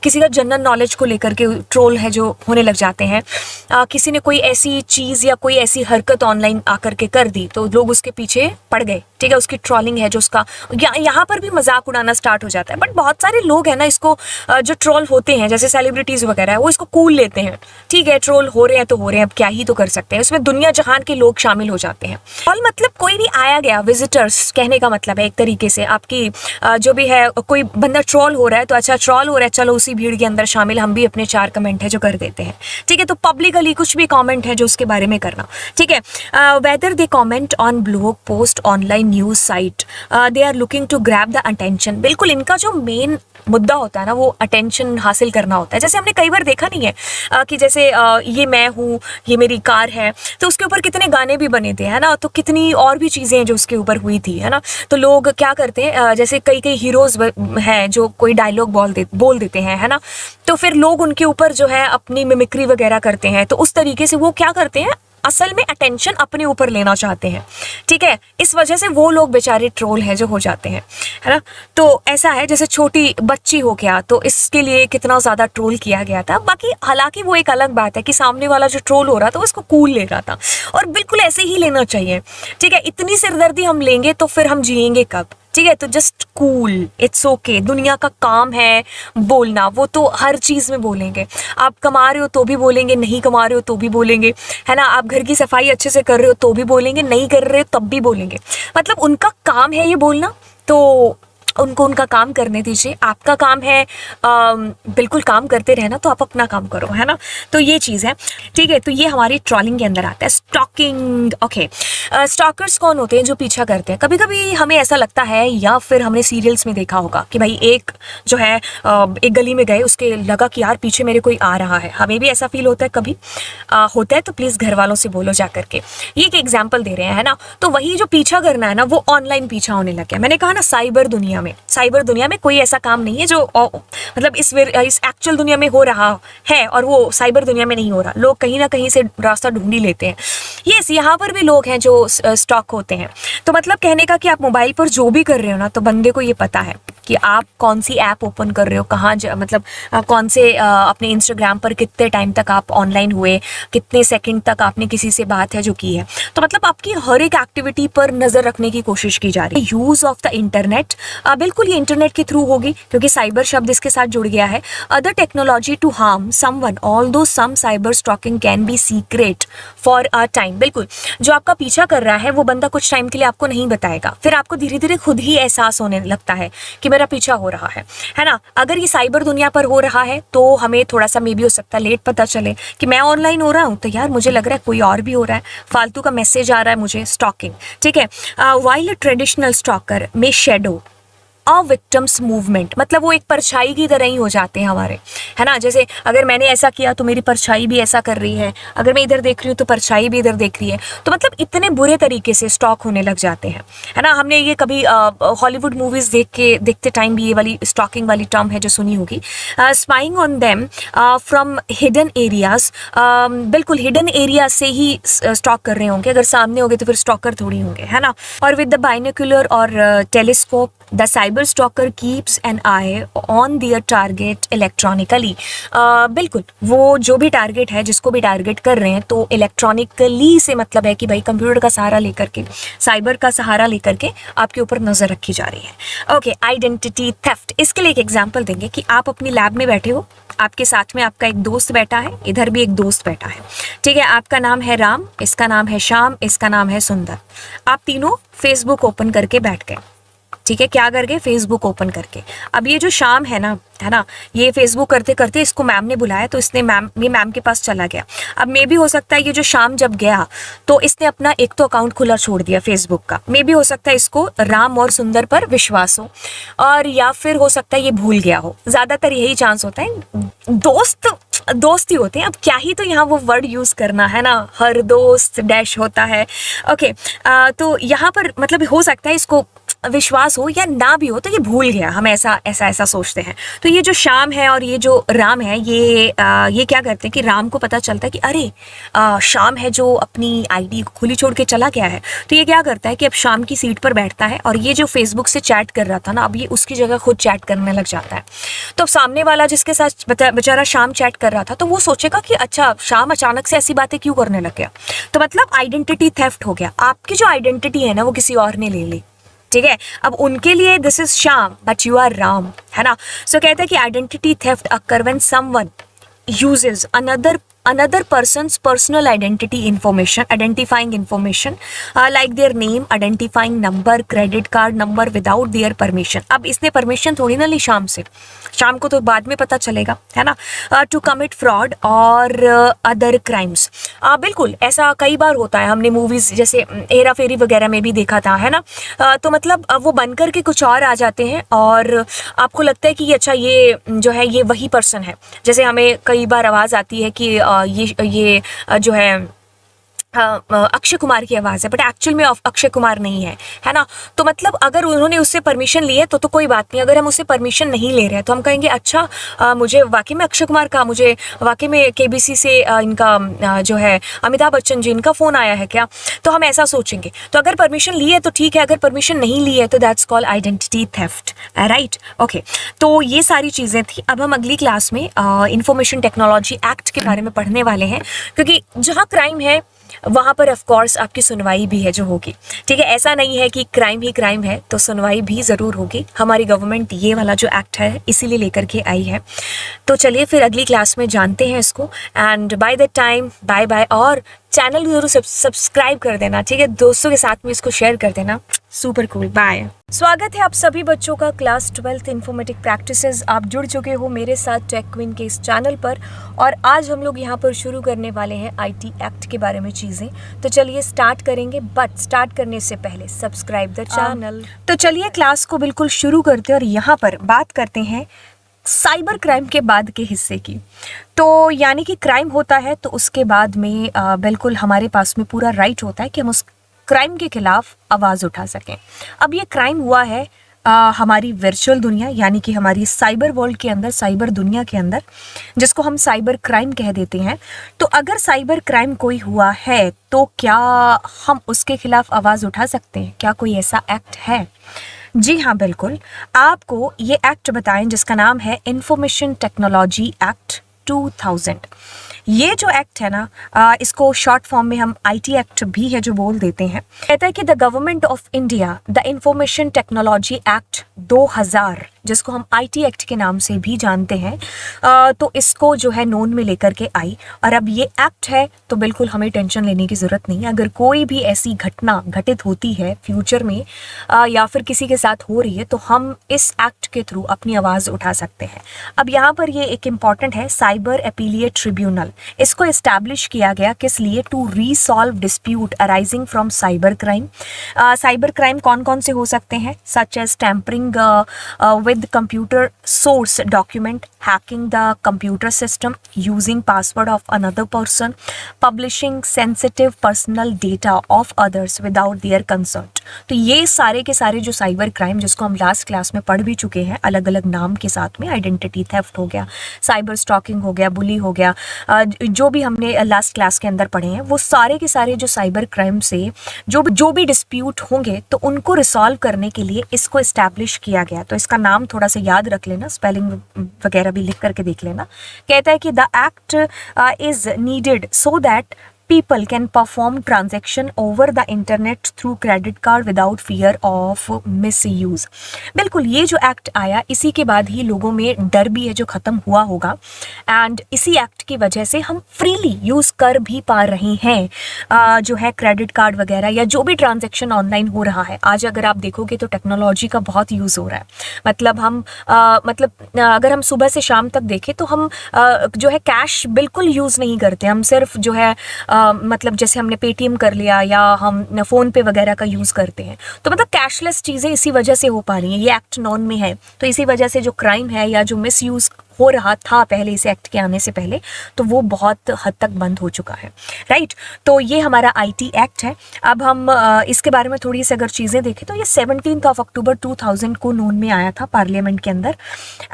किसी का जनरल नॉलेज को लेकर के ट्रोल है जो होने लग जाते हैं। किसी ने कोई ऐसी चीज़ या कोई ऐसी हरकत ऑनलाइन आकर के कर दी तो लोग उसके पीछे पड़ गए, ठीक है। उसकी ट्रोलिंग है जो उसका यहाँ पर भी मजाक उड़ाना स्टार्ट हो जाता है। बट बहुत सारे लोग हैं ना, इसको जो ट्रोल होते हैं जैसे सेलिब्रिटीज़ वगैरह है, वो इसको कूल लेते हैं, ठीक है। ट्रोल हो रहे हैं तो हो रहे हैं, अब क्या ही तो कर सकते हैं। उसमें दुनिया जहान के लोग शामिल हो जाते हैं। ट्रोल मतलब कोई भी आया गया विजिटर्स कहने का मतलब है एक तरीके से। आपकी जो भी है, कोई बंदा ट्रोल हो रहा है तो अच्छा ट्रोल हो रहा है, चलो उसी भीड़ के अंदर शामिल हम भी अपने 4 कमेंट है जो कर देते हैं, ठीक है। तो पब्लिकली कुछ भी कमेंट है जो उसके बारे में करना, ठीक है। Whether they comment on blog post, online news site, they are looking to grab the attention. बिल्कुल, इनका जो मेन मुद्दा होता है ना वो अटेंशन हासिल करना होता है। जैसे हमने कई बार देखा नहीं है कि जैसे ये मैं हूँ, ये मेरी कार है, तो उसके ऊपर कितने गाने भी बने थे, है ना। तो कितनी और भी चीज़ें हैं जो उसके ऊपर हुई थी, है ना। तो लोग क्या करते हैं, जैसे कई हीरोज़ हैं जो कोई डायलॉग बोल देते हैं, है ना। तो फिर लोग उनके ऊपर जो है अपनी मिमिक्री वगैरह करते हैं। तो उस तरीके से वो क्या करते हैं, असल में अटेंशन अपने ऊपर लेना चाहते हैं, ठीक है। इस वजह से वो लोग बेचारे ट्रोल हैं जो हो जाते हैं, है ना। तो ऐसा है, जैसे छोटी बच्ची हो गया तो इसके लिए कितना ज़्यादा ट्रोल किया गया था। बाकी हालांकि वो एक अलग बात है कि सामने वाला जो ट्रोल हो रहा था वो इसको कूल ले रहा था, और बिल्कुल ऐसे ही लेना चाहिए, ठीक है। इतनी सिरदर्दी हम लेंगे तो फिर हम जिएंगे कब, ठीक है। तो जस्ट कूल, इट्स ओके। दुनिया का काम है बोलना, वो तो हर चीज़ में बोलेंगे। आप कमा रहे हो तो भी बोलेंगे, नहीं कमा रहे हो तो भी बोलेंगे, है ना। आप घर की सफाई अच्छे से कर रहे हो तो भी बोलेंगे, नहीं कर रहे हो तब भी बोलेंगे। मतलब उनका काम है ये बोलना, तो उनको उनका काम करने दीजिए। आपका काम है बिल्कुल काम करते रहना, तो आप अपना काम करो, है ना। तो ये चीज़ है, ठीक है। तो ये हमारी ट्रॉलिंग के अंदर आता है। Stocking, okay. स्टॉकर्स कौन होते हैं जो पीछा करते हैं? कभी कभी हमें ऐसा लगता है या फिर हमने सीरियल्स में देखा होगा कि भाई एक जो है एक गली में गए, उसके लगा कि यार पीछे मेरे कोई आ रहा है। हमें भी ऐसा फील होता है कभी, होता है तो प्लीज़ घर वालों से बोलो जा करके। ये एक एग्जाम्पल दे रहे हैं, है ना। तो वही जो पीछा करना है ना वो ऑनलाइन पीछा होने लग गया। मैंने कहा ना साइबर दुनिया में। साइबर दुनिया में कोई ऐसा काम नहीं है जो मतलब इस एक्चुअल दुनिया में हो रहा है और वो साइबर दुनिया में नहीं हो रहा। लोग कहीं ना कहीं से रास्ता ढूंढ ही लेते हैं। यस, यहाँ पर भी लोग हैं जो स्टॉक होते हैं। तो मतलब कहने का कि आप मोबाइल पर जो भी कर रहे हो ना, तो बंदे को ये पता है कि आप कौन सी ऐप ओपन कर रहे हो, कहाँ मतलब कौन से अपने इंस्टाग्राम पर कितने टाइम तक आप ऑनलाइन हुए, कितने सेकंड तक आपने किसी से बात है जो की है। तो मतलब आपकी हर एक एक्टिविटी पर नज़र रखने की कोशिश की जा रही है। यूज़ ऑफ द इंटरनेट, बिल्कुल ये इंटरनेट के थ्रू होगी क्योंकि साइबर शब्द इसके साथ जुड़ गया है। Other technology to harm someone, although some cyber stalking can be secret for a time. बिल्कुल, जो आपका पीछा कर रहा है वो बंदा कुछ टाइम के लिए आपको नहीं बताएगा, फिर आपको धीरे धीरे खुद ही एहसास होने लगता है कि मेरा पीछा हो रहा है ना। अगर ये साइबर दुनिया पर हो रहा है तो हमें थोड़ा सा मे भी हो सकता है लेट पता चले कि मैं ऑनलाइन हो रहा हूँ, तो यार मुझे लग रहा है कोई और भी हो रहा है, फालतू का मैसेज आ रहा है मुझे, स्टॉकिंग। ठीक है, while a traditional stalker may shadow a victims movement, मतलब वो एक परछाई की तरह ही हो जाते हैं हमारे, है ना। जैसे अगर मैंने ऐसा किया तो मेरी परछाई भी ऐसा कर रही है, अगर मैं इधर देख रही हूँ तो परछाई भी इधर देख रही है। तो मतलब इतने बुरे तरीके से स्टॉक होने लग जाते हैं, है ना। हमने ये कभी हॉलीवुड मूवीज देखते टाइम भी ये वाली स्टॉकिंग वाली टर्म है जो सुनी होगी। Spying on them from hidden areas, बिल्कुल हिडन एरिया से ही स्टॉक कर रहे होंगे। अगर सामने होंगे तो फिर स्टॉकर थोड़ी होंगे, है ना। और विद द बाइनोक्यूलर और telescope the cyber stalker keeps an eye on their target electronically. बिल्कुल, वो जो भी टारगेट है, जिसको भी टारगेट कर रहे हैं, तो इलेक्ट्रॉनिकली से मतलब है कि भाई कंप्यूटर का सहारा लेकर के, साइबर का सहारा लेकर के आपके ऊपर नज़र रखी जा रही है। ओके, आइडेंटिटी थेफ्ट, इसके लिए एक एग्जाम्पल देंगे कि आप अपनी लैब में बैठे हो, आपके साथ में आपका एक दोस्त बैठा है, इधर भी एक दोस्त बैठा है। ठीक है, आपका नाम है राम, इसका नाम है श्याम, इसका नाम है सुंदर। आप तीनों फेसबुक ओपन करके बैठ गए। ठीक है, क्या करके? फेसबुक ओपन करके। अब ये जो शाम है ना, ये फेसबुक करते करते इसको मैम ने बुलाया तो इसने मैम के पास चला गया। अब मे भी हो सकता है ये जो शाम जब गया तो इसने अपना एक तो अकाउंट खुला छोड़ दिया फेसबुक का, मे भी हो सकता है इसको राम और सुंदर पर विश्वास हो, और या फिर हो सकता है ये भूल गया हो। ज़्यादातर यही चांस होता है, दोस्त ही होते हैं। अब क्या ही तो यहाँ वो वर्ड यूज़ करना है ना, हर दोस्त डैश होता है। ओके, तो यहाँ पर मतलब हो सकता है इसको विश्वास हो या ना भी हो, तो ये भूल गया, हम ऐसा सोचते हैं। तो ये जो श्याम है और ये जो राम है, ये क्या करते हैं कि राम को पता चलता है कि अरे श्याम है जो अपनी आईडी खुली छोड़ के चला गया है। तो ये क्या करता है कि अब शाम की सीट पर बैठता है और ये जो फेसबुक से चैट कर रहा था ना, अब ये उसकी जगह खुद चैट करने लग जाता है। तो अब सामने वाला जिसके साथ बेचारा शाम चैट कर रहा था, तो वो सोचेगा कि अच्छा शाम अचानक से ऐसी बातें क्यों करने लग गया। तो मतलब आइडेंटिटी थेफ्ट हो गया, आपकी जो आइडेंटिटी है ना वो किसी और ने ले ली। ठीक है, अब उनके लिए this is Shyam but you are Ram, है ना। सो कहते हैं कि identity theft occur when someone uses another person's personal identity information, identifying information like their name, identifying number, credit card number without their permission। अब इसने परमिशन थोड़ी ना ली शाम से, शाम को तो बाद में पता चलेगा, है ना। टू कमिट फ्रॉड और अदर क्राइम्स, बिल्कुल ऐसा कई बार होता है। हमने मूवीज जैसे हेरा फेरी वगैरह में भी देखा था, है ना। तो मतलब वो बन कर के कुछ और आ जाते हैं और आपको लगता है कि अच्छा ये जो है ये वही पर्सन है। जैसे हमें कई बार आवाज़ आती है कि ये जो है अक्षय कुमार की आवाज़ है, बट एक्चुअल में अक्षय कुमार नहीं है ना। तो मतलब अगर उन्होंने उससे परमिशन ली है तो कोई बात नहीं। अगर हम उससे परमिशन नहीं ले रहे हैं तो हम कहेंगे अच्छा मुझे वाकई में अक्षय कुमार का, मुझे वाकई में केबीसी से इनका जो है अमिताभ बच्चन जी, इनका फ़ोन आया है क्या, तो हम ऐसा सोचेंगे। तो अगर परमिशन ली है तो ठीक है, अगर परमिशन नहीं ली है तो that's called identity theft, right. Okay, तो ये सारी चीज़ें थी। अब हम अगली क्लास में इंफॉर्मेशन टेक्नोलॉजी एक्ट के बारे में पढ़ने वाले हैं, क्योंकि जहाँ क्राइम है वहाँ पर ऑफ कोर्स आपकी सुनवाई भी है जो होगी। ठीक है, ऐसा नहीं है कि क्राइम ही क्राइम है, तो सुनवाई भी ज़रूर होगी। हमारी गवर्नमेंट ये वाला जो एक्ट है इसीलिए लेकर के आई है। तो चलिए फिर अगली क्लास में जानते हैं इसको, and by that time bye bye. और चैनल जरूर सब्सक्राइब कर देना, ठीक है, दोस्तों के साथ में इसको शेयर कर देना। Super cool, bye. स्वागत है आप सभी बच्चों का क्लास 12th इन्फॉर्मेटिक प्रैक्टिसेस। आप जुड़ चुके हो मेरे साथ टेक क्वीन के इस चैनल पर, और आज हम लोग यहाँ पर शुरू करने वाले हैं आईटी एक्ट के बारे में चीज़ें। तो चलिए स्टार्ट करेंगे, बट स्टार्ट करने से पहले सब्सक्राइब द चैनल। तो चलिए क्लास को बिल्कुल शुरू करते हैं और यहाँ पर बात करते हैं साइबर क्राइम के बाद के हिस्से की। तो यानी कि क्राइम होता है तो उसके बाद में बिल्कुल हमारे पास में पूरा राइट होता है कि हम उस क्राइम के खिलाफ आवाज़ उठा सकें। अब ये क्राइम हुआ है हमारी वर्चुअल दुनिया यानी कि हमारी साइबर वर्ल्ड के अंदर, साइबर दुनिया के अंदर, जिसको हम साइबर क्राइम कह देते हैं। तो अगर साइबर क्राइम कोई हुआ है तो क्या हम उसके खिलाफ आवाज़ उठा सकते हैं? क्या कोई ऐसा एक्ट है? जी हाँ, बिल्कुल। आपको ये एक्ट बताएं जिसका नाम है इंफॉर्मेशन टेक्नोलॉजी एक्ट 2000। ये जो एक्ट है ना, इसको शॉर्ट फॉर्म में हम आईटी एक्ट भी है जो बोल देते हैं। कहता है कि the government of India the information technology act 2000, जिसको हम आईटी एक्ट के नाम से भी जानते हैं, तो इसको जो है नोन में लेकर के आई। और अब ये एक्ट है तो बिल्कुल हमें टेंशन लेने की ज़रूरत नहीं है। अगर कोई भी ऐसी घटना घटित होती है फ्यूचर में या फिर किसी के साथ हो रही है तो हम इस एक्ट के थ्रू अपनी आवाज़ उठा सकते हैं। अब यहाँ पर ये एक इम्पॉर्टेंट है, साइबर अपीलिएट ट्रिब्यूनल। इसको इस्टेब्लिश किया गया किस लिए? To resolve dispute arising from cyber crime. Cyber crime कौन कौन से हो सकते हैं? Such as tampering with computer source document, hacking the computer system, using password of another person, publishing sensitive personal data of others without their consent। तो ये सारे के सारे जो साइबर क्राइम, जिसको हम लास्ट क्लास में पढ़ भी चुके हैं अलग अलग नाम के साथ में, आइडेंटिटी थेफ्ट हो गया, साइबर स्टॉकिंग हो गया, बुली हो गया, जो भी हमने लास्ट क्लास के अंदर पढ़े हैं, वो सारे के सारे जो साइबर क्राइम से जो भी डिस्प्यूट होंगे तो उनको रिसॉल्व करने के लिए इसको इस्टेब्लिश किया गया। तो इसका नाम थोड़ा सा याद रख लेना, स्पेलिंग वगैरह भी लिख करके देख लेना। कहता है कि the act is needed so that people can perform transaction over the internet through credit card without fear of misuse। बिल्कुल, ये जो एक्ट आया इसी के बाद ही लोगों में डर भी है जो ख़त्म हुआ होगा, एंड इसी एक्ट की वजह से हम फ्रीली यूज़ कर भी पा रहे हैं जो है क्रेडिट कार्ड वगैरह या जो भी ट्रांजेक्शन ऑनलाइन हो रहा है। आज अगर आप देखोगे तो टेक्नोलॉजी का बहुत यूज़ हो रहा है। मतलब हम अगर हम सुबह से शाम तक देखें तो हम जो है कैश बिल्कुल यूज़ नहीं करते। हम सिर्फ जो है मतलब जैसे हमने पेटीएम कर लिया या हम फ़ोन पे वगैरह का यूज़ करते हैं, तो मतलब कैशलेस चीज़ें इसी वजह से हो पा रही हैं। ये एक्ट नॉन में है तो इसी वजह से जो क्राइम है या जो मिसयूज़ हो रहा था पहले इस एक्ट के आने से पहले, तो वो बहुत हद तक बंद हो चुका है, राइट। तो ये हमारा आईटी एक्ट है। अब हम इसके बारे में थोड़ी सी अगर चीज़ें देखें तो ये 17 अक्टूबर 2000 को नोन में आया था पार्लियामेंट के अंदर,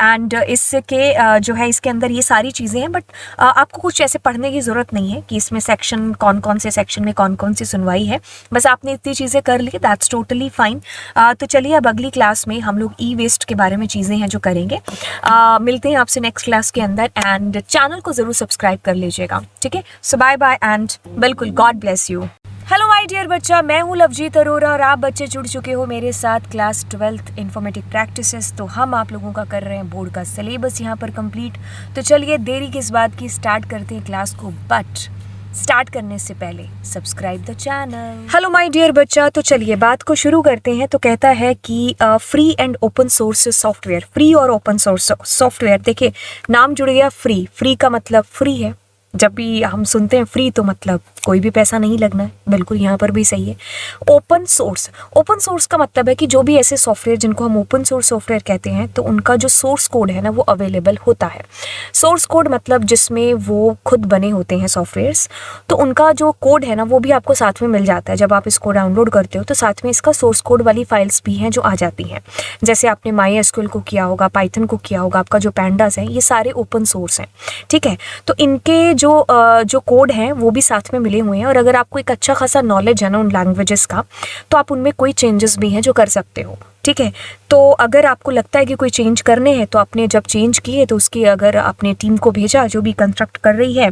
एंड इसके जो है इसके अंदर ये सारी चीज़ें हैं। बट आपको कुछ ऐसे पढ़ने की ज़रूरत नहीं है कि इसमें सेक्शन कौन कौन से सेक्शन में कौन कौन सी सुनवाई है, बस आपने इतनी चीज़ें कर ली, दैट्स टोटली फाइन। तो चलिए अब अगली क्लास में हम लोग ई वेस्ट के बारे में चीज़ें हैं जो करेंगे। मिलते हैं आपसे नेक्स्ट क्लास के अंदर, एंड चैनल को ज़रूर सब्सक्राइब कर लीजिएगा, ठीक है। सो बाय बाय एंड बिल्कुल God bless you. Hello my dear बच्चा, मैं हूँ लवजीत अरोरा और आप बच्चे जुड़ चुके हो मेरे साथ क्लास 12th इन्फॉर्मेटिक प्रैक्टिसेस। तो हम आप लोगों का कर रहे हैं बोर्ड का सिलेबस यहाँ पर कंप्लीट। तो चलिए देरी किस बात की, स्टार्ट करते हैं क्लास को। बट स्टार्ट करने से पहले subscribe the channel. Hello my dear बच्चा, तो चलिए बात को शुरू करते हैं। तो कहता है कि free and open source software, free और ओपन सोर्स सॉफ्टवेयर, देखिए नाम जुड़ गया फ्री। फ्री का मतलब फ्री है, जब भी हम सुनते हैं फ्री तो मतलब कोई भी पैसा नहीं लगना है, बिल्कुल यहाँ पर भी सही है। ओपन सोर्स, ओपन सोर्स का मतलब है कि जो भी ऐसे सॉफ्टवेयर जिनको हम ओपन सोर्स सॉफ्टवेयर कहते हैं तो उनका जो सोर्स कोड है ना वो अवेलेबल होता है। सोर्स कोड मतलब जिसमें वो खुद बने होते हैं सॉफ्टवेयर्स, तो उनका जो कोड है ना वो भी आपको साथ में मिल जाता है। जब आप इसको डाउनलोड करते हो तो साथ में इसका सोर्स कोड वाली फाइल्स भी हैं जो आ जाती हैं। जैसे आपने MySQL को किया होगा, पाइथन को किया होगा, आपका जो पैंडास है ये सारे ओपन सोर्स हैं, ठीक है। तो इनके जो कोड हैं वो भी साथ में मिले हुए हैं, और अगर आपको एक अच्छा खासा नॉलेज है ना उन लैंग्वेजेस का तो आप उनमें कोई चेंजेस भी हैं जो कर सकते हो, ठीक है। तो अगर आपको लगता है कि कोई चेंज करने हैं तो आपने जब चेंज किए तो उसकी अगर आपने टीम को भेजा जो भी कंस्ट्रक्ट कर रही है,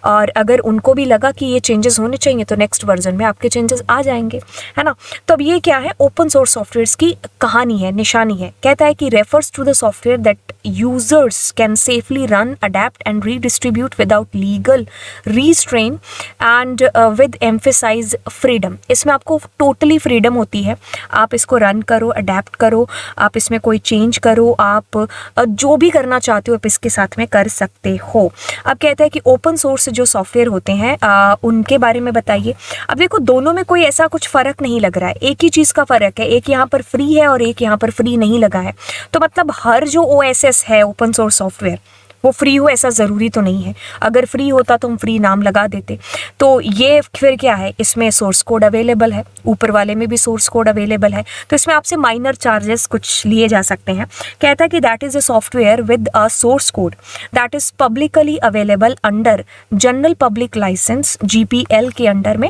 और अगर उनको भी लगा कि ये चेंजेस होने चाहिए तो नेक्स्ट वर्जन में आपके चेंजेस आ जाएंगे, है ना। तो अब ये क्या है, ओपन सोर्स सॉफ्टवेयर्स की कहानी है, निशानी है। कहता है कि refers to the software that users can safely run, adapt and redistribute without legal restrain and with emphasize freedom. इसमें आपको टोटली फ्रीडम होती है, आप इसको रन करो, अडेप्ट करो, आप इसमें कोई चेंज करो, आप जो भी करना चाहते हो आप इसके साथ में कर सकते हो। अब कहता है कि ओपन सोर्स जो सॉफ्टवेयर होते हैं उनके बारे में बताइए। अब देखो दोनों में कोई ऐसा कुछ फ़र्क नहीं लग रहा है, एक ही चीज़ का फ़र्क है, एक यहाँ पर फ्री है और एक यहाँ पर फ्री नहीं लगा है। तो मतलब हर जो OSS है ओपन सोर्स सॉफ्टवेयर वो फ्री हो ऐसा ज़रूरी तो नहीं है, अगर फ्री होता तो हम फ्री नाम लगा देते। तो ये फिर क्या है, इसमें सोर्स कोड अवेलेबल है, ऊपर वाले में भी सोर्स कोड अवेलेबल है, तो इसमें आपसे माइनर चार्जेस कुछ लिए जा सकते हैं। कहता है कि that is a software with a source code that is publicly available under general public license GPL के अंडर में,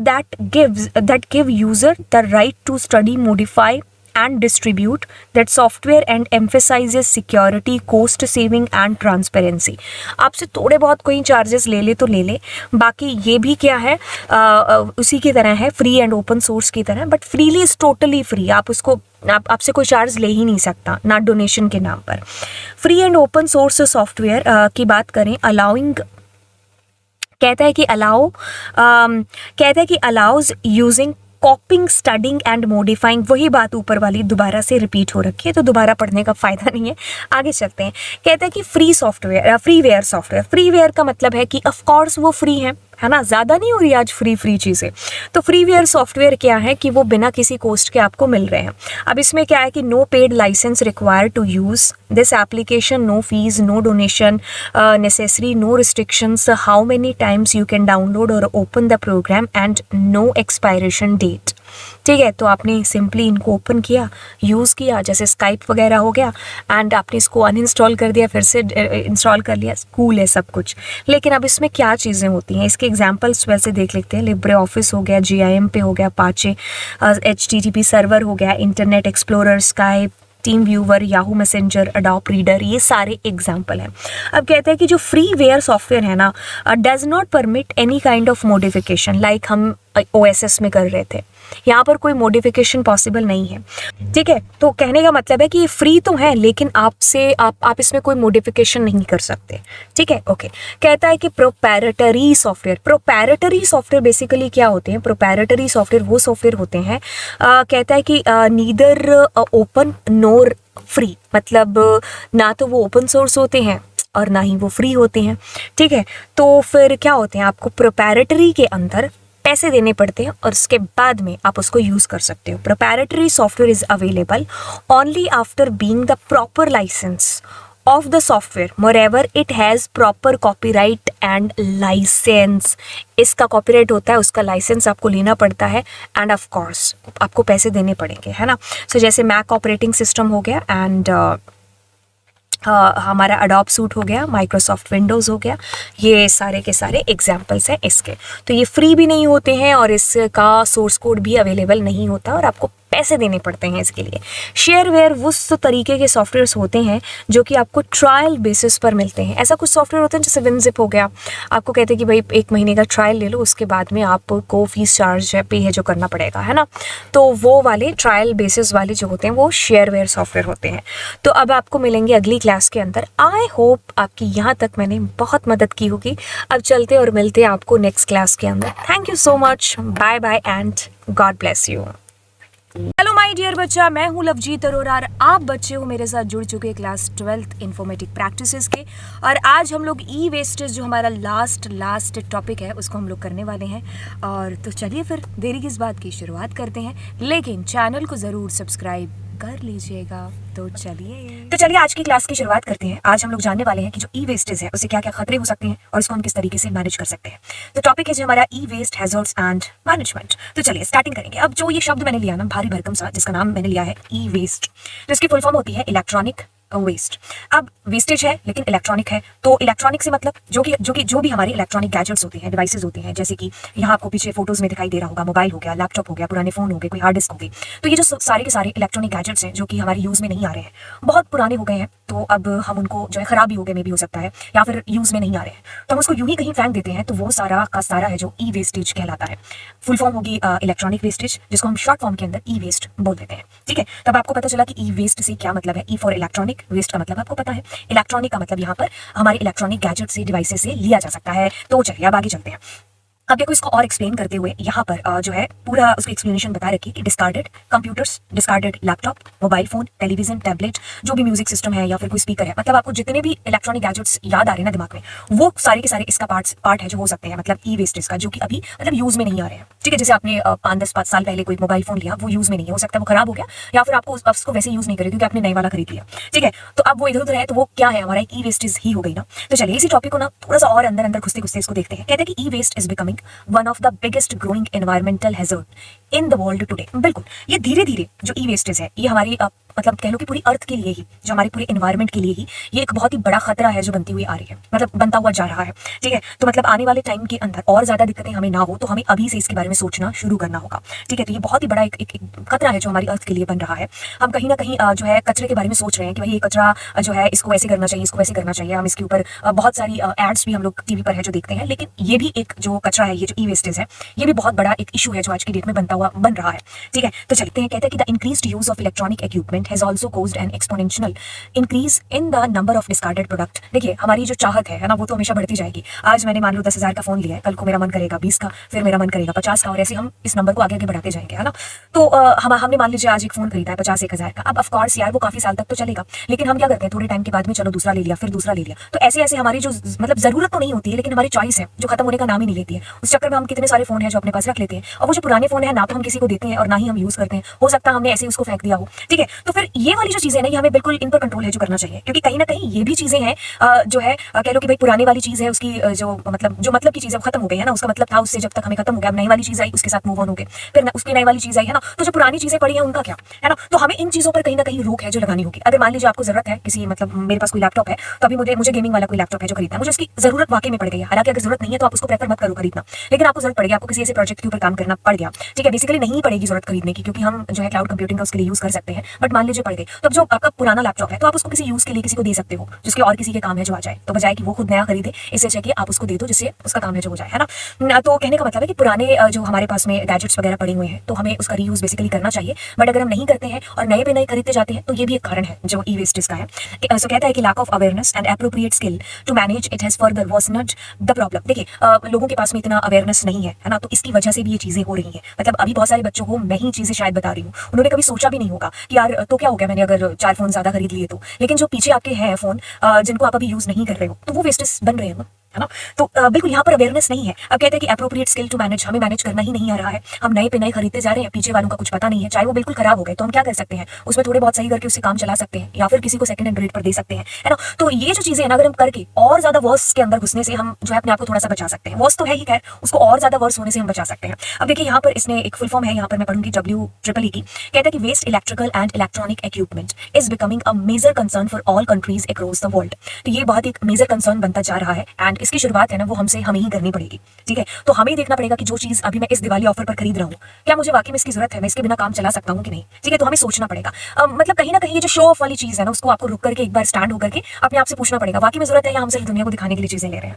that give user the right to study, modify and distribute that software and emphasizes security, cost saving and transparency। आपसे थोड़े बहुत कोई charges ले ले तो ले ले, बाकी ये भी क्या है, उसी की तरह है, फ्री एंड ओपन सोर्स की तरह, but freely is totally free. आप उसको आपसे कोई चार्ज ले ही नहीं सकता, ना डोनेशन के नाम पर। Free and open source software की बात करें, अलाउइंग कहता है कि allows using, कॉपिंग, studying and modifying. वही बात ऊपर वाली दोबारा से रिपीट हो रखी है, तो दोबारा पढ़ने का फ़ायदा नहीं है, आगे चलते हैं। कहता है कि फ्रीवेयर सॉफ्टवेयर, फ्रीवेयर का मतलब है कि ऑफ कोर्स वो फ्री है ना, ज़्यादा नहीं हो रही आज फ्री चीज़ें। तो फ्रीवेयर सॉफ्टवेयर क्या है कि वो बिना किसी कॉस्ट के आपको मिल रहे हैं। अब इसमें क्या है कि no paid license required to use this application, no fee, no donation necessary, no restrictions, how many times you can download और open the program and no expiration date. ठीक है, तो आपने सिंपली इनको ओपन किया, यूज़ किया, जैसे Skype वगैरह हो गया, एंड आपने इसको अनइंस्टॉल कर दिया, फिर से इंस्टॉल कर लिया, कूल है सब कुछ। लेकिन अब इसमें क्या चीज़ें होती हैं, इसके एग्जांपल्स वैसे देख लेते हैं। लिब्रे ऑफिस हो गया, GIM पे हो गया, अपाचे, HTTP सर्वर हो गया, internet explorer, Skype, team viewer, Yahoo messenger, Adobe reader, ये सारे एग्जाम्पल हैं। अब कहते हैं कि जो फ्रीवेयर सॉफ्टवेयर है ना, does not permit any kind of modification, like हम OSS में कर रहे थे, यहाँ पर कोई मॉडिफिकेशन पॉसिबल नहीं है। ठीक है, तो कहने का मतलब है कि ये फ्री तो है, लेकिन आप इसमें कोई मॉडिफिकेशन नहीं कर सकते। ठीक है, ओके। कहता है कि प्रोपैरेटरी सॉफ्टवेयर बेसिकली क्या होते हैं? प्रोपैरेटरी सॉफ्टवेयर वो सॉफ्टवेयर होते हैं, कहता है कि नीदर ओपन नोर फ्री, मतलब ना तो वो ओपन सोर्स होते हैं और ना ही वो फ्री होते हैं। ठीक है, तो फिर क्या होते हैं, आपको प्रोपैरेटरी के अंदर पैसे देने पड़ते हैं और उसके बाद में आप उसको यूज़ कर सकते हो। Proprietary software is available only after being the proper license of the software, moreover it has proper copyright and license। इसका कॉपीराइट होता है, उसका लाइसेंस आपको लेना पड़ता है, एंड ऑफ कोर्स आपको पैसे देने पड़ेंगे, है ना। सो जैसे मैक ऑपरेटिंग सिस्टम हो गया, एंड हमारा अडोब सूट हो गया, माइक्रोसॉफ्ट विंडोज़ हो गया, ये सारे के सारे एग्जाम्पल्स हैं इसके। तो ये फ्री भी नहीं होते हैं और इसका सोर्स कोड भी अवेलेबल नहीं होता और आपको पैसे देने पड़ते हैं इसके लिए। शेयरवेयर उस तरीके के सॉफ्टवेयर्स होते हैं जो कि आपको ट्रायल बेसिस पर मिलते हैं। ऐसा कुछ सॉफ्टवेयर होते हैं जैसे विनजिप हो गया, आपको कहते हैं कि भाई 1 महीने का ट्रायल ले लो, उसके बाद में आपको फीस चार्ज पे है जो करना पड़ेगा, है ना। तो वो वाले ट्रायल बेसिस वाले जो होते हैं वो शेयरवेयर सॉफ्टवेयर होते हैं। तो अब आपको मिलेंगे अगली क्लास के अंदर। आई होप आपकी यहाँ तक मैंने बहुत मदद की होगी। अब चलते और मिलते हैं आपको नेक्स्ट क्लास के अंदर। Thank you so much, bye bye and God bless you. Hello my dear बच्चा, मैं हूँ लवजीत अरोरा और आप बच्चे हो मेरे साथ जुड़ चुके क्लास 12th इन्फॉर्मेटिक प्रैक्टिसेस के। और आज हम लोग ई वेस्टेज जो हमारा लास्ट टॉपिक है उसको हम लोग करने वाले हैं। और तो चलिए फिर देरी किस बात की, शुरुआत करते हैं, लेकिन चैनल को ज़रूर सब्सक्राइब कर लीजिएगा। तो चलिए आज की क्लास की शुरुआत करते हैं। आज हम लोग जानने वाले हैं कि जो ई वेस्टेज है उससे क्या क्या खतरे हो सकते हैं और उसको हम किस तरीके से मैनेज कर सकते हैं। तो टॉपिक है जो हमारा ई वेस्ट हैजर्ड्स एंड मैनेजमेंट। तो चलिए स्टार्टिंग करेंगे। अब जो ये शब्द मैंने लिया ना, भारी भरकम सा, जिसका नाम मैंने लिया है ई वेस्ट, तो इसकी फुल फॉर्म होती है इलेक्ट्रॉनिक वेस्ट। अब वेस्टेज है लेकिन इलेक्ट्रॉनिक है, तो इलेक्ट्रॉनिक से मतलब जो भी हमारे इलेक्ट्रॉनिक गैजेट्स होते हैं, डिवाइसेस होते हैं, जैसे कि यहाँ आपको पीछे फोटोज में दिखाई दे रहा होगा, मोबाइल हो गया, लैपटॉप हो गया, पुराने फोन हो गए, कोई हार्ड डिस्क हो गई। तो ये जो सारे के सारे इलेक्ट्रॉनिक गैजेट्स हैं जो कि हमारे यूज में नहीं आ रहे हैं, बहुत पुराने हो गए हैं, तो अब हम उनको जो है खराब भी हो गए, में भी हो सकता है, या फिर यूज में नहीं आ रहे हैं, तो हम उसको यूं ही कहीं फेंक देते हैं, तो वो सारा का सारा है जो ई वेस्टेज कहलाता है। फुल फॉर्म होगी इलेक्ट्रॉनिक वेस्टेज, जिसको हम शॉर्ट फॉर्म के अंदर ई वेस्ट बोल देते हैं। ठीक है, तब आपको पता चला कि ई वेस्ट से क्या मतलब है। ई फॉर इलेक्ट्रॉनिक, वेस्ट का मतलब आपको पता है, इलेक्ट्रॉनिक का मतलब यहाँ पर हमारे इलेक्ट्रॉनिक गैजेट से, डिवाइसेस से लिया जा सकता है। तो चलिए अब आगे चलते हैं। अब देखो इसको और एक्सप्लेन करते हुए यहाँ पर जो है पूरा उसकी एक्सप्लेनेशन बता रखी है कि discarded computers, discarded laptop, mobile phone, television, tablet, जो भी म्यूजिक सिस्टम है या फिर कोई स्पीकर है, मतलब आपको जितने भी इलेक्ट्रॉनिक गैजेट्स याद आ रहे हैं ना दिमाग में, वो सारे के सारे इसका पार्ट है जो हो सकते हैं, मतलब ई वेस्टेज का, जो कि अभी मतलब यूज में नहीं आ रहे हैं। ठीक है, जैसे आपने 5 साल पहले कोई मोबाइल फोन लिया, वो यूज में नहीं है, हो सकता है वो खराब हो गया या फिर आपको उसको वैसे यूज नहीं करे क्योंकि आपने नए वाला खरीद लिया। ठीक है, तो अब वो इधर उधर है, तो वो क्या है, हमारा एक ई वेस्टेज ही हो गई ना। तो चलिए इसी टॉपिक को ना थोड़ा सा और अंदर अंदर घुसते घुसते इसको देखते हैं। कहते हैं कि E waste is becoming one of the biggest growing environmental hazard in the world today. बिल्कुल, ये धीरे धीरे जो ई वेस्टेज है, ये हमारी मतलब कह लो कि पूरी अर्थ के लिए ही, जो हमारे पूरे एनवायरमेंट के लिए ही, ये एक बहुत ही बड़ा खतरा है जो बनती हुई आ रही है, मतलब बनता हुआ जा रहा है। ठीक है, तो मतलब आने वाले टाइम के अंदर और ज्यादा दिक्कतें हमें ना हो, तो हमें अभी से इसके बारे में सोचना शुरू करना होगा। ठीक है, तो ये बहुत ही बड़ा एक खतरा है जो हमारी अर्थ के लिए बन रहा है। हम कहीं ना कहीं जो है कचरे के बारे में सोच रहे हैं कि भाई ये कचरा जो है इसको ऐसे करना चाहिए, इसको वैसे करना चाहिए। हम इसके ऊपर बहुत सारी एड्स भी हम लोग टीवी पर है जो देखते हैं, लेकिन ये भी एक जो कचरा है, ये जो ई वेस्टेज है, ये भी बहुत बड़ा एक इशू है जो आज की डेट में बन रहा है। ठीक है, तो चलते हैं। कहते हैं कि the increased use of electronic equipment has also caused N exponential increase in the number of discarded product. देखिए हमारी जो चाहत है ना, वो तो हमेशा बढ़ती जाएगी। आज मैंने मान लो 10,000 का फोन लिया है, कल को मेरा मन करेगा 20 का, फिर मेरा मन करेगा 50 का, और ऐसे हम इस नंबर को आगे आगे बढ़ाते जाएंगे, है ना। तो हमने मान लीजिए आज एक फोन खरीदा है 50-1,000 का। अब ऑफकोर्स यार वो काफी साल तक तो चलेगा, लेकिन हम क्या करते हैं, थोड़े टाइम के बाद में चलो दूसरा ले लिया, फिर दूसरा ले लिया। तो ऐसे ऐसे हमारी जो मतलब जरूरत तो नहीं होती है, लेकिन हमारी चॉइस है जो खत्म होने का नाम ही नहीं लेती है। उस चक्कर में हम कितने सारे फोन है जो अपने पास रख लेते हैं, और वो जो पुराने फोन है ना तो हम किसी को देते हैं और ना ही हम यूज करते हैं। हो सकता है हमने ऐसे उसको फेंक दिया हो। ठीक है, तो फिर ये वाली जो चीजें ना, ये हमें बिल्कुल इन पर कंट्रोल है जो करना चाहिए, क्योंकि कहीं ना कहीं ये भी चीजें हैं जो है कह लो कि भाई पुराने वाली चीज है, उसकी जो मतलब की चीज है वो खत्म हो गई है ना, उसका मतलब था उससे जब तक हमें खत्म हो गया। अब नई वाली चीज आई, उसके साथ मूव ऑन हो गए, फिर उसकी नई वाली चीज आई, है ना। तो जो पुरानी चीजें पड़ी है उनका क्या है ना। तो हमें इन चीजों पर कहीं ना कहीं रोक है जो लगानी होगी। अगर मान लीजिए आपको जरूरत है किसी, मतलब मेरे पास कोई लैपटॉप है, तो अभी मुझे गेमिंग वाला कोई लैपटॉप है जो खरीदना है, मुझे उसकी जरूरत वाकई में पड़ गई है। हालांकि अगर जरूरत नहीं है तो आप उसको प्रेफर मत करो खरीदना, लेकिन आपको जरूरत पड़ेगी, आपको किसी ऐसे प्रोजेक्ट के ऊपर काम करना पड़ गया। ठीक है, बेसिकली नहीं पड़ेगी जरूरत खरीदने की, क्योंकि हम जो है क्लाउड कंप्यूटिंग का उसके लिए यूज कर सकते हैं, बट मान लीजिए पड़ गई, तो अब जो आपका पुराना लैपटॉप है, तो आप उसको किसी यूज के लिए किसी को दे सकते हो, जिसके और किसी के काम है जो आ जाए। तो बजाय कि वो खुद नया खरीदे, इससे अच्छा कि आप उसको दे दो जिससे उसका काम है जो हो जाए, है ना। तो कहने का मतलब है कि पुराने जो हमारे पास में गैजेट्स वगैरह पड़े हुए हैं, तो हमें उसका रीयूज बेसिकली करना चाहिए। बट अगर हम नहीं करते हैं और नए पे नए खरीदते जाते हैं, तो ये भी एक कारण है जो ई वेस्टेज का है। सो कहता है कि lack of awareness and appropriate skill to manage it has further worsened the problem. देखिए लोगों के पास में इतना अवेयरनेस नहीं है ना, तो इसकी वजह से भी ये चीजें हो रही हैं। मतलब अभी बहुत सारे बच्चों को मैं ही चीजें शायद बता रही हूँ, उन्होंने कभी सोचा भी नहीं होगा कि यार तो क्या हो गया मैंने अगर 4 फोन ज्यादा खरीद लिए तो, लेकिन जो पीछे आपके हैं फोन जिनको आप अभी यूज नहीं कर रहे हो, तो वो वेस्टेज बन रहे हैं ना, है ना। तो बिल्कुल यहाँ पर अवेयरनेस नहीं है। अब कहते हैं कि एप्रोप्रिएट स्किल टू मैनेज, हमें मैनेज करना ही नहीं आ रहा है। हम नए पे नए खरीदते जा रहे हैं, पीछे वालों का कुछ पता नहीं है, चाहे वो बिल्कुल खराब हो गए, तो हम क्या कर सकते हैं, उसमें थोड़े बहुत सही करके उससे काम चला सकते हैं, या फिर किसी को सेकंड हैंड रेट पर दे सकते हैं, है ना। तो ये जो चीजें है ना, अगर हम करके और ज्यादा वर्स के अंदर घुसने से हम जो है अपने आप को थोड़ा सा बचा सकते हैं। वर्स तो है ही, खैर उसको और ज्यादा वर्स होने से हम बचा सकते हैं। अब देखिए यहाँ पर इसने एक फुल फॉर्म है, यहाँ पर मैं पढ़ूंगी WEEE की। कहता है कि waste electrical and electronic equipment is becoming a major concern for all countries across the world. तो ये बहुत एक मेजर कंसर्न बनता जा रहा है, एंड इसकी शुरुआत है ना वो हमें ही करनी पड़ेगी। ठीक है, तो हमें देखना पड़ेगा कि जो चीज अभी मैं इस दिवाली ऑफर पर खरीद रहा हूँ, क्या मुझे वाकई में इसकी जरूरत है, मैं इसके बिना काम चला सकता हूँ कि नहीं। ठीक है, तो हमें सोचना पड़ेगा। मतलब कहीं ना कहीं ये जो शो ऑफ वाली चीज है ना, उसको आपको रुक करके एक बार स्टैंड होकर के अपने आप से पूछना पड़ेगा, वाकई में जरूरत है या हम सिर्फ दुनिया को दिखाने के लिए चीजें ले रहे हैं।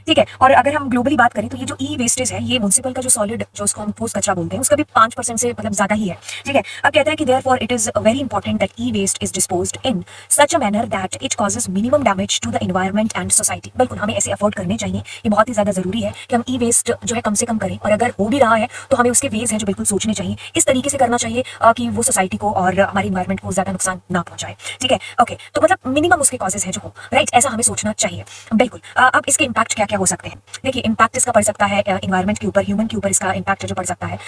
ठीक है, और अगर हम ग्लोबली बात करें तो ये जो ई वेस्टेज है, ये म्युनिसिपल का जो सॉलिड जो उसको हम ठोस कचरा बोलते हैं, उसका भी 5% से मतलब ज्यादा ही है। ठीक है, अब कहता है कि therefore it is very important that e waste is disposed in such a manner that it causes minimum damage to the environment and society. बिल्कुल हमें ऐसे अफोर्ड करने चाहिए, ये बहुत ही ज्यादा जरूरी है कि हम ई वेस्ट जो है कम से कम करें, और अगर हो भी रहा है तो हमें उसके वेज हैं जो बिल्कुल सोचने चाहिए, इस तरीके से करना चाहिए कि वो सोसाइटी को और हमारी एनवायरमेंट को ज्यादा नुकसान ना पहुंचाए। ठीक है, ओके, तो मतलब मिनिमम उसके कॉजेज है जो हो, राइट, ऐसा हमें सोचना चाहिए। बिल्कुल, अब इसके इम्पैक्ट क्या क्या हो सकते हैं। देखिए इम्पैक्ट इसका पड़ सकता है एनवायरमेंट के ऊपर, ह्यूमन के ऊपर इसका इम्पैक्ट जो पड़ सकता है।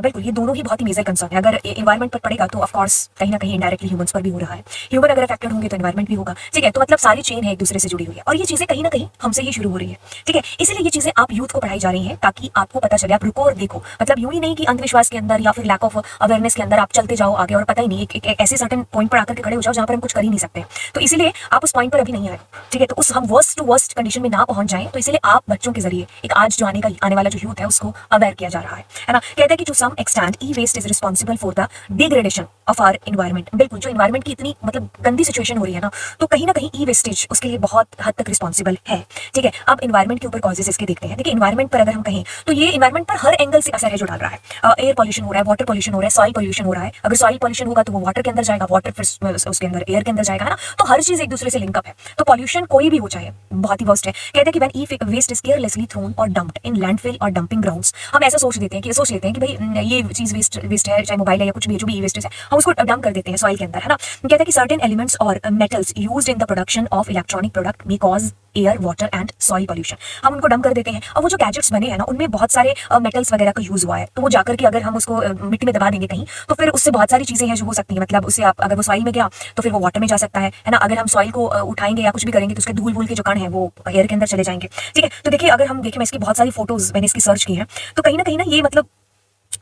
बिल्कुल ये दोनों ही बहुत ही मेजर कंसर्न है। अगर एनवायरमेंट पर पड़ेगा तो ऑफकोर्स कहीं ना कहीं इनडायरेक्टली ह्यूमंस पर भी हो रहा है, ह्यूमन अगर अफेक्टेड होंगे तो एनवायरमेंट भी होगा। ठीक है, तो मतलब सारी चेन है एक दूसरे से जुड़ी हुई है, और ये चीजें कहीं ना कहीं हमसे ही शुरू हो रही है। ठीक है, इसीलिए ये चीजें आप यूथ को पढ़ाई जा रही है ताकि आपको पता चले, आप रुको और देखो। मतलब यूं ही नहीं कि अंधविश्वास के अंदर या फिर लैक ऑफ अवेयरनेस के अंदर आप चलते जाओ आगे और पता ही नहीं, एक ऐसे सर्टेन पॉइंट पर आकर के खड़े हो जाओ जहां पर हम कुछ कर ही नहीं सकते। तो इसीलिए आप उस पॉइंट पर अभी नहीं आए। ठीक है, तो उस हम वर्स्ट टू वर्स्ट कंडीशन में ना पहुंच जाएं, तो इसीलिए आप बच्चों के जरिए एक आज जो आने वाला जो यूथ है उसको अवेयर किया जा रहा है ना। कहते हैं कि to some extent e waste is responsible for the degradation of our environment. बिल्कुल, जो एनवायरमेंट की इतनी मतलब गंदी सिचुएशन हो रही है ना, तो कहीं ना कहीं ई वेस्टेज उसके लिए बहुत हद तक रिस्पॉन्सिबल है। ठीक है, अब एनवायरमेंट के ऊपर कॉजेज इसके देखते हैं। देखिए एनवायरमेंट पर अगर हम कहें तो ये एनवायरमेंट पर हर एंगल से असर है जो डाल रहा है। एयर पॉल्यूशन हो रहा है, वाटर पॉल्यूशन हो रहा है, सॉइल पॉल्यूशन हो रहा है। अगर सॉइल पॉल्यूशन होगा तो वो वाटर के अंदर जाएगा, वाटर फिर उसके अंदर एयर के अंदर जाएगा, है ना। तो हर चीज एक दूसरे से लिंकअप है। तो पॉल्यूशन कोई भी हो चाहे बहुत ही वर्स्ट है। कहते हैं कि वेस्ट इज केयरलेसली थ्रोन और डंप्ड इन लैंडफिल और डंपिंग ग्राउंड्स। हम ऐसा सोच लेते हैं कि भाई ये चीज वेस्ट है, चाहे मोबाइल है या कुछ भी जो भी वेस्ट है, हम उसको डंप कर देते हैं सॉइल के अंदर, है ना। कहता है कि सर्टेन एलिमेंट्स और metals used in the production of electronic product may cause air, water and soil pollution. हम उनको डंप कर देते हैं और वो जो गैजेट्स बने हैं ना, उनमें बहुत सारे मेटल्स वगैरह का यूज हुआ है, तो वो जाकर के अगर हम उसको मिट्टी में दबा देंगे कहीं, तो फिर उससे बहुत सारी चीजें हैं जो हो सकती हैं। मतलब उससे आप अगर वो सॉइल में गया तो फिर वो वाटर में जा सकता है ना। अगर हम सॉइल को उठाएंगे या कुछ भी करेंगे तो उसके धूल वूल के जो कण है वो एयर के अंदर चले जाएंगे, ठीक है। तो देखिए, अगर हम देखें, मैं इसकी बहुत सारी फोटोज मैंने इसकी सर्च की है, तो कहीं ना ये मतलब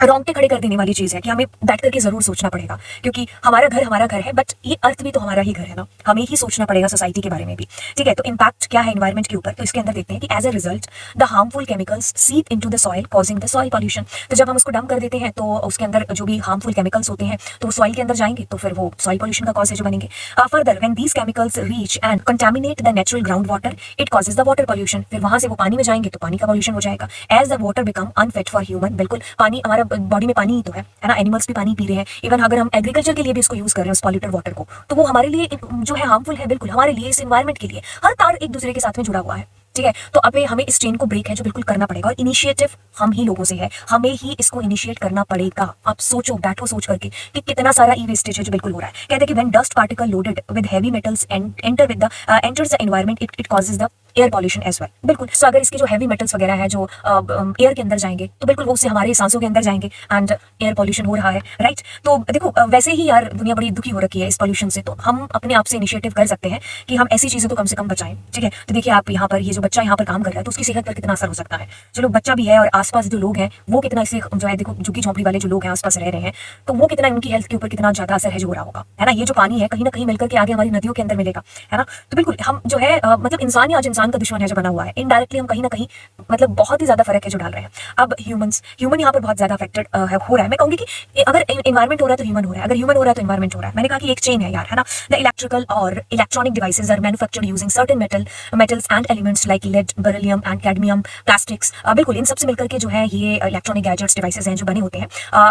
रोंगटे खड़े कर देने वाली चीज है कि हमें बैठ करके जरूर सोचना पड़ेगा, क्योंकि हमारा घर है, बट ये अर्थ भी तो हमारा ही घर है ना, हमें ही सोचना पड़ेगा सोसाइटी के बारे में भी, ठीक है। तो इम्पैक्ट क्या है एनवायरमेंट के ऊपर, तो इसके अंदर देखते हैं कि as a result the harmful chemicals seep into the soil causing the soil pollution. तो जब हम उसको डंप कर देते हैं तो उसके अंदर जो भी हार्मफुल केमिकल्स होते हैं तो वो सॉइल के अंदर जाएंगे, तो फिर वो सॉइल पॉल्यूशन का कॉज है जो बनेंगे। Further when these chemicals reach and contaminate the natural ground water it causes the water pollution. फिर वहां से वो पानी में जाएंगे तो पानी का पॉल्यूशन हो जाएगा। As the water become unfit for human, बिल्कुल पानी, हमारा बॉडी में पानी तो है ना, एनिमल्स भी पानी पी रहे हैं, इवन अगर हम एग्रीकल्चर के लिए भी इसको यूज कर रहे हैं उस पॉल्यूटेड वाटर को, तो वो हमारे लिए जो है हार्मफुल है, बिल्कुल हमारे लिए, इस एनवायरमेंट के लिए। हर तार एक दूसरे के साथ में जुड़ा हुआ है, ठीक है। तो अब हमें इस चेन को ब्रेक है जो बिल्कुल करना पड़ेगा, और इनिशिएटिव हम ही लोगों से है, हमें ही इसको इनिशिएट करना पड़ेगा। आप सोचो, बैठो सोच करके कि कितना सारा ई वेस्टेज है जो बिल्कुल हो रहा है। कहते हैं कि when dust particle loaded with heavy metals enters the environment it causes the air pollution as well, बिल्कुल। सो अगर इसके जो हैवी मेटल्स वगैरह है जो एयर के अंदर जाएंगे तो बिल्कुल वो उससे हमारे सांसों के अंदर जाएंगे एंड एयर पॉल्यूशन हो रहा है, राइट। तो देखो, वैसे ही यार दुनिया बड़ी दुखी हो रखी है इस पॉल्यूशन से, तो हम अपने आप से इनिशिएटिव कर सकते हैं कि हम ऐसी चीजें तो कम से कम बचाएं, ठीक है। तो देखिए, आप यहाँ पर ये जो बच्चा यहाँ पर काम कर रहा है तो उसकी सेहत पर कितना असर हो सकता है। चलो बच्चा भी है, और आसपास जो लोग हैं वो कितना इससे जो है, देखो झुग्गी झोंपड़ी वाले जो लोग हैं आसपास रह रहे हैं, तो वो कितना उनकी हेल्थ के ऊपर कितना ज्यादा असर है जो हो रहा होगा, है ना। ये जो पानी है कहीं ना कहीं मिलकर के आगे हमारी नदियों के अंदर मिलेगा, है ना। तो बिल्कुल हम जो है मतलब इंसान ही आज इंसान का दुश्मन है जो बना हुआ है। इनडायरेक्टली हम कहीं ना कहीं मतलब बहुत ही ज्यादा फर्क है जो डाल रहे हैं। अब ह्यूमन यहाँ पर बहुत ज्यादा अफेक्टेड हो रहा है। मैं कहूंगी कि अगर एनवायरमेंट हो रहा है तो ह्यूमन हो रहा है, अगर ह्यूमन हो रहा है तो एनवायरमेंट हो रहा है। मैंने कहा कि एक चेन है यार, है ना। द इलेक्ट्रिकल और electronic devices are manufactured using certain metals and elements like lead, beryllium and cadmium, plastics. बिल्कुल इन सबसे मिलकर के जो है ये इलेक्ट्रॉनिक गैजेट्स डिवाइसेज हैं जो बने होते हैं।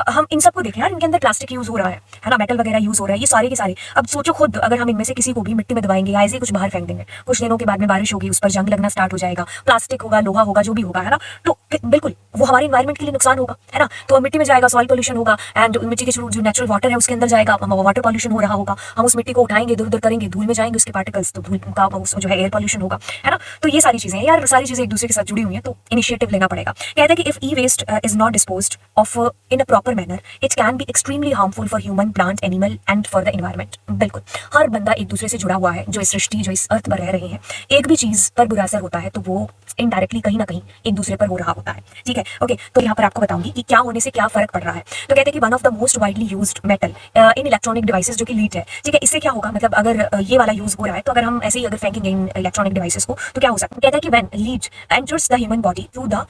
हम इन सबको देखें यार, इनके अंदर प्लास्टिक यूज हो रहा है ना, मेटल वगैरह यूज हो रहा है, ये सारे के सारे। अब सोचो खुद, अगर हम इनमें से किसी को भी मिट्टी में दबाएंगे या ऐसे कुछ बाहर फेंक देंगे, कुछ दिनों के बाद में बारिश होगी, उस पर जंग लगना स्टार्ट हो जाएगा, प्लास्टिक होगा, लोहा होगा, जो भी होगा, है ना। तो बिल्कुल वो हमारे एनवायरमेंट के लिए नुकसान होगा, है ना। तो मिट्टी में जाएगा, सॉइल पॉल्यूशन होगा, एंड मिट्टी के जो नेचुरल वाटर है उसके अंदर जाएगा, वाटर पॉल्यूशन हो रहा होगा। हम उस मिट्टी को उठाएंगे, इधर उधर करेंगे, धूल में जाएंगे उसके पार्टिकल्स, तो धूल का जो है एयर पॉल्यूशन होगा, है ना। तो ये सारी चीजें यार, सारी चीजें एक दूसरे के साथ जुड़ी हुई हैं, तो इनिशिएटिव लेना पड़ेगा। कहते हैं कि if e waste is not disposed of in a proper manner it can be extremely harmful for human, plant, animal and for the environment. बिल्कुल हर बंदा एक दूसरे से जुड़ा हुआ है, जो इस सृष्टि, जो इस अर्थ पर रह रहे हैं। एक भी चीज पर बुरा असर होता है तो वो इनडायरेक्टली कहीं ना कहीं एक दूसरे पर हो रहा होता है, ठीक है। ओके, तो यहाँ पर आपको बताऊंगी कि क्या होने से क्या फर्क पड़ रहा है। तो कहते हैं कि one of the most widely used metal in electronic devices जो कि लीड है, ठीक है। इससे क्या होगा, मतलब अगर ये वाला यूज हो रहा है तो अगर हम ऐसे ही अगर फेंकेंगे इन इलेक्ट्रॉनिक डिवाइसेस को तो क्या हो सकता है। कहता है कि when lead enters the human body through the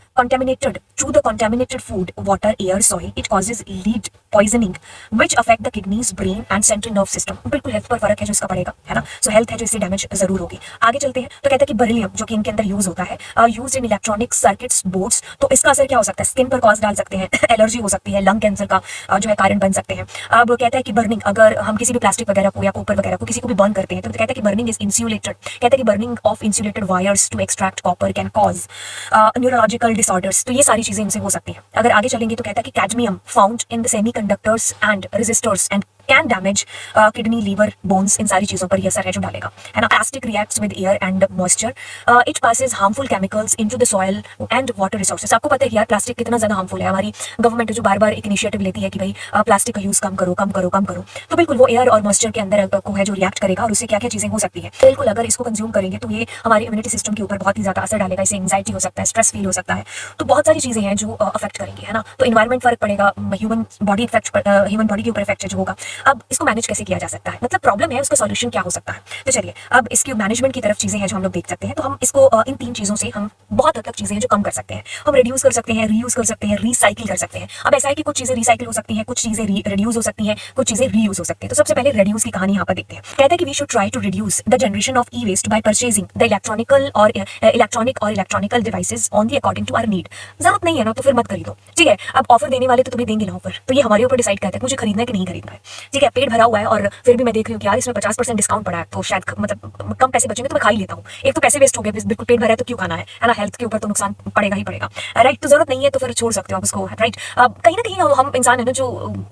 contaminated food, water, air, soil, it causes lead poisoning which affect the kidneys, brain and central nerve system। बिल्कुल हेल्थ पर फर्क है जो इसका पड़ेगा, है ना। सो हेल्थ है जो इससे डैमेज जरूर होगी। आगे चलते हैं तो कहता है कि बेरिलियम जो कि इनके अंदर यूज होता है, used in electronic circuits, boards, तो इसका असर क्या हो सकता है, स्किन पर कॉज डाल सकते हैं, एलर्जी हो सकती है, लंग कैंसर का जो है कारण बन सकते हैं। अब कहता है कि बर्निंग, अगर हम किसी भी प्लास्टिक वगैरह को या कॉपर वगैरह को किसी को भी बर्न करते हैं तो कहता है कि बर्निंग इज इंसुलेटेड। कहता है कि burning of insulated wires to extract copper can cause neurological disorders. तो ये सारी चीजें इनसे हो सकती हैं। अगर आगे चलेंगे तो कहता है कि cadmium found in the semiconductors and resistors and can damage kidney, liver, bones, इन सारी चीजों पर ये असर है जो डालेगा, है ना। Plastic reacts with air and moisture, it passes harmful chemicals into the soil and water resources. आपको पता है कि यार प्लास्टिक कितना ज्यादा हार्मफुल है। हमारी गवर्नमेंट जो बार बार एक इनिशिएटिव लेती है कि भाई प्लास्टिक का यूज कम करो, तो बिल्कुल वो एयर और मॉइस्चर के अंदर को है जो रिएक्ट करेगा, और उससे क्या क्या चीजें हो सकती है। बिल्कुल अगर इसको कंज्यूम करेंगे तो ये हमारे इम्यूनिटी सिस्टम के ऊपर बहुत ही ज्यादा असर डालेगा। इससे एंग्जाइटी हो सकता है, स्ट्रेस फील हो सकता है, तो बहुत सारी चीजें हैं जो अफेक्ट करेंगी, है ना। तो एनवायरमेंट फर्क पड़ेगा, ह्यूमन बॉडी के ऊपर इफेक्ट जो होगा। अब इसको मैनेज कैसे किया जा सकता है, मतलब प्रॉब्लम है उसका सॉल्यूशन क्या हो सकता है। तो चलिए अब इसकी मैनेजमेंट की तरफ चीजें हैं जो हम लोग देख सकते हैं। तो हम इसको इन 3 चीजों से हम बहुत हद तक चीजें हैं जो कम कर सकते हैं। हम रिड्यूस कर सकते हैं, रीयूज कर सकते हैं, रिसाइकिल कर सकते हैं। अब ऐसा है कि कुछ चीजें रिसाइकिल हो सकती हैं, कुछ चीजें रिड्यूस हो सकती हैं, कुछ चीजें रीयूज हो सकती है। तो सबसे पहले रिड्यूस की कहानी यहाँ पर देखते हैं। कहते हैं कि we should try to reduce the generation of e waste by purchasing the electronical devices on the according to our need. जरूरत नहीं है ना तो फिर मत खरीदो, ठीक है। अब ऑफर देने वाले तो तुम्हें देंगे ना ऑफर, तो ये हमारे ऊपर डिसाइड करते हैं मुझे खरीदना है कि नहीं खरीदना है। ठीक है, पेट भरा हुआ है और फिर भी मैं देख रही हूँ कि यार इसमें 50% डिस्काउंट पड़ा है, तो शायद मतलब कम पैसे बचेंगे तो मैं खा ही लेता हूँ। एक तो पैसे वेस्ट हो गए, बिल्कुल पेट भरा है तो क्यों खाना है ना, हेल्थ के ऊपर तो नुकसान पड़ेगा ही पड़ेगा, राइट। तो जरूरत नहीं है तो फिर छोड़ सकते हो आप उसको, राइट। कहीं ना कहीं हम इंसान है ना जो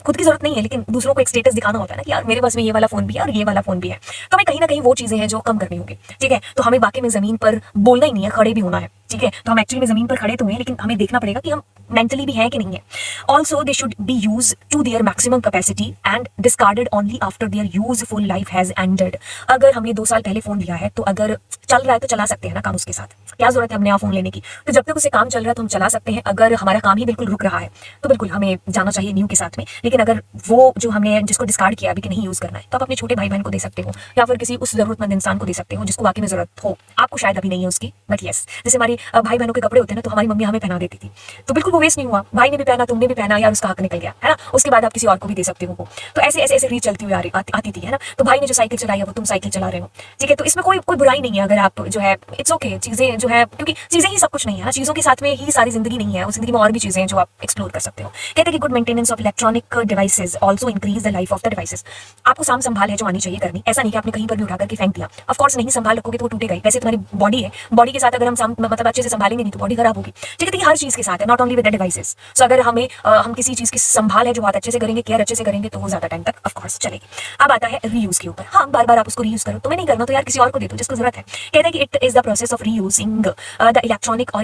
खुद की जरूरत नहीं है लेकिन दूसरों को एक स्टेटस दिखाना होता है ना कि यार मेरे पास में ये वाला फोन भी है और ये वाला फोन भी है, तो हमें कहीं ना कहीं वो चीजें हैं जो कम करनी होगी, ठीक है। तो हमें वाकई में जमीन पर बोलना ही नहीं है, खड़े भी होना है, ठीक है। तो हम एक्चुअली में जमीन पर खड़े तो हैं लेकिन हमें देखना पड़ेगा कि हम मेंटली भी हैं कि नहीं है। Also they should be use to their maximum capacity and discarded only after their useful life has ended. अगर हमने 2 साल पहले फोन लिया है तो अगर चल रहा है तो चला सकते हैं ना काम उसके साथ, क्या जरूरत है हमने फोन लेने की। तो जब तक उसे काम चल रहा है तो हम चला सकते हैं, अगर हमारा काम ही बिल्कुल रुक रहा है तो बिल्कुल हमें जाना चाहिए न्यू के साथ में। लेकिन अगर वो जो हमने जिसको डिस्कार्ड किया अभी कि नहीं यूज करना है तो आप अपने छोटे भाई बहन को दे सकते हो या फिर किसी उस जरूरतमंद इंसान को दे सकते हो जिसको वाकई में जरूरत हो। आपको शायद अभी नहीं है उसकी, बट यस, जैसे हमारी भाई बहनों के कपड़े होते हैं ना तो हमारी मम्मी हमें पहना देती थी, तो बिल्कुल वो वेस्ट नहीं हुआ, भाई ने भी पहना, तुमने भी पहना, यार उसका हक निकल गया, है ना। उसके बाद आप किसी और को भी दे सकते हो वो। तो ऐसे ऐसे ऐसे रीच चलती हुई आती थी, है ना। तो भाई ने जो साइकिल चलाई है वो तुम साइकिल चला रहे हो, ठीक है। तो इसमें कोई बुराई नहीं है अगर आप जो है, इट्स ओके, चीजें जो है, क्योंकि चीजें ही सब कुछ नहीं है ना, चीजों के साथ में ही सारी जिंदगी नहीं है, उस जिंदगी में और भी चीजें हैं जो आप एक्सप्लोर कर सकते हो। कहते हैं कि good maintenance of electronic devices also increase the life of the devices. आपको साम संभाल है जो आनी चाहिए करनी, ऐसा नहीं कि आपने कहीं पर भी उठा करके फेंक दिया। ऑफ कोर्स नहीं संभाल रखोगे तो वो टूटेगा ही। वैसे तुम्हारी बॉडी है, बॉडी के साथ अगर हम मतलब अच्छे से संभालेंगे नहीं तो बॉडी खराब होगी, ठीक है। तो हर चीज के साथ है, not only with the devices. So अगर हमें हम किसी चीज की संभाल है जो बहुत अच्छे से करेंगे, केयर अच्छे से करेंगे तो वो ज्यादा टाइम तक ऑफ कोर्स चलेगी। अब आता है रीयूज के ऊपर। हाँ, बार बार आप उसको रीयूज करो, तुम्हें नहीं करना तो यार किसी और को दे दो जिसको जरूरत है। कहते हैं कि it is the process of reusing the electronic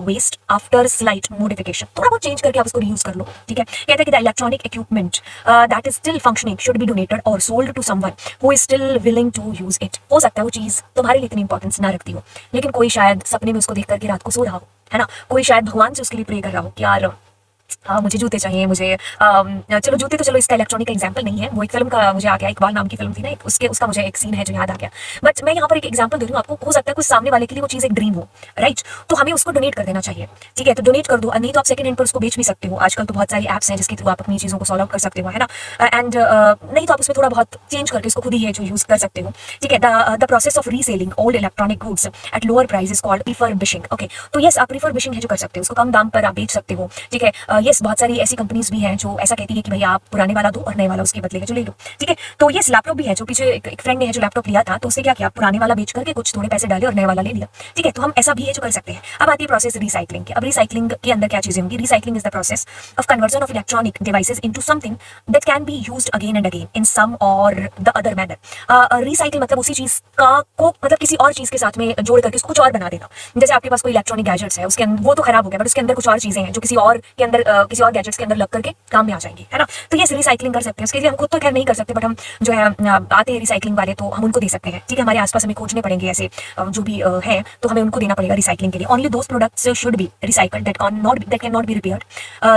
waste after slight modification. थोड़ा बहुत चेंज करके आप उसको रीयूज कर लो, ठीक है। कहते हैं कि the electronic equipment that is still functioning should be donated और sold to someone who is still willing to use it. हो सकता है वो चीज तुम्हारे लिए इतनी इंपॉर्टेंस ना रखती हो, लेकिन कोई शायद सपने में उसको देख करके रात को सो रहा हो, है ना। कोई शायद भगवान से उसके लिए प्रे कर रहा हो कि यार हाँ मुझे जूते चाहिए, मुझे चलो जूते तो चलो इसका इलेक्ट्रॉनिक का एग्जांपल नहीं है, वो एक फिल्म का मुझे आ गया, इकबाल नाम की फिल्म थी ना, उसका मुझे एक सीन है जो याद आ गया। बट मैं यहाँ पर एक एग्जांपल दे रही हूँ आपको, हो सकता है कुछ सामने वाले के लिए वो चीज़ एक ड्रीम हो, राइट। तो हमें उसको डोनेट कर देना चाहिए, ठीक है। तो डोनेट कर दो, नहीं तो आप सेकंड हैंड पर उसको बेच भी सकते हो। आजकल तो बहुत सारी एप्स हैं जिसके थ्रू आप अपनी चीज़ों को सॉल्व आउट कर सकते हो, है ना। एंड नहीं तो आप उसमें थोड़ा बहुत चेंज करके उसको खुद ही है जो यूज कर सकते हो, ठीक है। The process of reselling old electronic goods at lower price is called refurbishing. Okay, तो यस आप रिफर्बिशिंग है जो कर सकते हो, उसको कम दाम पर आप बेच सकते हो, ठीक है। यस, बहुत सारी ऐसी कंपनीज भी हैं जो ऐसा कहती है कि भैया आप पुराने वाला दो और नए वाला उसके बदले में जो ले लो, ठीक है। तो ये लैपटॉप भी है, जो पीछे एक फ्रेंड ने है जो लैपटॉप लिया था तो उससे क्या किया, पुराने वाला बेच करके कुछ थोड़े पैसे डाले और नए वाला ले लिया, ठीक है। तो हम ऐसा भी है जो कर सकते हैं। अब आती है प्रोसेस रिसाइकलिंग की। अब रिसाइकलिंग के अंदर क्या चीजें होंगी, recycling is the process of conversion of electronic devices into something that can be used again and again in some और द अदर मैनर। रिसाइकिल मतलब उसी चीज का को मतलब किसी और चीज के साथ में जोड़ करके उसको कुछ और बना देना। जैसे आपके पास कोई इलेक्ट्रॉनिक गैजेट्स है, उसके अंदर वो तो खराब हो गया बट उसके अंदर कुछ और चीजें हैं जो किसी और के अंदर किसी और गैजेट्स के अंदर लग करके काम में आ जाएंगी, है ना। तो ये रिसाइकलिंग कर सकते हैं। उसके लिए हम खुद तो खैर नहीं कर सकते, बट हम जो है आते हैं रिसाइकलिंग वाले तो हम उनको दे सकते हैं, ठीक है। हमारे आसपास हमें खोजने पड़ेंगे ऐसे जो भी है, तो हमें उनको देना पड़ेगा रिसाइकलिंग के लिए। Only those products should be recycled that can not be repaired,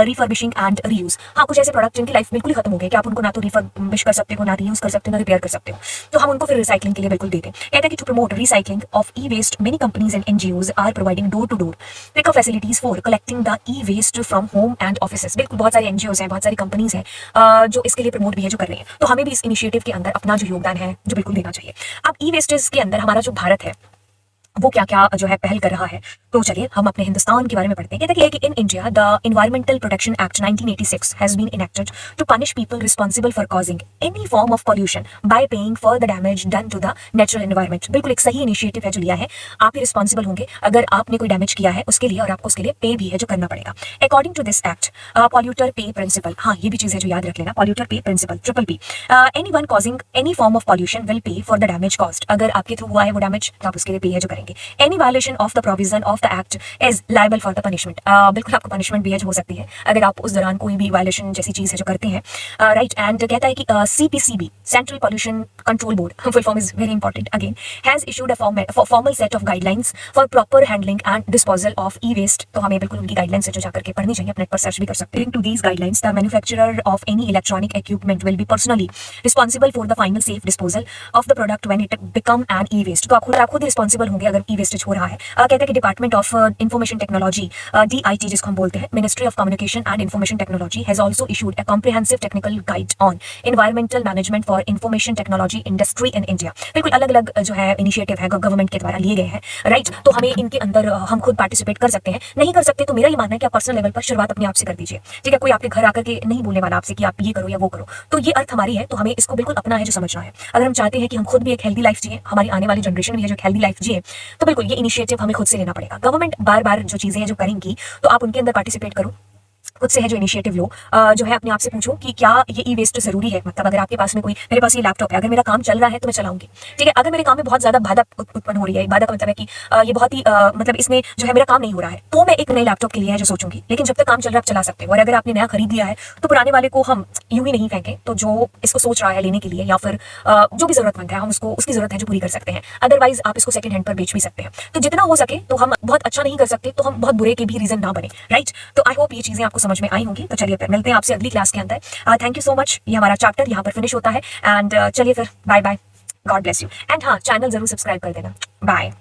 refurbishing and reuse. हाँ, कुछ ऐसे प्रोडक्ट जिनकी लाइफ बिल्कुल ही खत्म हो गए कि आप उनको ना तो रिफर्बिश कर सकते हो, ना रीयूज कर सकते हो, ना रिपेयर कर सकते हो, तो हम उनको फिर रिसाइकलिंग के लिए बिल्कुल देते हैं। कहते हैं कि to promote recycling of e waste many companies and NGOs are providing door to door pickup facilities for collecting the e waste from home and offices. बिल्कुल, बहुत सारे एनजीओज हैं, बहुत सारी कंपनीज हैं जो इसके लिए प्रमोट भी है, जो कर रही है। तो हमें भी इस इनिशिएटिव के अंदर अपना जो योगदान है जो बिल्कुल देना चाहिए। अब ई वेस्टेज के अंदर हमारा जो भारत है वो क्या क्या जो है पहल कर रहा है, तो चलिए हम अपने हिंदुस्तान के बारे में पढ़ते हैं। कहते हैं कि in India the environmental protection act 1986 has been enacted to punish people responsible for causing any form of pollution by paying for the damage done to the natural environment. बिल्कुल एक सही इनिशिएटिव है जो लिया है। आप ही रिस्पांसिबल होंगे अगर आपने कोई डैमेज किया है उसके लिए, और आपको उसके लिए पे भी है जो करना पड़ेगा। According to this act polluter pay principle, हाँ ये भी चीज है जो याद रख लेना, polluter pay principle PPP। Anyone causing any form of pollution will pay for the damage cost. अगर आपके थ्रू हुआ है वो डैमेज तो आप उसके लिए पे है जो करेंगे। Any violation of the provision of the act is liable for the punishment। बिल्कुल आपको punishment भी है जो हो सकती है अगर आप उस दौरान कोई भी वायलेशन जैसी चीज है जो करते हैं, राइट। एंड कहता है कि CPCB central pollution control board, full form is very important again, has issued a formal set of guidelines for proper handling and disposal of e waste. तो हमें बिल्कुल उनकी गाइडलाइंस है जो जाकर के पढ़नी चाहिए, नेट पर सर्च भी कर सकते हैं। To these guidelines the manufacturer of any electronic equipment will be personally responsible for the final safe disposal of the product when it become an e waste. तो आप खुद रिस्पांसिबल होंगे अगर ई वेस्टेज हो रहा है, कहते हैं कि department of information technology, DIT जिसको हम बोलते हैं, ministry of communication and information technology has also issued a comprehensive technical guide on environmental management for information technology industry in India. बिल्कुल अलग अलग जो है इनिशिएटिव है गवर्नमेंट के द्वारा लिए गए हैं, राइट। तो हमें इनके अंदर हम खुद पार्टिसिपेट कर सकते हैं। नहीं कर सकते तो मेरा ये मानना है कि आप पर्सनल लेवल पर शुरुआत अपने आप से कर दीजिए, ठीक है। कोई आपके घर आकर के नहीं बोलने वाला आपसे कि आप ये करो या वो करो। तो ये अर्थ हमारी है, तो हमें इसको बिल्कुल अपना है जो समझना है। अगर हम चाहते हैं कि हम खुद भी एक हेल्दी लाइफ जिए, हमारी आने वाली जनरेशन भी है जो हेल्दी लाइफ जिए, तो बिल्कुल ये इनिशिएटिव हमें खुद से लेना पड़ेगा। गवर्नमेंट बार बार जो चीजें हैं जो करेंगी, तो आप उनके अंदर पार्टिसिपेट करो, खुद से है जो इनिशिएटिव लो। जो है अपने आप से पूछो कि क्या ये ई वेस्ट जरूरी है। मतलब अगर आपके पास में कोई, मेरे पास ये लैपटॉप है, अगर मेरा काम चल रहा है तो मैं चलाऊंगी, ठीक है। अगर मेरे काम में बहुत ज्यादा बाधा उत्पन्न हो रही है, बाधा का मतलब है कि ये बहुत ही मतलब इसमें जो है मेरा काम नहीं हो रहा है, तो मैं एक नए लैपटॉप के लिए है जो सोचूंगी। लेकिन जब तक काम चल रहा है आप चला सकते हो। और अगर आपने नया खरीद लिया है तो पुराने वाले को हम यूं ही नहीं फेंकें। तो जो इसको सोच रहा है लेने के लिए या फिर जो भी जरूरतमंद है, हम उसको उसकी जरूरत है जो पूरी कर सकते हैं। अदरवाइज आप इसको सेकंड हैंड पर बेच भी सकते हैं। तो जितना हो सके, तो हम बहुत अच्छा नहीं कर सकते तो हम बहुत बुरे के भी रीजन ना बने, राइट। तो आई होप ये चीजें आपको समझ में आई होंगी। तो चलिए फिर मिलते हैं आपसे अगली क्लास के अंदर। Thank you so much. ये हमारा चैप्टर यहाँ पर फिनिश होता है एंड चलिए फिर bye bye, God bless you. And हाँ, चैनल जरूर सब्सक्राइब कर देना। बाय।